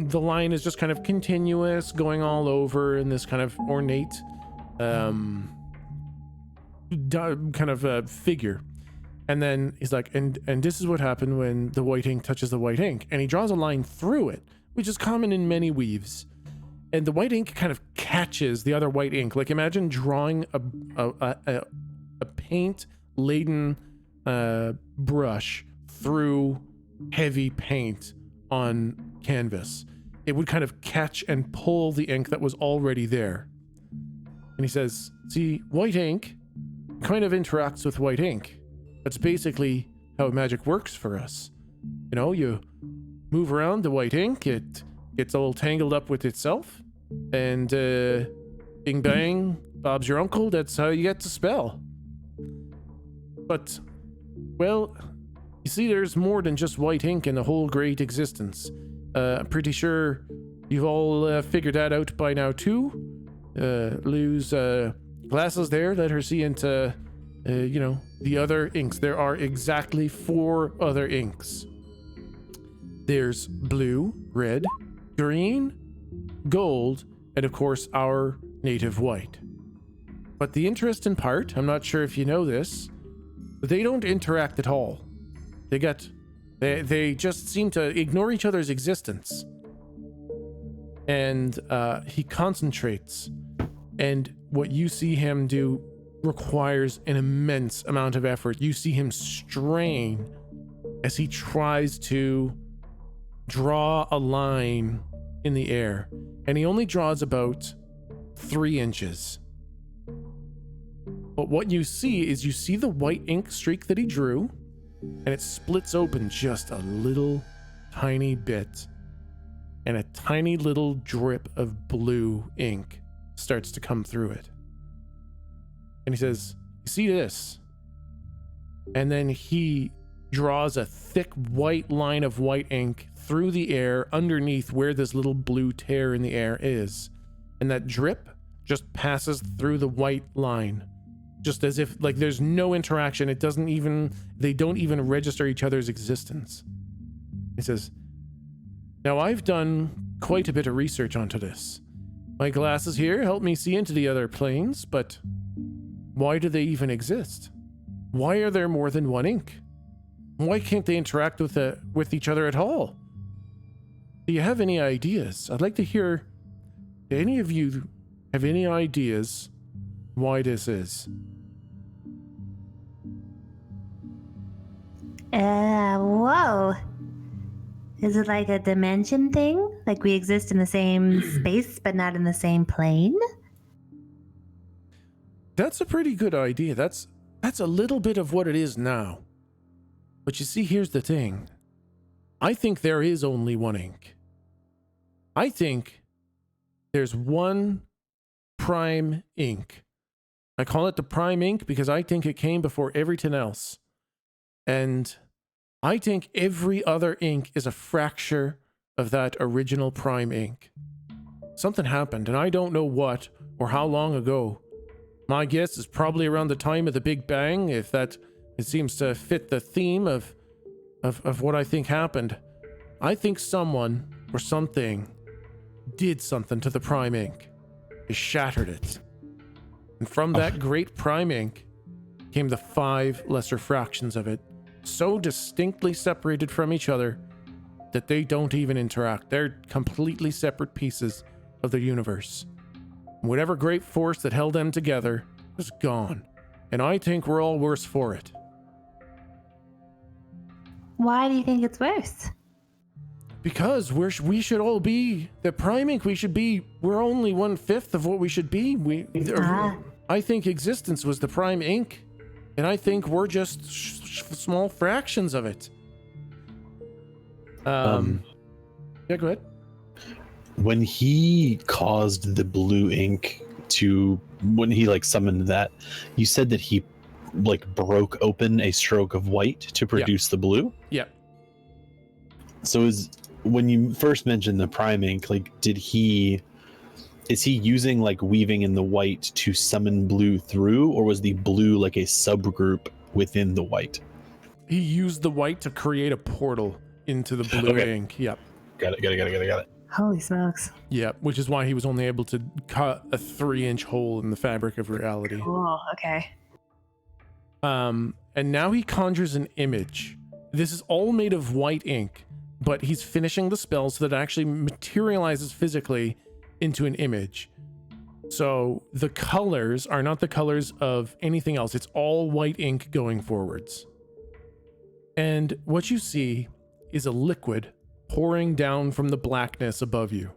the line is just kind of continuous, going all over in this kind of ornate kind of figure. And then he's like, and this is what happened when the white ink touches the white ink. And he draws a line through it, which is common in many weaves. And the white ink kind of catches the other white ink. Like imagine drawing a paint-laden brush through heavy paint on canvas. It would kind of catch and pull the ink that was already there. And he says, see, white ink kind of interacts with white ink. That's basically how magic works for us. You know, you move around the white ink, it gets all tangled up with itself, and bing bang, Bob's your uncle, that's how you get to spell. But, well, you see, there's more than just white ink in the whole great existence. I'm pretty sure you've all figured that out by now too. Lou's glasses there let her see into, you know, the other inks. There are exactly 4 other inks. There's blue, red, green, gold, and of course our native white. But the interesting part, I'm not sure if you know this, but they don't interact at all. They just seem to ignore each other's existence. And he concentrates, and what you see him do requires an immense amount of effort. You see him strain as he tries to draw a line in the air, and he only draws about 3 inches. But what you see is the white ink streak that he drew, and it splits open just a little tiny bit, and a tiny little drip of blue ink starts to come through it. And he says, you see this? And then he draws a thick white line of white ink through the air underneath where this little blue tear in the air is. And that drip just passes through the white line, just as if like there's no interaction. They don't even register each other's existence. He says, now I've done quite a bit of research onto this. My glasses here help me see into the other planes, but why do they even exist? Why are there more than one ink? Why can't they interact with each other at all? Do you have any ideas? I'd like to hear, do any of you have any ideas why this is? Whoa. Is it like a dimension thing? Like we exist in the same space, but not in the same plane? That's a pretty good idea. That's a little bit of what it is now. But you see, here's the thing. I think there is only one ink. I think there's one prime ink. I call it the prime ink because I think it came before everything else. And I think every other ink is a fracture of that original prime ink. Something happened, and I don't know what or how long ago. My guess is probably around the time of the Big Bang, if that it seems to fit the theme of what I think happened. I think someone or something did something to the prime ink. They shattered it. And from that great prime ink, came the 5 lesser fractions of it, so distinctly separated from each other that they don't even interact. They're completely separate pieces of the universe. Whatever great force that held them together is gone, and I think we're all worse for it. Why do you think it's worse? Because we should all be the Prime Ink. We're only 1/5 of what we should be. I think existence was the Prime Ink, and I think we're just small fractions of it. Yeah, go ahead. When he caused the blue ink when he like summoned that, you said that he like broke open a stroke of white to produce the blue? Yeah. So when you first mentioned the Prime Ink, like is he using like weaving in the white to summon blue through, or was the blue like a subgroup within the white? He used the white to create a portal into the blue ink. Yep. Got it. Holy smokes. Yep, which is why he was only able to cut a 3-inch hole in the fabric of reality. Cool. Okay. And now he conjures an image. This is all made of white ink, but he's finishing the spell so that it actually materializes physically into an image. So the colors are not the colors of anything else. It's all white ink going forwards. And what you see is a liquid pouring down from the blackness above you.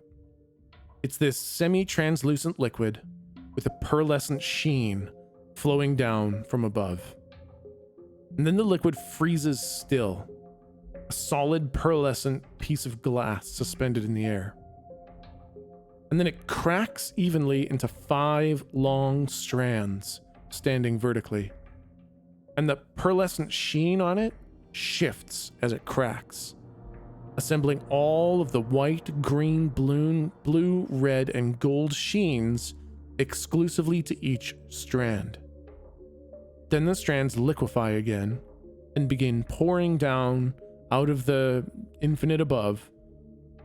It's this semi-translucent liquid with a pearlescent sheen flowing down from above. And then the liquid freezes still, a solid pearlescent piece of glass suspended in the air. And then it cracks evenly into 5 long strands standing vertically. And the pearlescent sheen on it shifts as it cracks, assembling all of the white, green, blue, red, and gold sheens exclusively to each strand. Then the strands liquefy again and begin pouring down out of the infinite above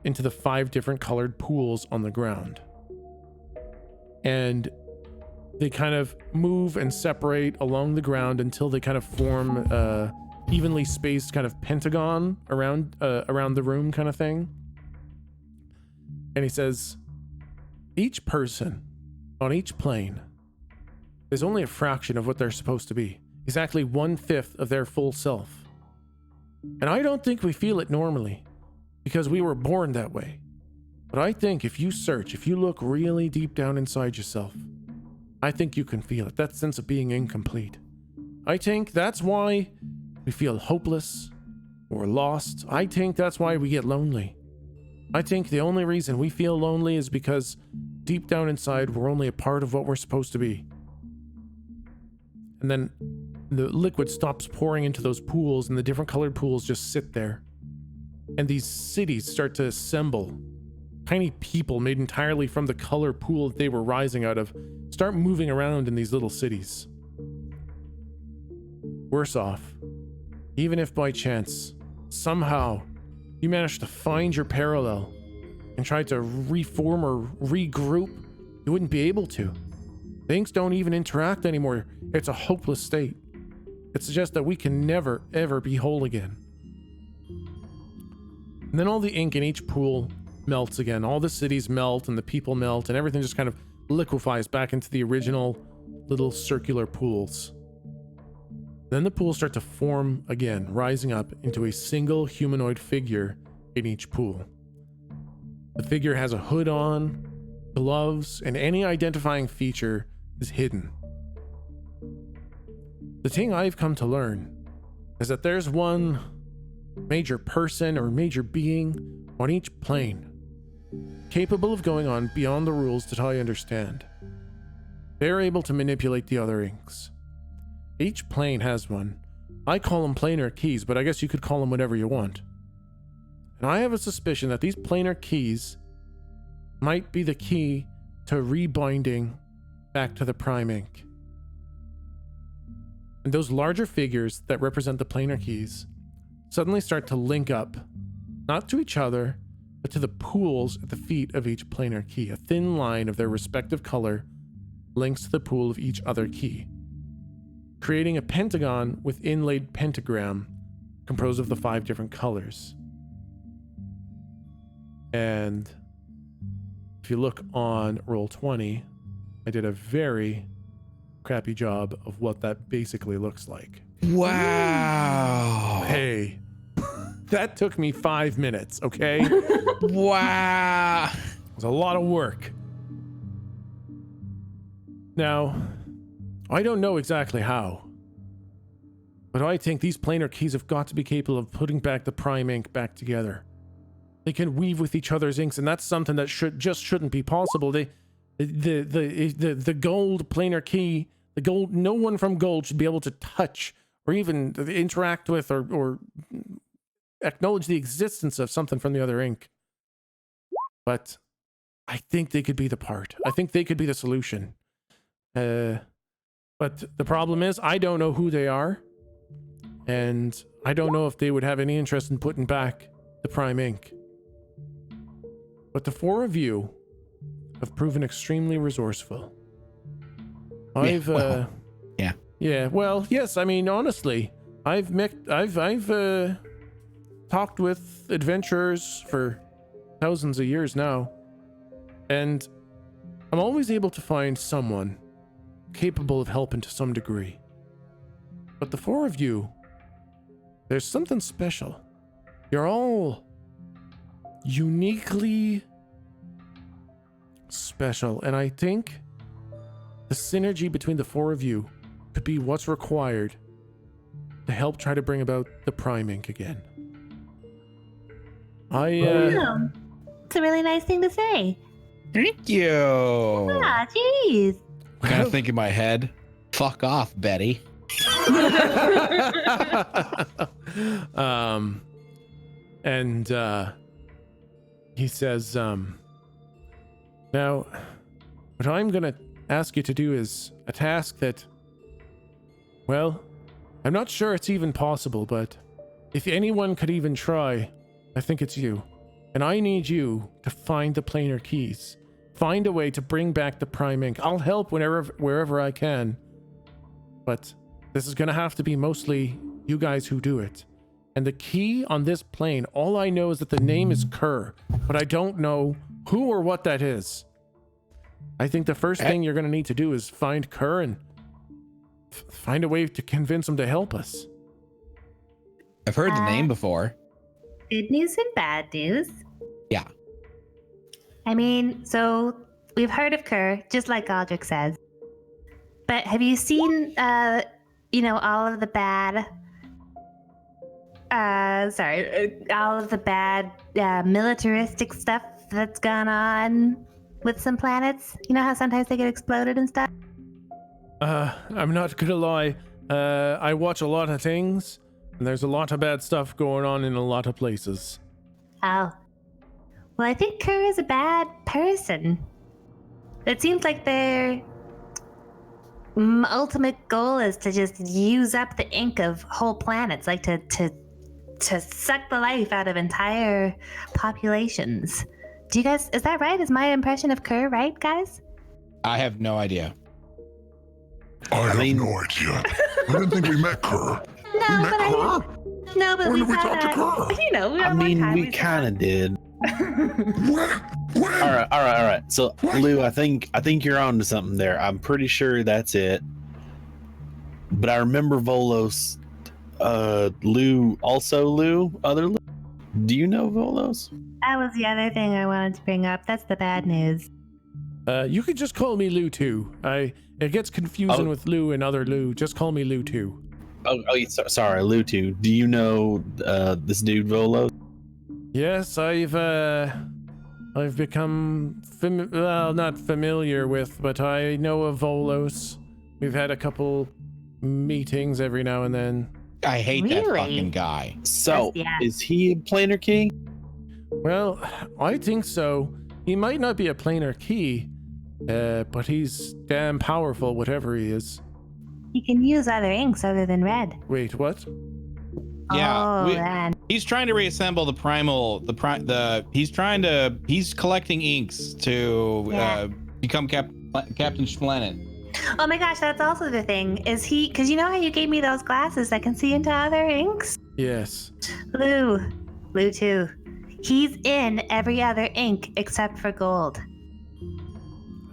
into the 5 different colored pools on the ground. And they kind of move and separate along the ground until they kind of form evenly spaced kind of pentagon around the room kind of thing. And he says, each person on each plane is only a fraction of what they're supposed to be, exactly 1/5 of their full self. And I don't think we feel it normally because we were born that way. But I think if you search, if you look really deep down inside yourself, I think you can feel it, that sense of being incomplete. I think that's why we feel hopeless or lost. I think that's why we get lonely. I think the only reason we feel lonely is because deep down inside, we're only a part of what we're supposed to be. And then the liquid stops pouring into those pools, and the different colored pools just sit there. And these cities start to assemble. Tiny people made entirely from the color pool that they were rising out of start moving around in these little cities. Worse off, even if by chance, somehow, you manage to find your parallel and try to reform or regroup, you wouldn't be able to. Things don't even interact anymore. It's a hopeless state. It suggests that we can never, ever be whole again. And then all the ink in each pool melts again. All the cities melt and the people melt and everything just kind of liquefies back into the original little circular pools. Then the pools start to form again, rising up into a single humanoid figure in each pool. The figure has a hood on, gloves, and any identifying feature is hidden. The thing I've come to learn is that there's one major person or major being on each plane, capable of going on beyond the rules that I understand. They're able to manipulate the other inks. Each plane has one. I call them planar keys, but I guess you could call them whatever you want. And I have a suspicion that these planar keys might be the key to rebinding back to the Prime Ink. And those larger figures that represent the planar keys suddenly start to link up, not to each other, but to the pools at the feet of each planar key. A thin line of their respective color links to the pool of each other key, creating a pentagon with inlaid pentagram composed of the 5 different colors. And if you look on Roll20, I did a very crappy job of what that basically looks like. Wow. Hey, that took me 5 minutes, okay? Wow. It was a lot of work. Now, I don't know exactly how, but I think these planar keys have got to be capable of putting back the prime ink back together. They can weave with each other's inks, and that's something that shouldn't be possible. The gold planar key, the gold, no one from gold should be able to touch or even interact with or acknowledge the existence of something from the other ink. But I think they could be the part. I think they could be the solution. But the problem is, I don't know who they are, and I don't know if they would have any interest in putting back the prime ink. But the 4 of you have proven extremely resourceful. Yeah, well, yes, I mean, honestly, I've talked with adventurers for thousands of years now, and I'm always able to find someone capable of helping to some degree. But the 4 of you, there's something special. You're all uniquely special, and I think the synergy between the 4 of you could be what's required to help try to bring about the prime ink again. It's a really nice thing to say. Thank you. Ah, jeez. I kind of think in my head, fuck off, Betty. He says, now, what I'm gonna ask you to do is a task that, well, I'm not sure it's even possible, but if anyone could even try, I think it's you. And I need you to find the planar keys. Find a way to bring back the prime ink. I'll help wherever I can. But this is gonna have to be mostly you guys who do it. And the key on this plane, all I know is that the name is Kerr, but I don't know who or what that is. I think the first thing you're gonna need to do is find Kerr and find a way to convince him to help us. I've heard the name before. Good news and bad news. Yeah. I mean, so we've heard of Kerr, just like Godric says. But have you seen, all of the bad, all of the bad militaristic stuff that's gone on with some planets? You know how sometimes they get exploded and stuff? I'm not gonna lie. I watch a lot of things, and there's a lot of bad stuff going on in a lot of places. Oh. Well, I think Kerr is a bad person. It seems like their ultimate goal is to just use up the ink of whole planets, like to suck the life out of entire populations. Do you guys, is that right? Is my impression of Kerr right, guys? I have no idea. I have no idea. I didn't think we met Kerr. No, but When we've did we had talk to Kerr? We kind of did. All right. So, Lou, I think you're on to something there. I'm pretty sure that's it. But I remember Volos, Lou, other Lou. Do you know Volos? That was the other thing I wanted to bring up. That's the bad news. You could just call me Lou too. It gets confusing with Lou and other Lou. Just call me Lou too. Sorry, Lou too. Do you know this dude Volos? Yes, I've become not familiar with, but I know of Volos. We've had a couple meetings every now and then. I hate that fucking guy. So, is he a planar key? Well, I think so. He might not be a planar key, but he's damn powerful, whatever he is. He can use other inks other than red. Wait, what? Yeah, he's trying to reassemble the primal, he's collecting inks to become Captain Splanet. Oh my gosh, that's also the thing. Is he? Because you know how you gave me those glasses that can see into other inks? Yes. Lou too. He's in every other ink except for gold.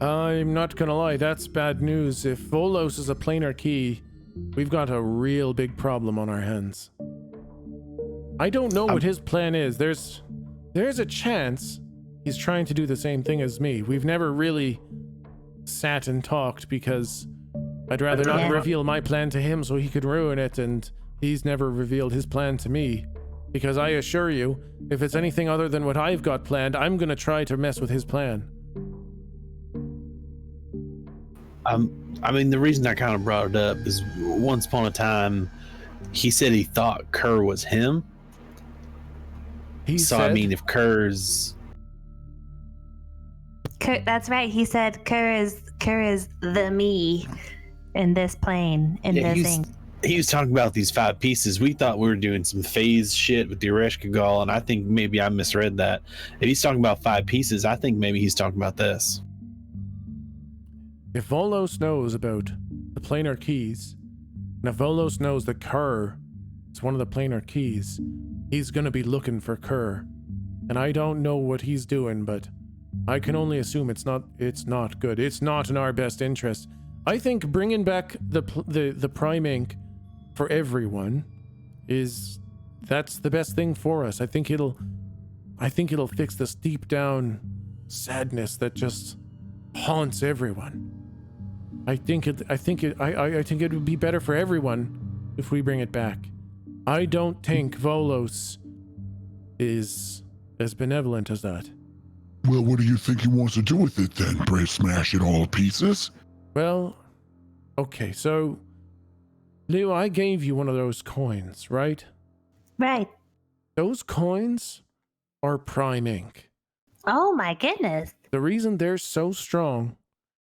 I'm not gonna lie, that's bad news. If Volos is a planar key, we've got a real big problem on our hands. I don't know what his plan is. There's a chance he's trying to do the same thing as me. We've never really sat and talked because I'd rather not reveal my plan to him so he could ruin it, and he's never revealed his plan to me. Because I assure you, if it's anything other than what I've got planned, I'm gonna try to mess with his plan. I mean, the reason I kind of brought it up is once upon a time, he said he thought Kerr was him. I mean, if Kerr's... That's right. He said Kerr is the me in this plane, in this ink. He was talking about these 5 pieces. We thought we were doing some phase shit with the Ereshkigal, and I think maybe I misread that. If he's talking about 5 pieces, I think maybe he's talking about this. If Volos knows about the planar keys, and if Volos knows that Kerr is one of the planar keys, he's gonna be looking for Kerr. And I don't know what he's doing, but I can only assume it's not good. It's not in our best interest. I think bringing back the prime ink for everyone that's the best thing for us. I think it'll fix this deep down sadness that just haunts everyone. I think it would be better for everyone if we bring it back. I don't think Volos is as benevolent as that. Well, what do you think he wants to do with it then? Smash it all to pieces? Well, okay, so Lou, I gave you one of those coins, right? Right. Those coins are prime ink. Oh my goodness. The reason they're so strong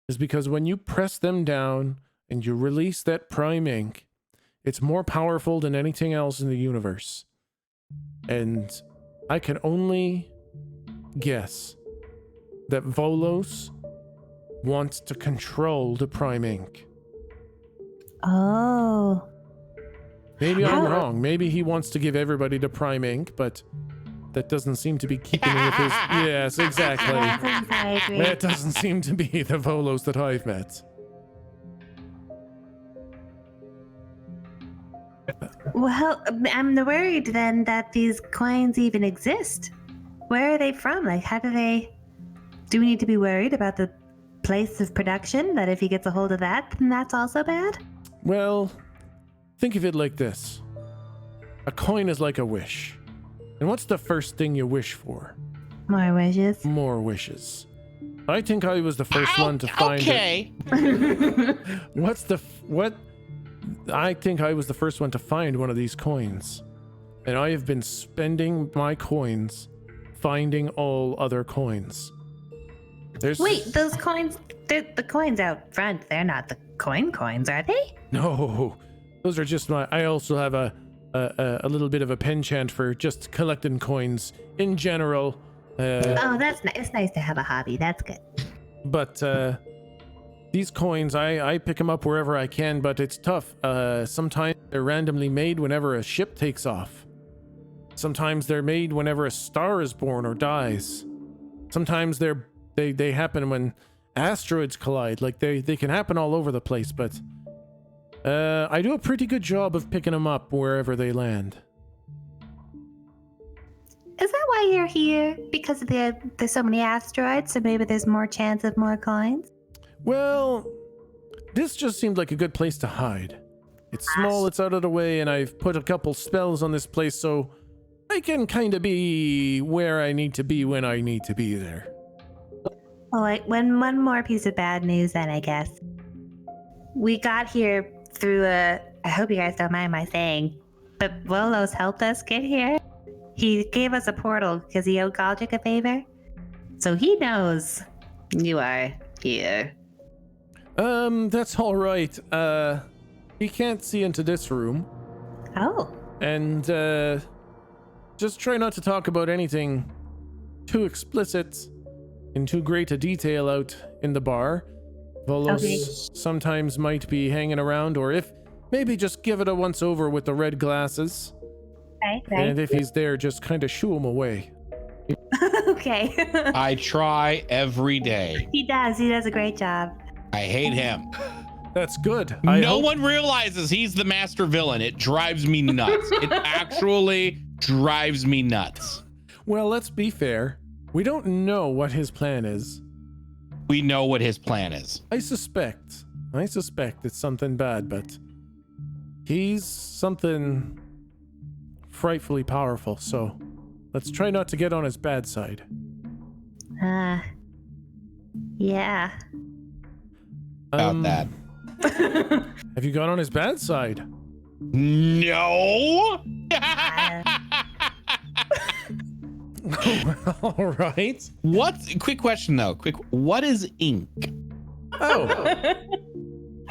is because when you press them down and you release that prime ink, it's more powerful than anything else in the universe. And I can only guess that Volos wants to control the prime ink. Oh. Maybe I'm wrong. Maybe he wants to give everybody the prime ink, but that doesn't seem to be keeping with his... Yes, exactly. I agree. That doesn't seem to be the Volos that I've met. Well, I'm worried then that these coins even exist. Where are they from? Like, how do they... Do we need to be worried about the place of production? That if he gets a hold of that, then that's also bad? Well, think of it like this. A coin is like a wish. And what's the first thing you wish for? More wishes. More wishes. I think I was the first one to find okay. it. I think I was the first one to find one of these coins. And I have been spending my coins finding all other coins. Wait, those coins, the coins out front, they're not the coins, are they? No, those are just I also have a little bit of a penchant for just collecting coins in general. That's nice. It's nice to have a hobby. That's good. But these coins, I pick them up wherever I can, but it's tough. Sometimes they're randomly made whenever a ship takes off. Sometimes they're made whenever a star is born or dies. Sometimes they happen when asteroids collide. Like they can happen all over the place, but I do a pretty good job of picking them up wherever they land. Is that why you're here? Because there's so many asteroids, so maybe there's more chance of more coins? Well, this just seemed like a good place to hide. It's small, it's out of the way, and I've put a couple spells on this place so I can kind of be where I need to be when I need to be there. Well, one more piece of bad news then, I guess. We got here through I hope you guys don't mind my saying, but Volos helped us get here. He gave us a portal because he owed Galdrick a favor. So he knows you are here. That's all right. He can't see into this room. Oh. And, just try not to talk about anything too explicit in too great a detail out in the bar. Volos sometimes might be hanging around, or if maybe just give it a once over with the red glasses. Right. And if he's there, just kind of shoo him away. Okay. I try every day. He does a great job. I hate him. That's good. No one realizes he's the master villain. It drives me nuts. It actually drives me nuts. Well, let's be fair. We don't know what his plan is. We know what his plan is. I suspect it's something bad, but he's something frightfully powerful, so let's try not to get on his bad side. Yeah. About that. Have you got on his bad side? No. All right. Quick question though. What is ink? Oh.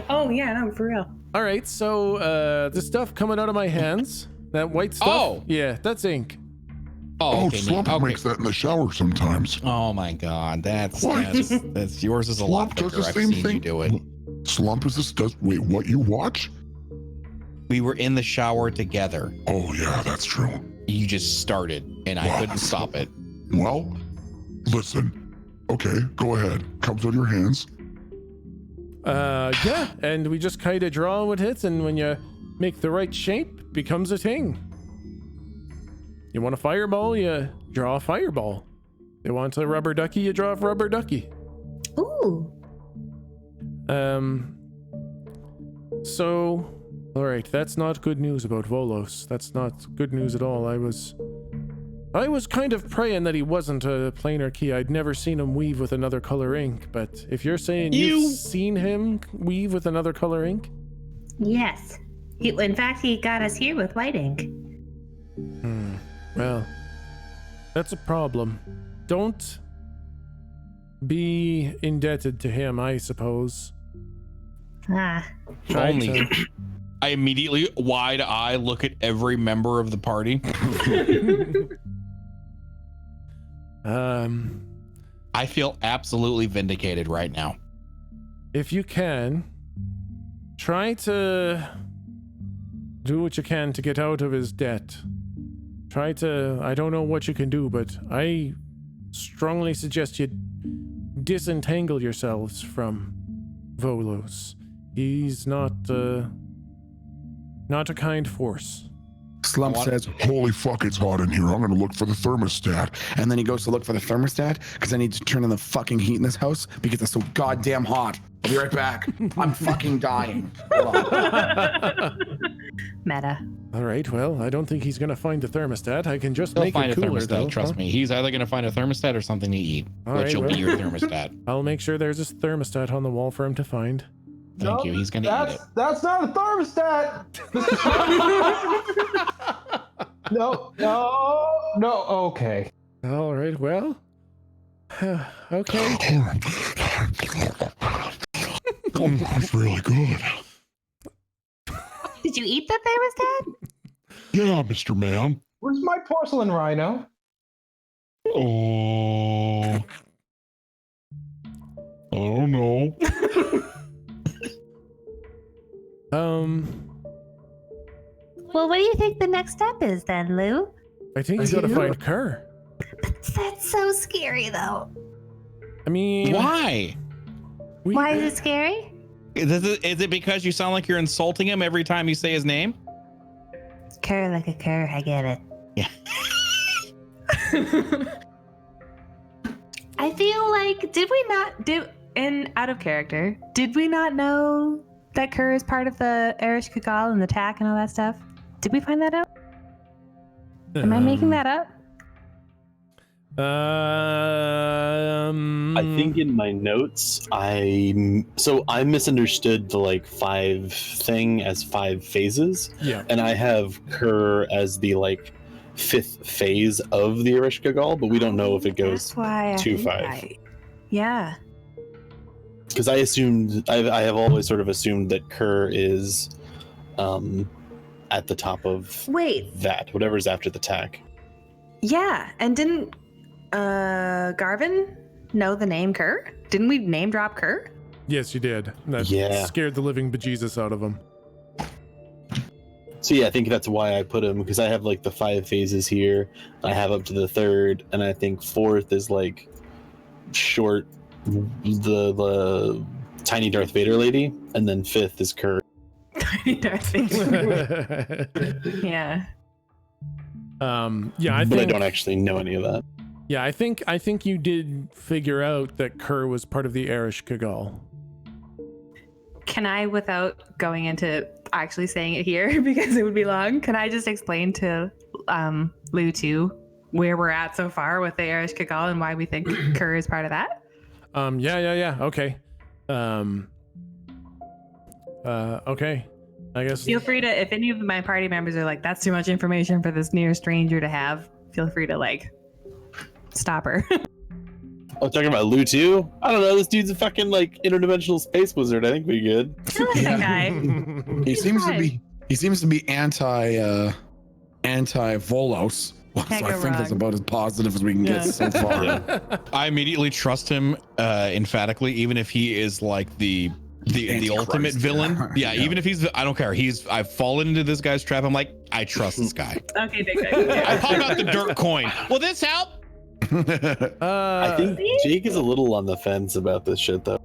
Oh yeah, no, for real. All right. So the stuff coming out of my hands, that white stuff. Oh. Yeah, that's ink. Oh, Okay, Slump okay. makes that in the shower sometimes. Oh my God, that's yours is a Slump lot does thicker. the I've same seen thing. you do it. Slump is this does. Wait, what you watch? We were in the shower together. Oh yeah, that's true. You just started, and I Wow. couldn't stop it. Well, listen. Okay, go ahead. Comes on your hands. Yeah, and we just kind of draw what hits, and when you make the right shape, becomes a thing. You want a fireball, you draw a fireball. You want a rubber ducky, you draw a rubber ducky. Ooh. So, all right, that's not good news about Volos. That's not good news at all. I was kind of praying that he wasn't a planar key. I'd never seen him weave with another color ink, but if you're saying you've seen him weave with another color ink? Yes. In fact, he got us here with white ink. Well, that's a problem. Don't be indebted to him, I suppose. Ah. Try Only. to- I immediately wide eye look at every member of the party. I feel absolutely vindicated right now. If you can, try to do what you can to get out of his debt. I don't know what you can do, but I strongly suggest you disentangle yourselves from Volos. He's not a kind force. Slump says, Holy fuck, it's hot in here. I'm gonna look for the thermostat. and then he goes to look for the thermostat because I need to turn on the fucking heat in this house because it's so goddamn hot. I'll be right back. I'm fucking dying. Hold on. Meta. All right, well, I don't think he's gonna find the thermostat. I can just He'll make find it a cooler, thermostat, though. trust me. He's either going to find a thermostat or something to eat, All which right, will well. be your thermostat. I'll make sure there's a thermostat on the wall for him to find. Thank you. He's going to eat it. That's not a thermostat. No. Okay. All right, well. Okay. That's really good. Did you eat the thermostat? Yeah, Mr. Man. Where's my porcelain rhino? Oh. I don't know. Well, what do you think the next step is then, Lou? I think he's gotta find Kerr. That's so scary, though. I mean, Why? Why is it scary? Is it because you sound like you're insulting him every time you say his name? Cur like a cur, I get it. Yeah. I feel like out of character, did we not know that Kerr is part of the Erish Kagal and the TAC and all that stuff? Did we find that out? Am I making that up? I think in my notes, I misunderstood the 5 thing as 5 phases. Yeah. And I have Kerr as the 5th phase of the Erish Kagal, but we don't know if it goes That's why I to think 5. Yeah. Because I assumed, I have always sort of assumed that Kerr is at the top of Wait. that, whatever's after the TAC. Yeah, and didn't Garvin know the name Kerr? Didn't we name drop Kerr? Yes, you did. That scared the living bejesus out of him. So yeah, I think that's why I put him, because I have like the 5 phases here. I have up to the 3rd, and I think 4th is like short, the tiny Darth Vader lady, and then 5th is Kerr. Tiny Darth Vader. Yeah. Yeah, But I don't actually know any of that. Yeah, I think you did figure out that Kerr was part of the Arish Kagal. Can I, without going into actually saying it here because it would be long, can I just explain to Lou too where we're at so far with the Arish Kagal and why we think Kerr is part of that? Yeah. Okay. Okay. I guess. Feel free to, if any of my party members are like, that's too much information for this near stranger to have, feel free to like stop her. Oh, talking about Lou too? I don't know. This dude's a fucking like interdimensional space wizard. I think we good. I like that guy. He seems to be anti Volos. So I think that's about as positive as we can get so far. I immediately trust him emphatically, even if he is like the ultimate villain. Yeah, even if he's, I don't care. I've fallen into this guy's trap. I'm like, I trust this guy. Okay, big guy. I pop out the dirt coin. Will this help? I think Jake is a little on the fence about this shit though.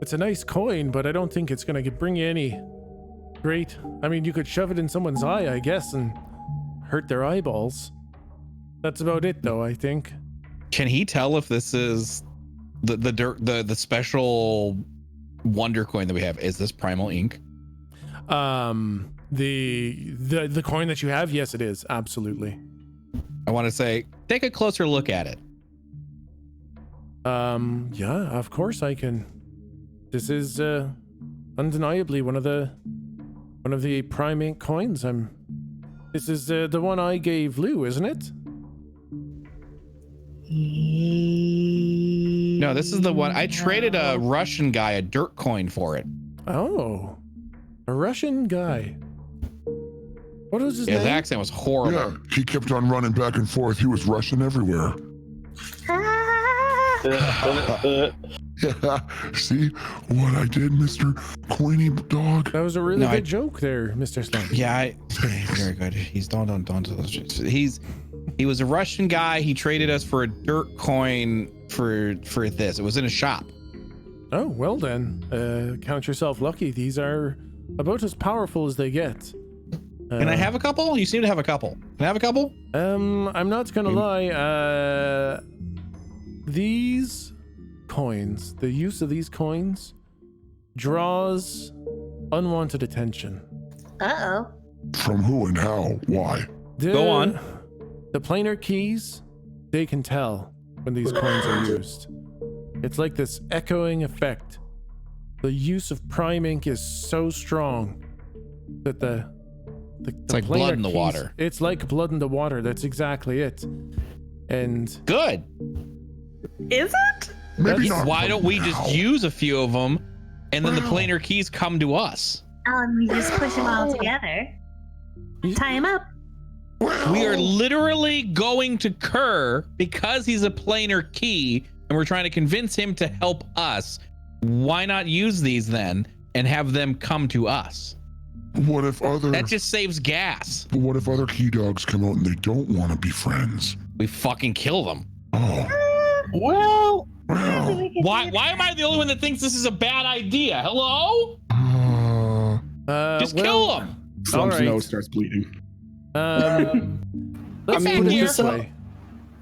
It's a nice coin, but I don't think it's gonna bring you any great. I mean, you could shove it in someone's eye, I guess, and hurt their eyeballs. That's about it, though. I think. Can he tell if this is the special wonder coin that we have? Is this primal ink? The coin that you have, yes, it is absolutely. I want to say, take a closer look at it. Yeah, of course I can. This is undeniably one of the prime ink coins. This is the one I gave Lou, isn't it? No, this is the one I traded a Russian guy a dirt coin for it. Oh, a Russian guy. What was his name? His accent was horrible. Yeah, he kept on running back and forth. He was Russian everywhere. Yeah, see what I did, Mr. Coiny Dog? That was a really good joke there, Mr. Slump. Yeah, very good. He's don't do those jokes. He was a Russian guy. He traded us for a dirt coin for this. It was in a shop. Oh, well then, count yourself lucky. These are about as powerful as they get. Can I have a couple? You seem to have a couple. Can I have a couple? I'm not gonna lie. These coins, the use of these coins draws unwanted attention. Uh-oh. From who and how? Why? Go on. The planar keys, they can tell when these coins are used. It's like this echoing effect. The use of prime ink is so strong that it's like blood in the water. It's like blood in the water. That's exactly it. And good. Is it? Maybe not. Why don't we just use a few of them, and then the planar keys come to us? We just push them all together. Tie them up. We are literally going to Kerr because he's a planar key, and we're trying to convince him to help us. Why not use these then and have them come to us? What if other... That just saves gas. But what if other key dogs come out and they don't want to be friends? We fucking kill them. Oh. Well... Why am I the only one that thinks this is a bad idea? Hello? Just kill them. Slump's nose starts bleeding. Let's put it this way.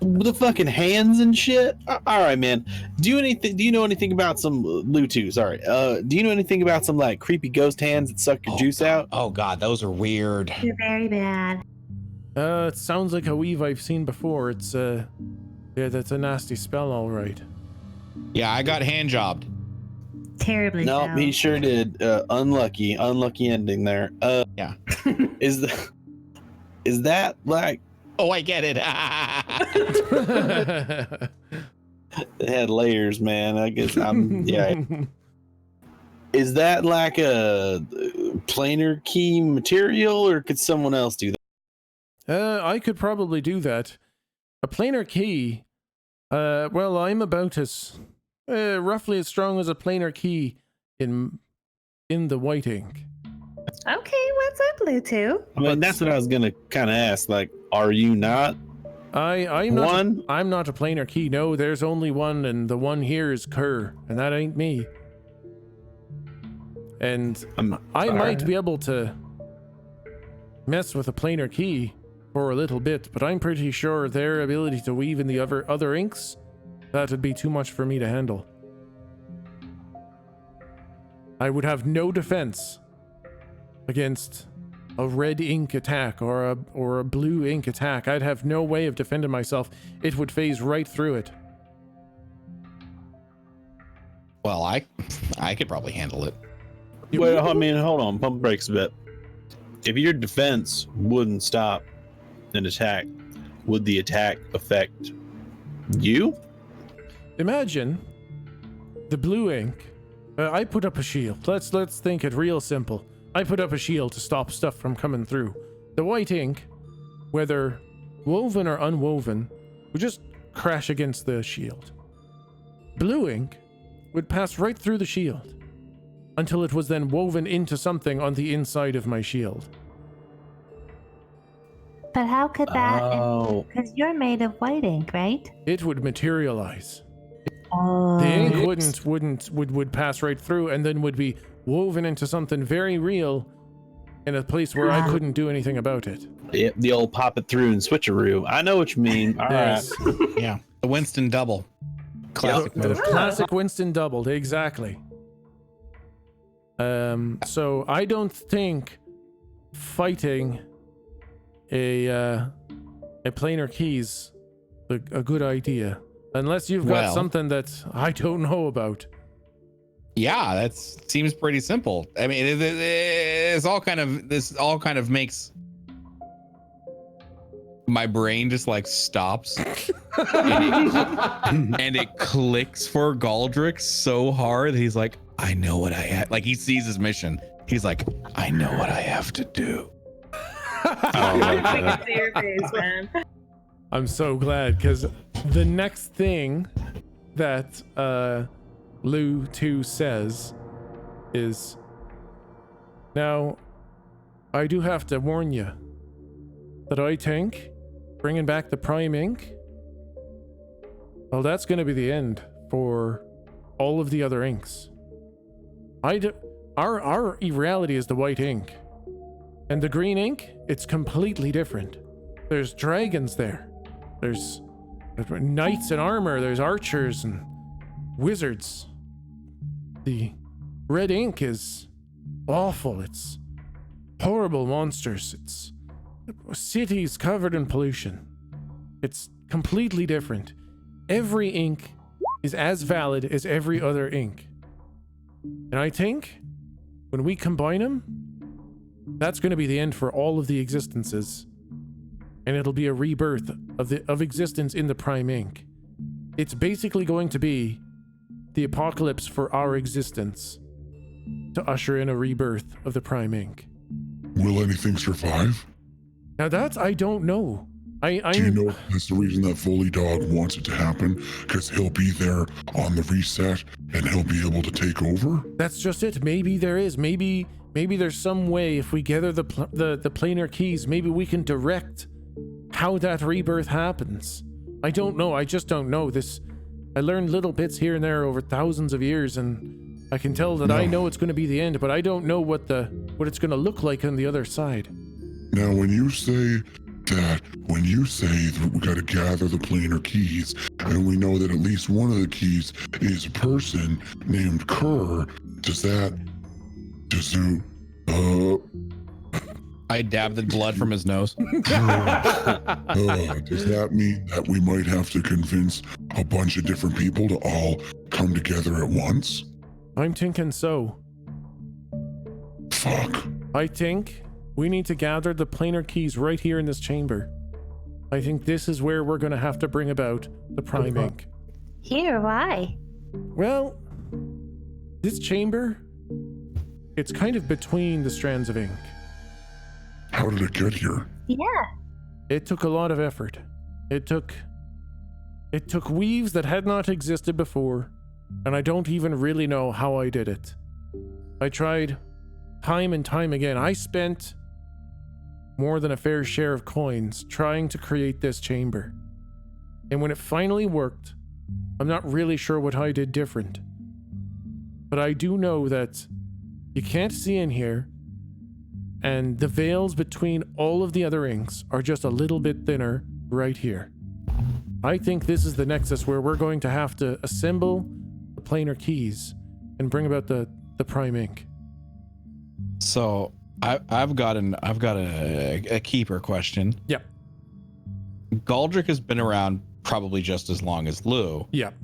The fucking hands and shit. All right, man. Do you know anything about some Lutu? Sorry. Do you know anything about some like creepy ghost hands that suck your juice out? Oh god, those are weird. They're very bad. It sounds like a weave I've seen before. It's yeah, that's a nasty spell, all right. Yeah, I got hand jobbed. Terribly. No, so. he sure did. Unlucky ending there. Yeah. Is that like? Oh, I get it. It had layers, man. I guess yeah. Is that like a planar key material, or could someone else do that? I could probably do that. A planar key. Well, I'm about as roughly as strong as a planar key in the white ink. Okay, what's up, Bluetooth? I mean, that's what I was gonna kind of ask. Like, are you not? I'm not. One? I'm not a planar key. No, there's only one, and the one here is Kerr, and that ain't me. And I might be able to mess with a planar key for a little bit, but I'm pretty sure their ability to weave in the other inks, that would be too much for me to handle. I would have no defense against a red ink attack or a blue ink attack. I'd have no way of defending myself. It would phase right through it. Well, I could probably handle it. Well, I mean, hold on, pump brakes a bit. If your defense wouldn't stop an attack, would the attack affect you? Imagine the blue ink. I put up a shield. Let's think it real simple. I put up a shield to stop stuff from coming through. The white ink, whether woven or unwoven, would just crash against the shield. Blue ink would pass right through the shield until it was then woven into something on the inside of my shield. But how could that? Oh. Because you're made of white ink, right? It would materialize. Oh. The ink would pass right through and then would be woven into something very real in a place where I couldn't do anything about it. Yep, the old pop it through and switcheroo. I know what you mean. All right. Yes. Yeah, the Winston double. Classic The move. classic Winston doubled, exactly. So I don't think fighting a planar key's a good idea, unless you've got something that I don't know about. Yeah, that seems pretty simple. I mean, this all kind of makes my brain just like stops and it clicks for Galdrick so hard that he's like, I know what I have. Like, he sees his mission. He's like, I know what I have to do. I can see your face, man. I'm so glad, because the next thing that Lou 2 says is, now, I do have to warn you that I think bringing back the Prime ink, well, that's going to be the end for all of the other inks. Our reality is the white ink, and the green ink, it's completely different. There's dragons there. There's knights in armor. There's archers and wizards. The red ink is awful. It's horrible monsters. It's cities covered in pollution. It's completely different. Every ink is as valid as every other ink. And I think when we combine them, that's going to be the end for all of the existences. And it'll be a rebirth of existence in the Prime ink. It's basically going to be the apocalypse for our existence to usher in a rebirth of the Prime ink. Will anything survive? Now that I don't know. Do you know that's the reason that Foley Dog wants it to happen? Because he'll be there on the reset and he'll be able to take over? That's just it. Maybe there is. Maybe there's some way, if we gather the planar keys, maybe we can direct how that rebirth happens. I don't know. I just don't know. I learned little bits here and there over thousands of years, and I can tell that I know it's going to be the end, but I don't know what it's going to look like on the other side. Now, when you say that we got to gather the planar keys, and we know that at least one of the keys is a person named Kerr, does that dabbed the blood from his nose. does that mean that we might have to convince a bunch of different people to all come together at once? I'm thinking so. Fuck. I think we need to gather the planar keys right here in this chamber. I think this is where we're going to have to bring about the Prime ink. Here, why? Well, this chamber, it's kind of between the strands of ink. How did it get here? Yeah. It took a lot of effort. It took weaves that had not existed before And I don't even really know how I did it. I tried time and time again. I spent more than a fair share of coins trying to create this chamber. And when it finally worked, I'm not really sure what I did different. But I do know that you can't see in here, and the veils between all of the other inks are just a little bit thinner right here. I think this is the nexus where we're going to have to assemble the planar keys and bring about the prime ink. So I've got a keeper question. Yep. Galdrick has been around probably just as long as Lou. Yep.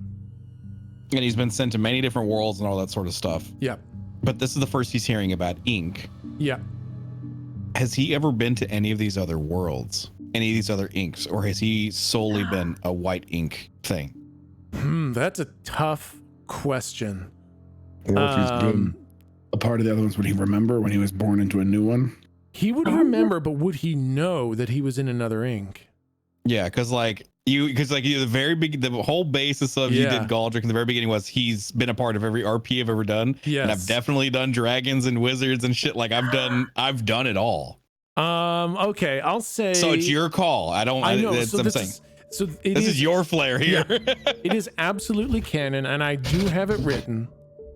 And he's been sent to many different worlds and all that sort of stuff. Yep. But this is the first he's hearing about ink. Yep. Has he ever been to any of these other worlds? Any of these other inks? Or has he solely been a white ink thing? That's a tough question. Or if he's been a part of the other ones, would he remember when he was born into a new one? He would remember, but would he know that he was in another ink? Yeah, because the very big, the whole basis of you did Galdrick in the very beginning was he's been a part of every RP I've ever done. Yes. And I've definitely done dragons and wizards and shit. Like I've done it all. Okay, I'll say. So it's your call. I know. This is your flair here. Yeah, it is absolutely canon, and I do have it written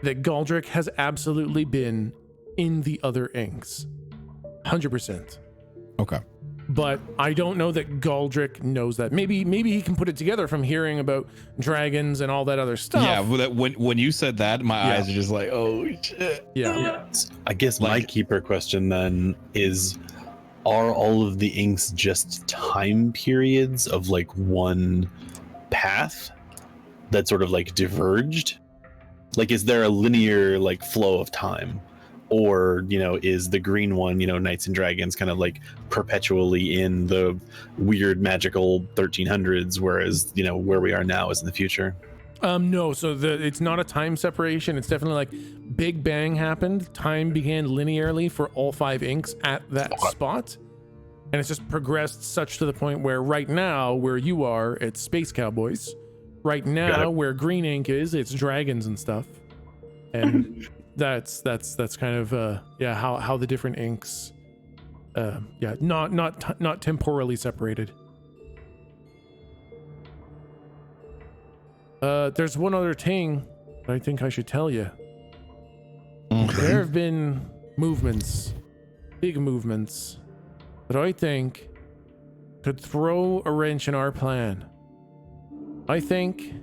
that Galdrick has absolutely been in the other inks. 100%. Okay. But I don't know that Galdrick knows that. Maybe he can put it together from hearing about dragons and all that other stuff. Yeah, when you said that, my eyes are just like, oh shit. Yeah. I guess my keeper question then is, are all of the inks just time periods of like one path that sort of like diverged? Like, is there a linear like flow of time? Or, is the green one, Knights and Dragons kind of like perpetually in the weird magical 1300s, whereas, where we are now is in the future? No, so it's not a time separation. It's definitely like Big Bang happened. Time began linearly for all 5 inks at that spot. And it's just progressed such to the point where right now, where you are, it's Space Cowboys. Right now, where green ink is, it's dragons and stuff. And that's kind of how the different inks not temporally separated. There's one other thing that I think I should tell you. Okay. There have been movements, big movements, that I think could throw a wrench in our plan. I think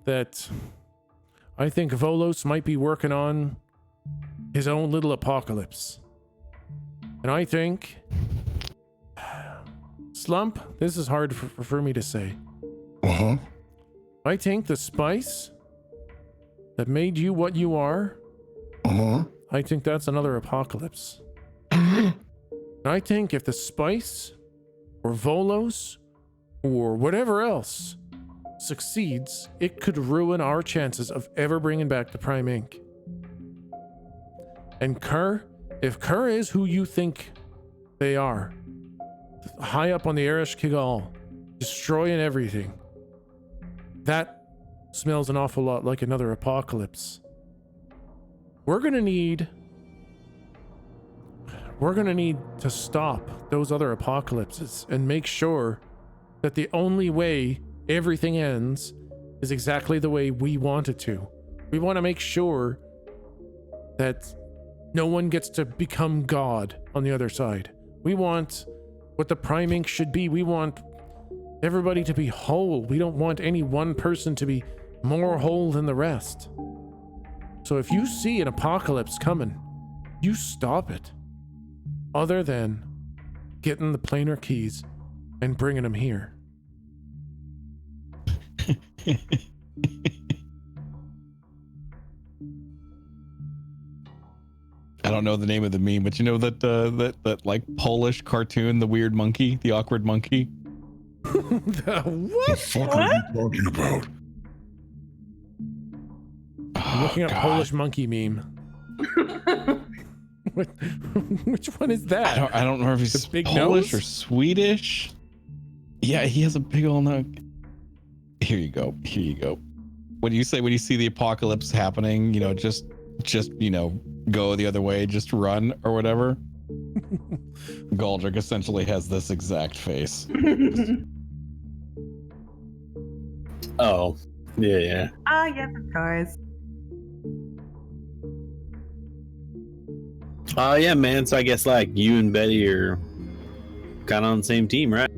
Volos might be working on his own little apocalypse. And I think, Slump, this is hard for me to say. Uh-huh. I think the spice that made you what you are, Uh-huh. I think that's another apocalypse. I think if the spice or Volos or whatever else succeeds, it could ruin our chances of ever bringing back the Prime Ink. And if Kerr is who you think they are, high up on the Erish Kigal, destroying everything, that smells an awful lot like another apocalypse. We're gonna need to stop those other apocalypses and make sure that the only way everything ends is exactly the way we want it to. We want to make sure that no one gets to become God on the other side. We want what the Prime Ink should be. We want everybody to be whole. We don't want any one person to be more whole than the rest. So if you see an apocalypse coming, you stop it. Other than getting the planar keys and bringing them here. I don't know the name of the meme, but you know that like Polish cartoon, the weird monkey, the awkward monkey. What the fuck are you talking about? I'm looking up Polish monkey meme. Which one is that? I don't know if he's big Polish nose? or Swedish. Yeah, he has a big old nose. Here you go. when you see the apocalypse happening, just go the other way, just run or whatever. Goldrick essentially has this exact face. Oh, yeah. Oh, yes, of course. Oh, yeah, man. So I guess like you and Betty are kind of on the same team, right?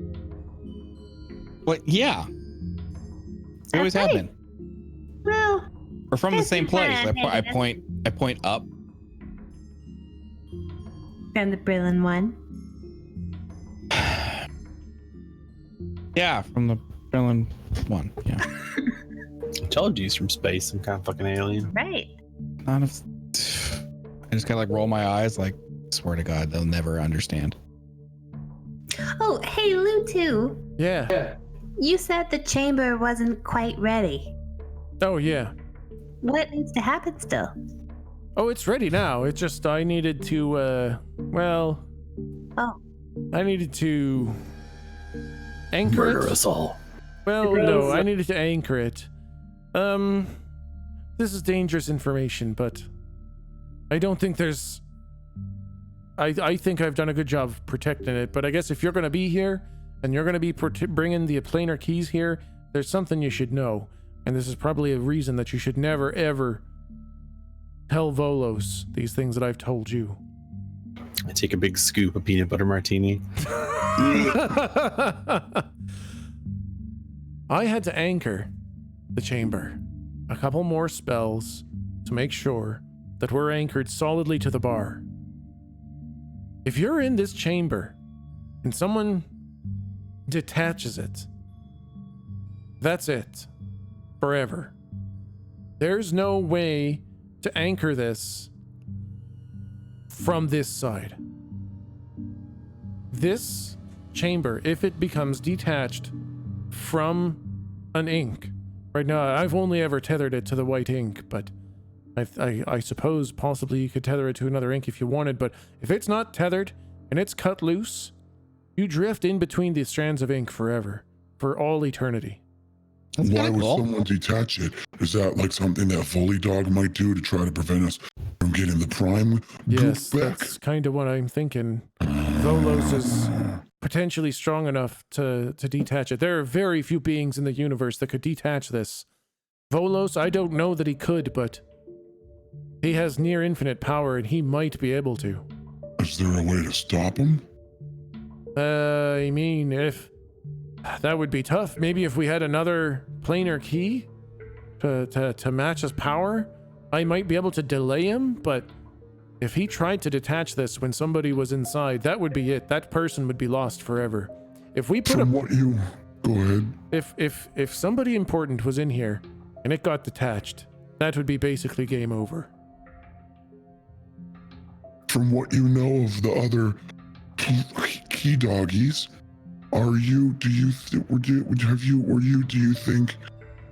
But yeah, we always have been. Well, We're from the This same is place. kinda I negative. point up. from the Brillin one. Yeah, from the Berlin one. Yeah. I told you he's from space, some kind of fucking alien. Right. Not if, I just kind of like roll my eyes, like, swear to God, they'll never understand. Oh, hey, Lutu. Yeah. You said the chamber wasn't quite ready. Oh, yeah. What needs to happen still? Oh, it's ready now. It's just I needed to, I needed to anchor Murder it. us all. Well, no, I needed to anchor it. This is dangerous information, but I don't think there's... I think I've done a good job of protecting it, but I guess if you're going to be here, and you're going to be bringing the planar keys here, there's something you should know. And this is probably a reason that you should never, ever tell Volos these things that I've told you. I take a big scoop of peanut butter martini. I had to anchor the chamber. A couple more spells to make sure that we're anchored solidly to the bar. If you're in this chamber and someone detaches it, that's it. Forever. There's no way to anchor this from this side. This chamber, if it becomes detached from an ink, right now I've only ever tethered it to the white ink, but I suppose possibly you could tether it to another ink if you wanted, but if it's not tethered and it's cut loose, you drift in between the strands of ink forever, for all eternity. That's Why kinda would cool. someone detach it? Is that like something that Fully Dog might do to try to prevent us from getting the prime Yes, goop back? that's kind of what I'm thinking. Volos is potentially strong enough to detach it. There are very few beings in the universe that could detach this. Volos, I don't know that he could, but he has near infinite power and he might be able to. Is there a way to stop him? I mean, if that would be tough. Maybe if we had another planar key to match his power, I might be able to delay him, but if he tried to detach this when somebody was inside, that would be it. That person would be lost forever. If we put From what you... Go ahead. if somebody important was in here and it got detached, that would be basically game over. From what you know of the other key doggies, do you think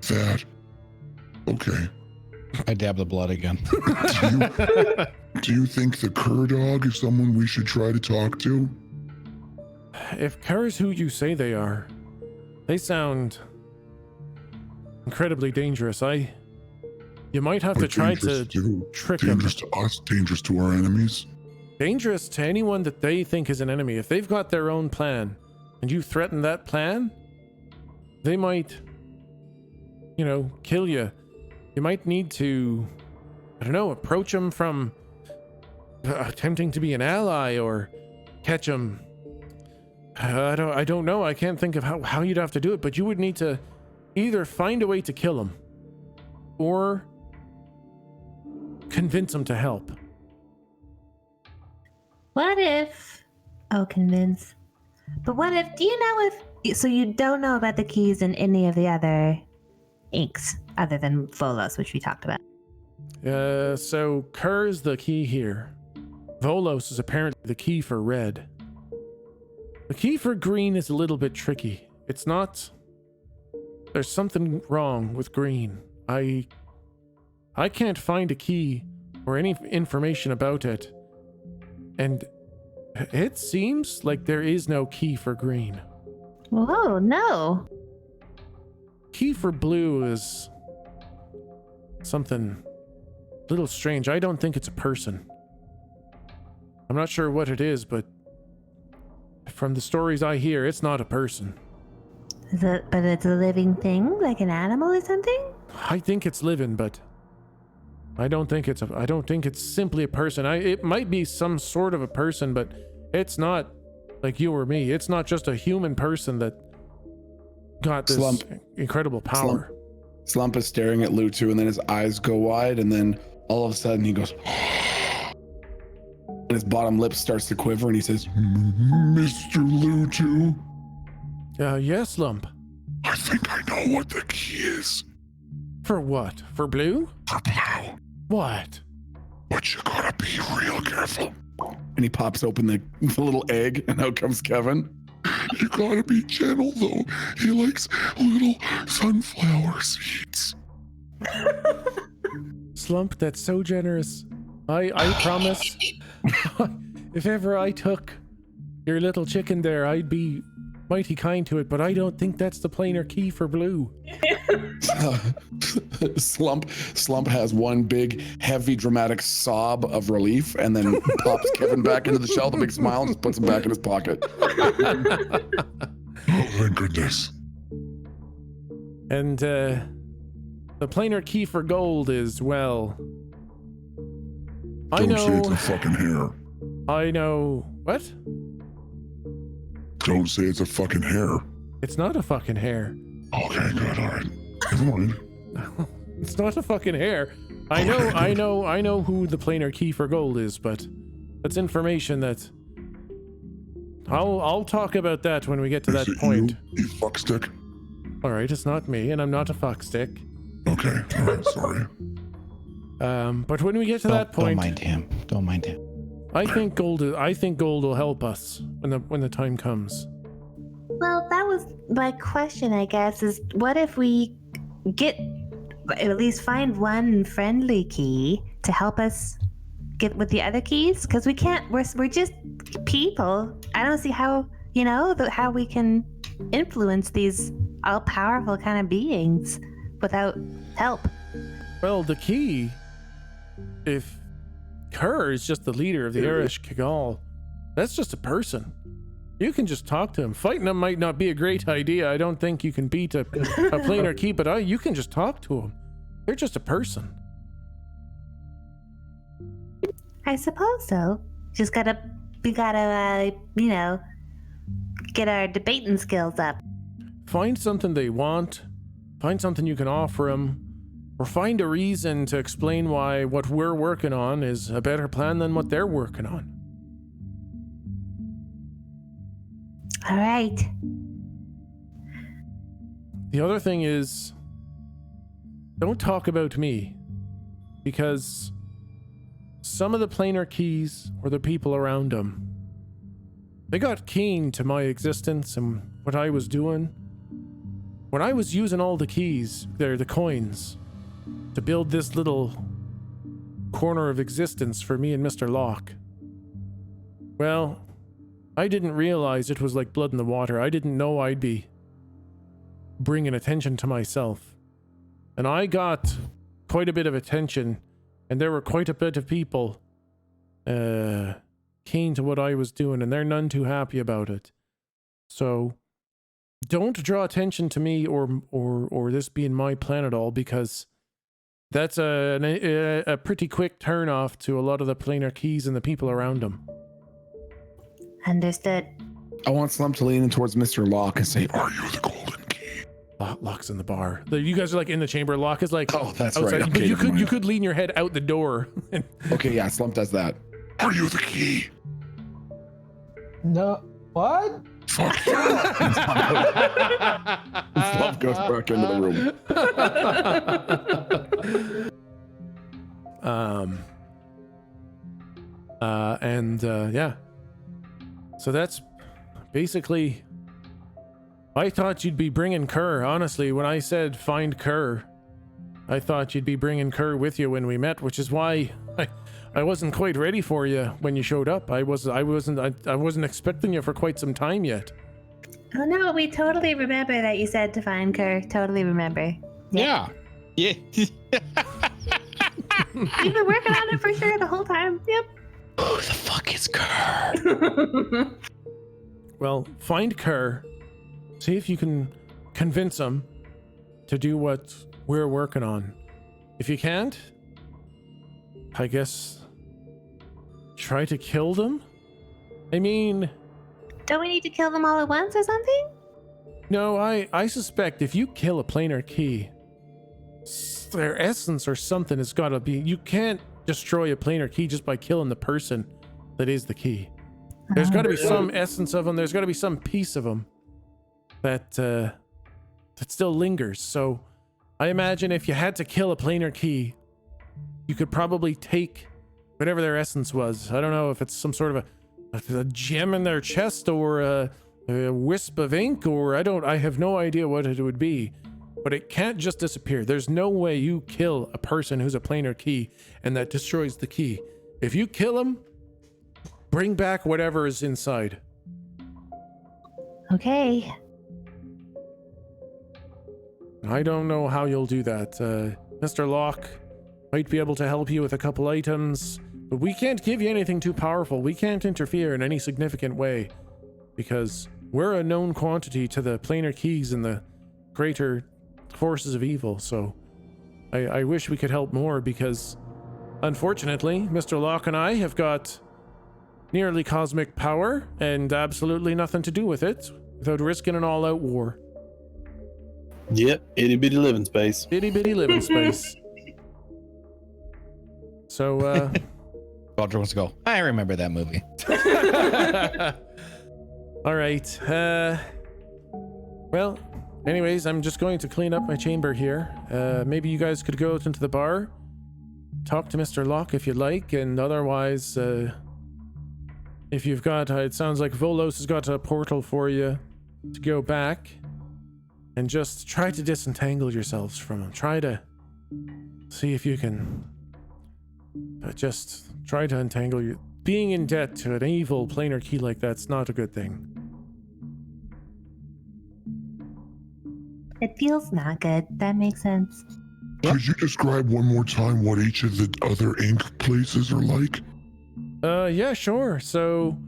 that... Okay. I dab the blood again. Do you think the cur dog is someone we should try to talk to? If Kerr's who you say they are, they sound incredibly dangerous. You might have to But try dangerous to trick them. dangerous to us, dangerous to our enemies. Dangerous to anyone that they think is an enemy. If they've got their own plan and you threaten that plan, they might, kill you. You might need to, approach them from attempting to be an ally or catch them. I don't know. I can't think of how you'd have to do it, but you would need to either find a way to kill them or convince them to help. What if... Oh, convince. But what if... Do you know if... So you don't know about the keys in any of the other inks other than Volos, which we talked about? So Kerr is the key here. Volos is apparently the key for red. The key for green is a little bit tricky. It's not... There's something wrong with green. I can't find a key or any information about it. And it seems like there is no key for green. Whoa, no. Key for blue is something a little strange. I don't think it's a person. I'm not sure what it is, but from the stories I hear, it's not a person. But it's a living thing, like an animal or something? I think it's living, but I don't think it's simply a person. It might be some sort of a person, but it's not like you or me. It's not just a human person that got this incredible power. Slump is staring at Lutu, and then his eyes go wide, and then all of a sudden he goes, and his bottom lip starts to quiver, and he says, Mr. Lutu, yes, Lump. I think I know what the key is. For what? For Blue? For Blue. What? But you gotta be real careful. and he pops open the little egg, and out comes Kevin. You gotta be gentle, though. He likes little sunflower seeds. Slump, that's so generous. I promise. If ever I took your little chicken there, I'd be mighty kind to it, but I don't think that's the planar key for Blue. Slump has one big, heavy, dramatic sob of relief, and then pops Kevin back into the shell with a big smile and just puts him back in his pocket. Oh, thank goodness. And the planar key for gold is, well, Don't say it's a fucking hair. I know. What? Don't say it's a fucking hair. It's not a fucking hair. Okay, good, alright. Never mind. It's not a fucking hair. I know who the planar key for gold is, but that's information that I'll talk about that when we get to that point. You fuckstick? Alright, it's not me, and I'm not a fuckstick. Okay, alright, sorry. But when we get to that point, Don't mind him. I think gold will help us when the time comes. Well, that was my question, I guess, is what if we get, at least find one friendly key to help us get with the other keys? Because we can't, we're just people. I don't see how, how we can influence these all-powerful kind of beings without help. Well, the key, if Kerr is just the leader of the Erish Kigal, that's just a person. You can just talk to him. Fighting him might not be a great idea. I don't think you can beat a planar key, but you can just talk to him. They're just a person. I suppose so. We gotta, get our debating skills up. Find something they want. Find something you can offer them. Or find a reason to explain why what we're working on is a better plan than what they're working on. All right. The other thing is, don't talk about me, because some of the planar keys or the people around them, they got keen to my existence and what I was doing. When I was using all the keys, they're the coins, to build this little corner of existence for me and Mr. Locke. Well, I didn't realize it was like blood in the water. I didn't know I'd be bringing attention to myself. And I got quite a bit of attention, and there were quite a bit of people keen to what I was doing, and they're none too happy about it. So don't draw attention to me or this being my plan at all, because that's a pretty quick turn off to a lot of the planar keys and the people around them. Understood. I want Slump to lean in towards Mr. Locke and say, "Are you the golden key?" Locke's in the bar. You guys are like in the chamber. Locke is like, oh, that's outside. right. But Okay, you could lean your head out the door. Okay, yeah, Slump does that. Are you the key? No. What? Fuck. Slump goes back into the room. Yeah. So that's basically. I thought you'd be bringing Kerr. Honestly, when I said find Kerr, I thought you'd be bringing Kerr with you when we met, which is why I wasn't quite ready for you when you showed up. I wasn't expecting you for quite some time yet. Oh no, we totally remember that you said to find Kerr. Totally remember. Yeah. You've been working on it for sure the whole time. Yep. Who the fuck is Kerr? Well, find Kerr. See if you can convince him to do what we're working on. If you can't, I guess try to kill them? I mean... Don't we need to kill them all at once or something? No, I suspect if you kill a planar key, their essence or something has got to be... You can't destroy a planar key just by killing the person that is the key. There's got to be some essence of them. There's got to be some piece of them that still lingers. So I imagine if you had to kill a planar key, you could probably take whatever their essence was. I don't know if it's some sort of a gem in their chest or a wisp of ink, or I have no idea what it would be, but it can't just disappear. There's no way you kill a person who's a planar key and that destroys the key. If you kill him, bring back whatever is inside. Okay. I don't know how you'll do that. Mr. Locke might be able to help you with a couple items, but we can't give you anything too powerful. We can't interfere in any significant way because we're a known quantity to the planar keys and the greater forces of evil. So I wish we could help more because unfortunately, Mr. Locke and I have got nearly cosmic power and absolutely nothing to do with it without risking an all-out war. Yep, itty bitty living space. Itty bitty living space. So, Roger wants to go. I remember that movie. all right. Well, anyways, I'm just going to clean up my chamber here. Maybe you guys could go out into the bar, talk to Mr. Locke if you'd like, and otherwise, if you've got, it sounds like Volos has got a portal for you to go back and just try to disentangle yourselves from him. Try to see if you can just try to untangle you. Being in debt to an evil planar key like that's not a good thing. It feels not good. That makes sense. Could you describe one more time what each of the other ink places are like? Yeah, sure. So,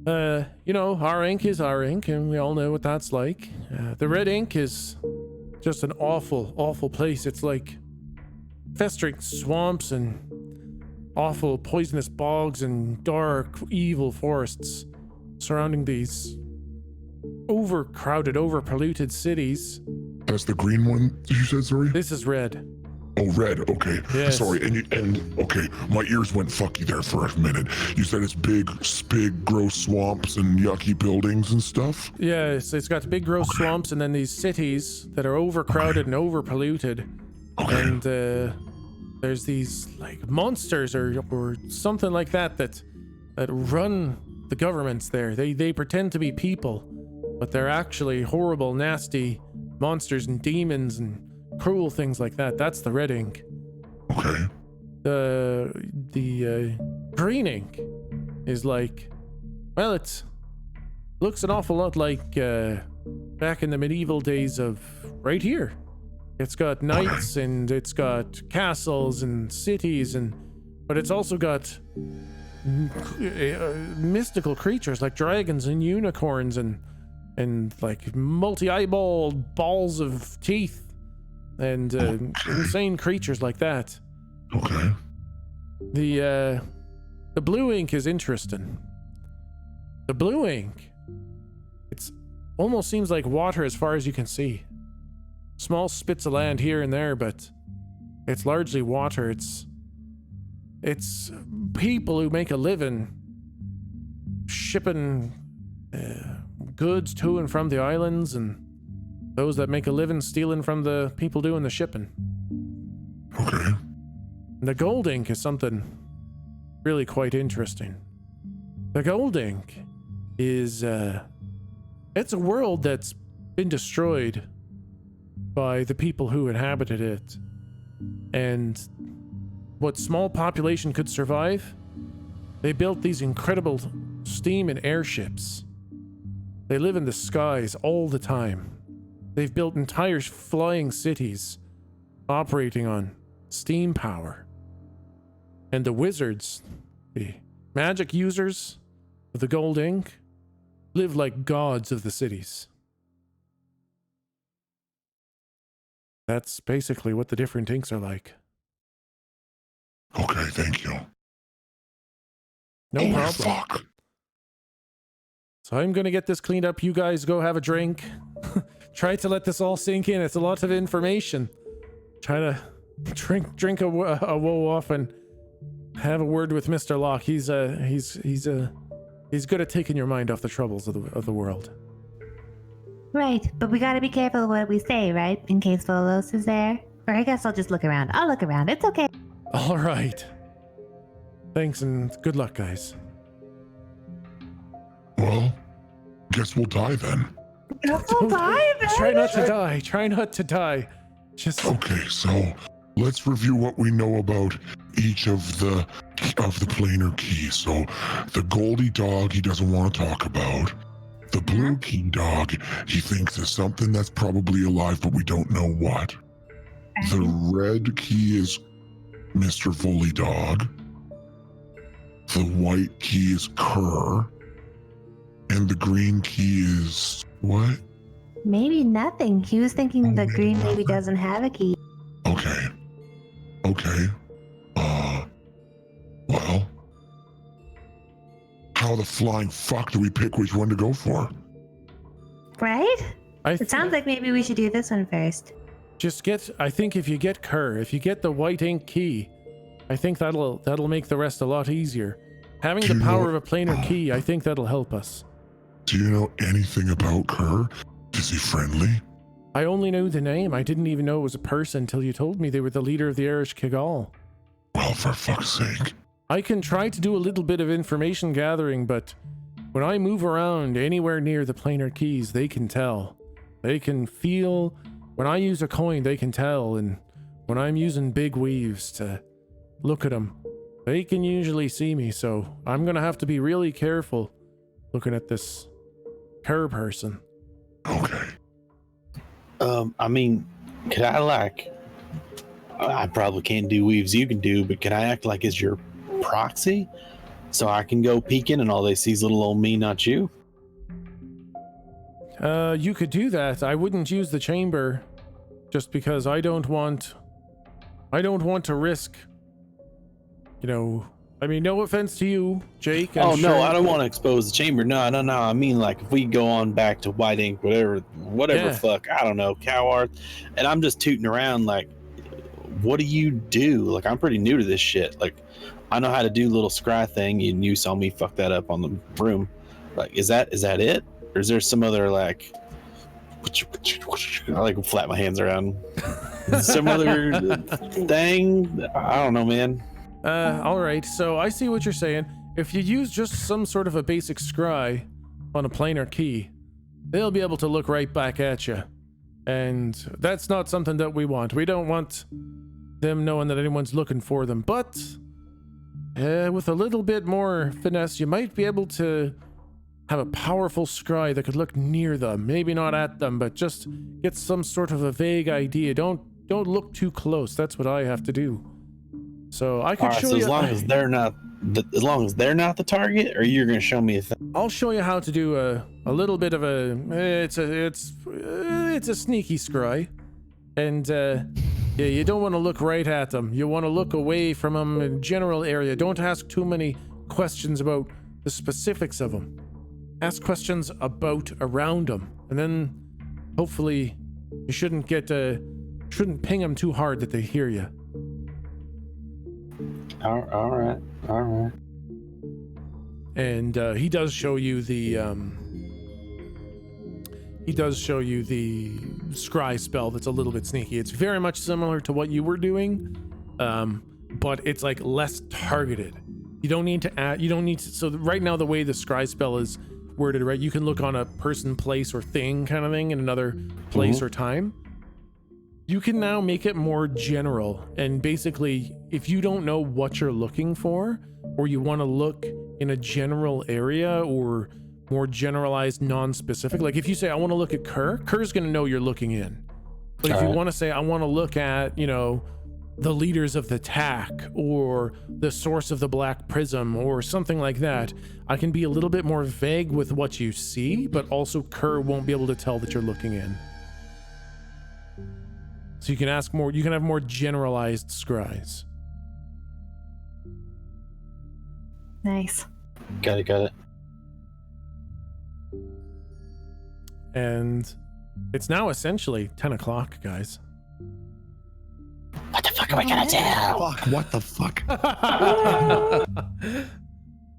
you know, our ink is our ink, and we all know what that's like. The red ink is just an awful, awful place. It's like festering swamps and awful poisonous bogs and dark, evil forests surrounding these overcrowded, overpolluted cities. That's the green one you said, sorry? This is red. Oh, red. Okay. Yes. Sorry. And okay, my ears went fucky there for a minute. You said it's big, gross swamps and yucky buildings and stuff? Yes, it's got big gross swamps and then these cities that are overcrowded and overpolluted. Okay. And there's these like monsters or something like that run the governments there. They pretend to be people, but they're actually horrible, nasty monsters and demons and cruel things like that. That's the red ink. Okay. The green ink is like, well, it looks an awful lot like back in the medieval days of right here. It's got knights and it's got castles and cities, but it's also got mystical creatures like dragons and unicorns and like multi-eyeballed balls of teeth and insane creatures like that. Okay. The blue ink is interesting. The blue ink, it's almost seems like water as far as you can see. Small spits of land here and there, but it's largely water. It's people who make a living shipping goods to and from the islands, and those that make a living stealing from the people doing the shipping. Okay. And the gold ink is something really quite interesting. The gold ink is it's a world that's been destroyed by the people who inhabited it, and what small population could survive, they built these incredible steam and airships. They live in the skies all the time. They've built entire flying cities operating on steam power. And the wizards, the magic users of the gold ink, live like gods of the cities. That's basically what the different inks are like. Okay, thank you. No Holy problem. fuck. So I'm gonna get this cleaned up. You guys go have a drink. Try to let this all sink in. It's a lot of information. Try to drink a woe off and have a word with Mr. Locke. He's good at taking your mind off the troubles of the world. Right, but we gotta be careful what we say, right? In case Volos is there. Or I guess I'll just look around. I'll look around. It's okay. All right. Thanks and good luck, guys. Well, guess we'll die then. Try not to die. Try not to die. Just Okay, so let's review what we know about each of the planar keys. So the Goldie dog he doesn't want to talk about. The blue key dog he thinks is something that's probably alive, but we don't know what. The red key is Mr. Volley Dog. The white key is Kerr. And the green key is what? Maybe nothing. He was thinking the green maybe doesn't have a key. Okay. Well, how the flying fuck do we pick which one to go for? Right? It sounds like maybe we should do this one first. I think if you get Kerr, if you get the white ink key, I think that'll make the rest a lot easier. Having the power of a planar key, I think that'll help us. Do you know anything about Kerr? Is he friendly? I only knew the name. I didn't even know it was a person until you told me they were the leader of the Irish Kigal. Well, for fuck's sake. I can try to do a little bit of information gathering, but when I move around anywhere near the planar keys, they can tell. They can feel. When I use a coin, they can tell. And when I'm using big weaves to look at them, they can usually see me. So I'm going to have to be really careful looking at this Kerr person. Okay. I mean, could I probably can't do weaves you can do, but can I act like it's your proxy? So I can go peeking and all they see is little old me, not you? You could do that. I wouldn't use the chamber just because I don't want to risk, I mean, no offense to you, Jake. No, I don't want to expose the chamber. No. I mean, like, if we go on back to white ink, whatever Yeah. fuck, I don't know, cow art, and I'm just tooting around, like, what do you do? Like, I'm pretty new to this shit. Like, I know how to do little scry thing, and you saw me fuck that up on the room. Like, is that it? Or is there some other, like, I like flap my hands around. Some other thing? I don't know, man. All right, so I see what you're saying. If you use just some sort of a basic scry on a planar key, they'll be able to look right back at you. And that's not something that we want. We don't want them knowing that anyone's looking for them. But with a little bit more finesse, you might be able to have a powerful scry that could look near them. Maybe not at them, but just get some sort of a vague idea. Don't look too close. That's what I have to do. So I could show you. As long as they're not the target, or you're gonna show me a thing. I'll show you how to do a little bit of a. It's a sneaky scry, and yeah, you don't want to look right at them. You want to look away from them in general area. Don't ask too many questions about the specifics of them. Ask questions about around them, and then hopefully you shouldn't ping them too hard that they hear you. All right. And he does show you the scry spell that's a little bit sneaky. It's very much similar to what you were doing, but it's like less targeted. You don't need to so right now the way the scry spell is worded, right, you can look on a person, place, or thing kind of thing in another place or time. You can now make it more general, and basically if you don't know what you're looking for, or you want to look in a general area or more generalized, non-specific, like if you say I want to look at Kerr's gonna know you're looking in. But if you want to say I want to look at the leaders of the TAC or the source of the Black Prism or something like that, I can be a little bit more vague with what you see, but also Kerr won't be able to tell that you're looking in. So you can ask more, you can have more generalized scries. Nice. Got it. And it's now essentially 10 o'clock, guys. What the fuck are we gonna do? Fuck, what the fuck?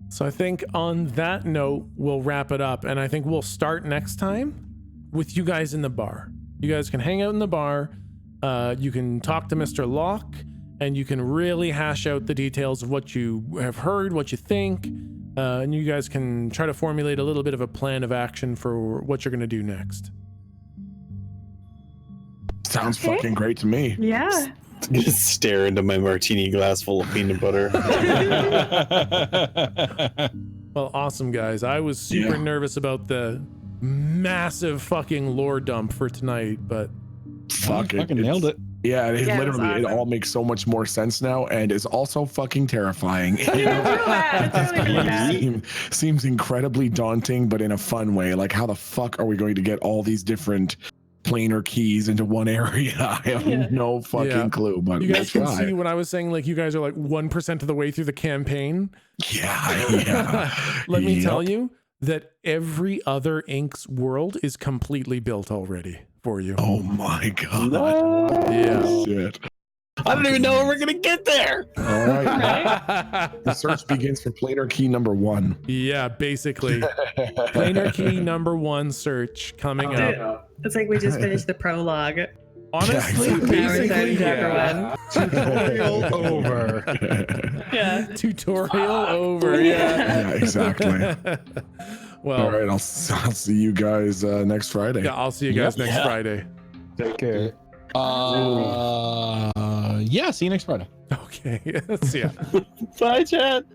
So I think on that note, we'll wrap it up. And I think we'll start next time with you guys in the bar. You guys can hang out in the bar. You can talk to Mr. Locke, and you can really hash out the details of what you have heard, what you think. And you guys can try to formulate a little bit of a plan of action for what you're going to do next. Sounds fucking great to me. Yeah. I'm gonna stare into my martini glass full of peanut butter. Well, awesome, guys. I was super nervous about the massive fucking lore dump for tonight, but Fuck it. Fucking nailed it. Yeah, it Yeah, it was literally, it awesome. all makes so much more sense now, and is also fucking terrifying. Seems incredibly daunting, but in a fun way. Like, how the fuck are we going to get all these different planar keys into one area? I have no fucking clue, but you we'll guys can try. see when I was saying like you guys are like 1% of the way through the campaign. Yeah. Let me tell Yep. you that every other Inks world is completely built already for you. Oh my god. Yeah. Shit. I don't even know when we're gonna get there. All right. The search begins for planar key number 1. Yeah, basically. Planar key number 1 search coming up. It's like we just finished the prologue. Honestly, Yeah, basically, chapter yeah. Tutorial over. Yeah. Tutorial over. Yeah. Yeah, exactly. Well, All right, I'll see you guys next Friday. yeah, I'll see you guys next Friday. Take care. Yeah, see you next Friday. Okay. See ya. Bye, chat.